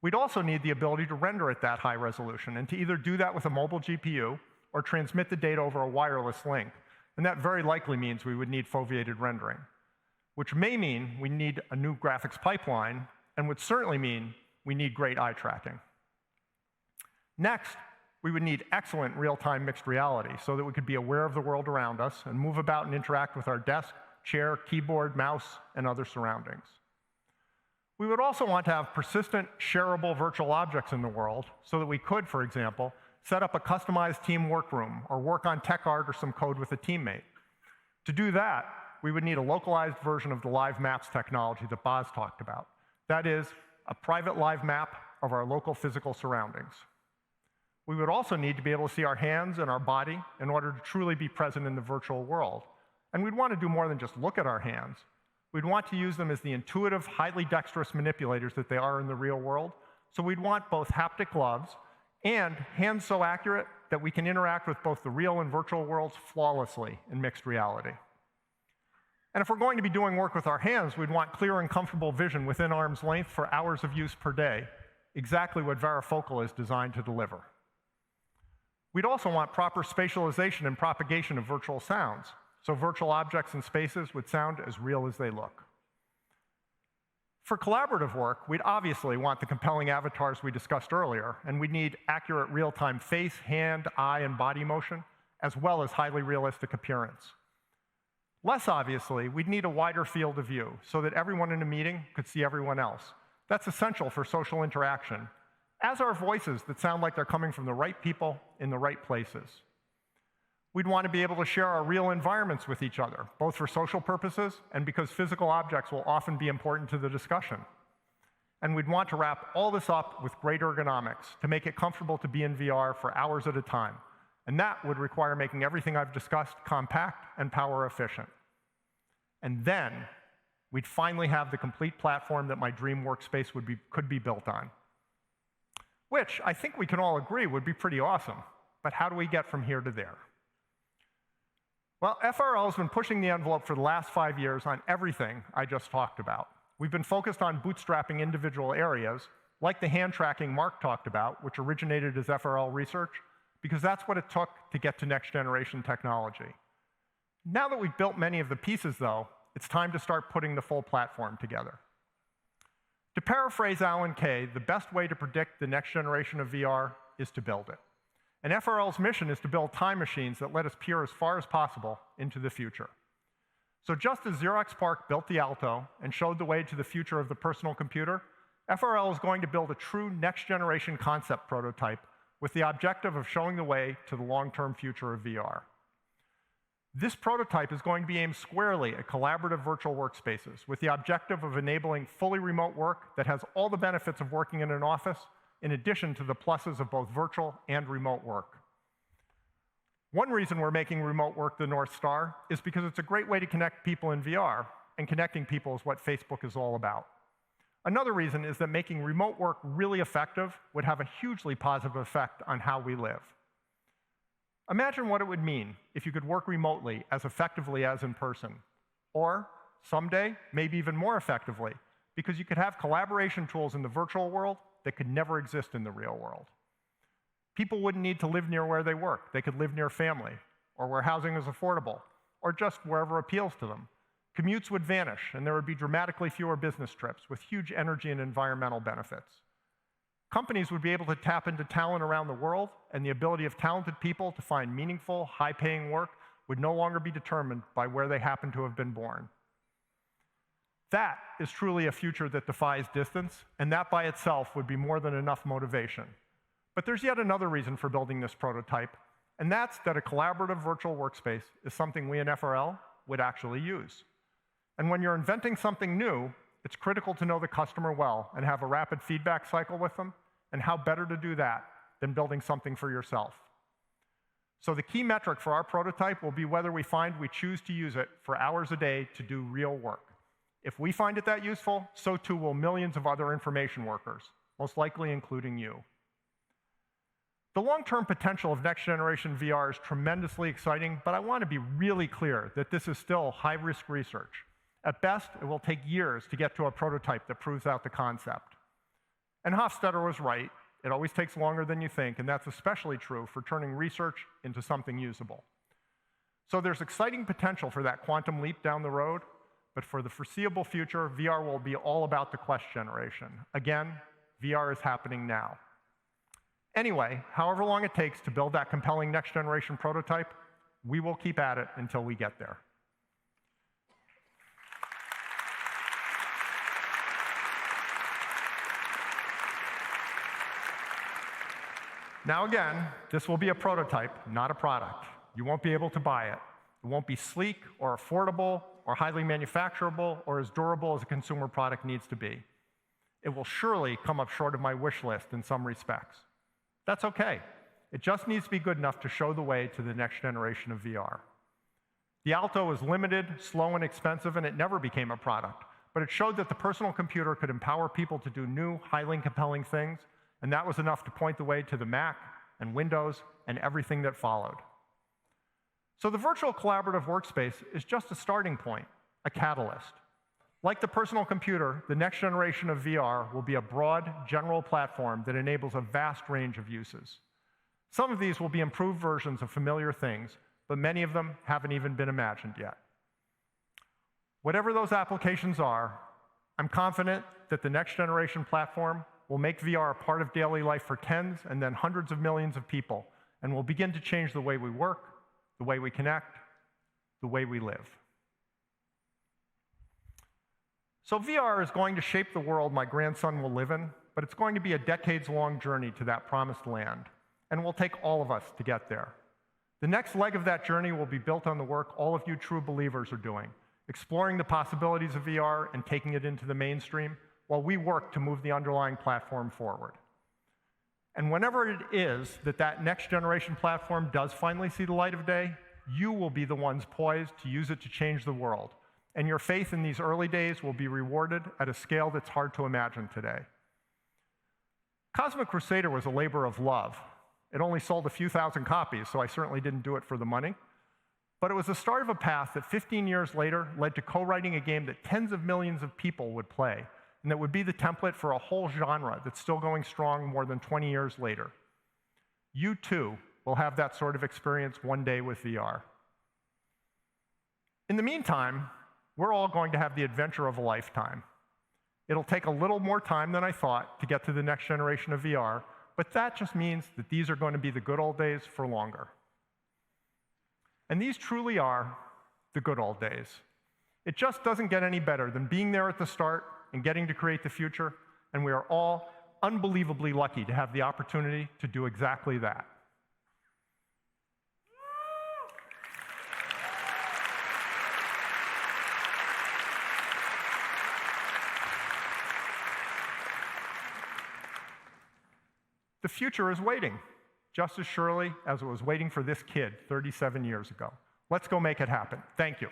We'd also need the ability to render at that high resolution and to either do that with a mobile GPU or transmit the data over a wireless link. And that very likely means we would need foveated rendering, which may mean we need a new graphics pipeline and would certainly mean we need great eye tracking. Next, we would need excellent real-time mixed reality so that we could be aware of the world around us and move about and interact with our desk, chair, keyboard, mouse, and other surroundings. We would also want to have persistent, shareable virtual objects in the world so that we could, for example, set up a customized team workroom or work on tech art or some code with a teammate. To do that, we would need a localized version of the live maps technology that Boz talked about. That is, a private live map of our local physical surroundings. We would also need to be able to see our hands and our body in order to truly be present in the virtual world. And we'd want to do more than just look at our hands. We'd want to use them as the intuitive, highly dexterous manipulators that they are in the real world. So we'd want both haptic gloves and hands so accurate that we can interact with both the real and virtual worlds flawlessly in mixed reality. And if we're going to be doing work with our hands, we'd want clear and comfortable vision within arm's length for hours of use per day, exactly what varifocal is designed to deliver. We'd also want proper spatialization and propagation of virtual sounds, so virtual objects and spaces would sound as real as they look. For collaborative work, we'd obviously want the compelling avatars we discussed earlier, and we'd need accurate real-time face, hand, eye, and body motion, as well as highly realistic appearance. Less obviously, we'd need a wider field of view so that everyone in a meeting could see everyone else. That's essential for social interaction, as are voices that sound like they're coming from the right people in the right places. We'd want to be able to share our real environments with each other, both for social purposes and because physical objects will often be important to the discussion. And we'd want to wrap all this up with great ergonomics to make it comfortable to be in VR for hours at a time. And that would require making everything I've discussed compact and power efficient. And then we'd finally have the complete platform that my dream workspace could be built on. Which I think we can all agree would be pretty awesome. But how do we get from here to there? Well, FRL has been pushing the envelope for the last 5 years on everything I just talked about. We've been focused on bootstrapping individual areas, like the hand tracking Mark talked about, which originated as FRL research, because that's what it took to get to next generation technology. Now that we've built many of the pieces, though, it's time to start putting the full platform together. To paraphrase Alan Kay, the best way to predict the next generation of VR is to build it. And FRL's mission is to build time machines that let us peer as far as possible into the future. So just as Xerox PARC built the Alto and showed the way to the future of the personal computer, FRL is going to build a true next-generation concept prototype with the objective of showing the way to the long-term future of VR. This prototype is going to be aimed squarely at collaborative virtual workspaces with the objective of enabling fully remote work that has all the benefits of working in an office, in addition to the pluses of both virtual and remote work. One reason we're making remote work the North Star is because it's a great way to connect people in VR, and connecting people is what Facebook is all about. Another reason is that making remote work really effective would have a hugely positive effect on how we live. Imagine what it would mean if you could work remotely as effectively as in person, or someday, maybe even more effectively, because you could have collaboration tools in the virtual world that could never exist in the real world. People wouldn't need to live near where they work. They could live near family, or where housing is affordable, or just wherever appeals to them. Commutes would vanish, and there would be dramatically fewer business trips with huge energy and environmental benefits. Companies would be able to tap into talent around the world, and the ability of talented people to find meaningful, high-paying work would no longer be determined by where they happen to have been born. That is truly a future that defies distance, and that by itself would be more than enough motivation. But there's yet another reason for building this prototype, and that's that a collaborative virtual workspace is something we in FRL would actually use. And when you're inventing something new, it's critical to know the customer well and have a rapid feedback cycle with them, and how better to do that than building something for yourself. So the key metric for our prototype will be whether we find we choose to use it for hours a day to do real work. If we find it that useful, so too will millions of other information workers, most likely including you. The long-term potential of next-generation VR is tremendously exciting, but I want to be really clear that this is still high-risk research. At best, it will take years to get to a prototype that proves out the concept. And Hofstadter was right. It always takes longer than you think, and that's especially true for turning research into something usable. So there's exciting potential for that quantum leap down the road, but for the foreseeable future, VR will be all about the Quest generation. Again, VR is happening now. Anyway, however long it takes to build that compelling next-generation prototype, we will keep at it until we get there. Now again, this will be a prototype, not a product. You won't be able to buy it. It won't be sleek or affordable or highly manufacturable or as durable as a consumer product needs to be. It will surely come up short of my wish list in some respects. That's okay. It just needs to be good enough to show the way to the next generation of VR. The Alto was limited, slow, and expensive, and it never became a product. But it showed that the personal computer could empower people to do new, highly compelling things, and that was enough to point the way to the Mac and Windows and everything that followed. So the virtual collaborative workspace is just a starting point, a catalyst. Like the personal computer, the next generation of VR will be a broad, general platform that enables a vast range of uses. Some of these will be improved versions of familiar things, but many of them haven't even been imagined yet. Whatever those applications are, I'm confident that the next generation platform will make VR a part of daily life for tens and then hundreds of millions of people, and will begin to change the way we work, the way we connect, the way we live. So VR is going to shape the world my grandson will live in, but it's going to be a decades-long journey to that promised land, and will take all of us to get there. The next leg of that journey will be built on the work all of you true believers are doing, exploring the possibilities of VR and taking it into the mainstream, while we work to move the underlying platform forward. And whenever it is that that next generation platform does finally see the light of day, you will be the ones poised to use it to change the world. And your faith in these early days will be rewarded at a scale that's hard to imagine today. Cosmic Crusader was a labor of love. It only sold a few thousand copies, so I certainly didn't do it for the money. But it was the start of a path that 15 years later led to co-writing a game that tens of millions of people would play, and that would be the template for a whole genre that's still going strong more than 20 years later. You too will have that sort of experience one day with VR. In the meantime, we're all going to have the adventure of a lifetime. It'll take a little more time than I thought to get to the next generation of VR, but that just means that these are going to be the good old days for longer. And these truly are the good old days. It just doesn't get any better than being there at the start and getting to create the future, and we are all unbelievably lucky to have the opportunity to do exactly that. The future is waiting, just as surely as it was waiting for this kid 37 years ago. Let's go make it happen. Thank you.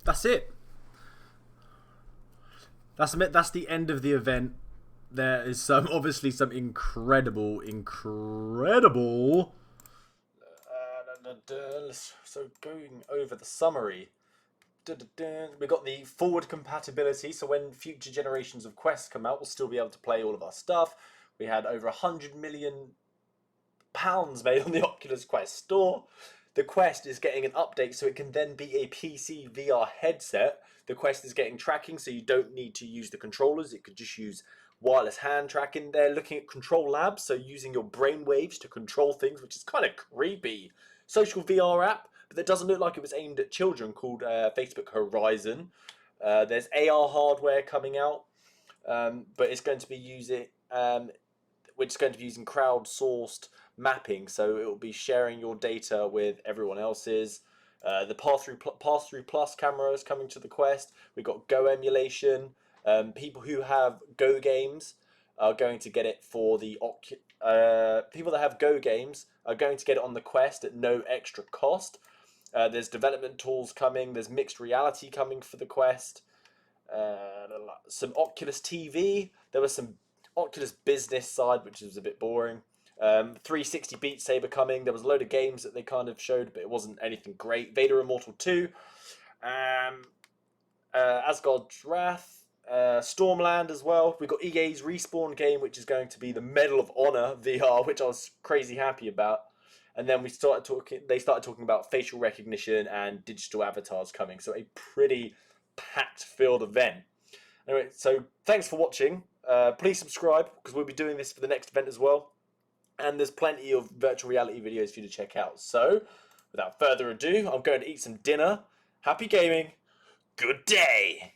That's it. That's the end of the event. There is obviously some incredible. So going over the summary, we got the forward compatibility. So when future generations of Quests come out, we'll still be able to play all of our stuff. We had over £100 million made on the Oculus Quest store. The Quest is getting an update so it can then be a PCVR headset. The Quest is getting tracking so you don't need to use the controllers. It could just use wireless hand tracking. They're looking at control labs, so using your brain waves to control things, which is kind of creepy. Social VR app, but that doesn't look like it was aimed at children, called Facebook Horizon. There's AR hardware coming out, but it's going to be using crowdsourced mapping, so it will be sharing your data with everyone else's. The pass-through plus cameras coming to the Quest. We've got Go emulation. People who have Go games are going to get it for the people that have Go games are going to get it on the Quest at no extra cost. There's development tools coming. There's mixed reality coming for the Quest. Some Oculus TV. There was some Oculus business side, which was a bit boring. 360 Beat Saber coming. There was a load of games that they kind of showed, but it wasn't anything great. Vader Immortal 2. Asgard's Wrath. Stormland as well. We've got EA's Respawn game, which is going to be the Medal of Honor VR, which I was crazy happy about. And then they started talking about facial recognition and digital avatars coming. So a pretty packed filled event. Anyway, so thanks for watching. Please subscribe, because we'll be doing this for the next event as well. And there's plenty of virtual reality videos for you to check out. So, without further ado, I'm going to eat some dinner. Happy gaming. Good day.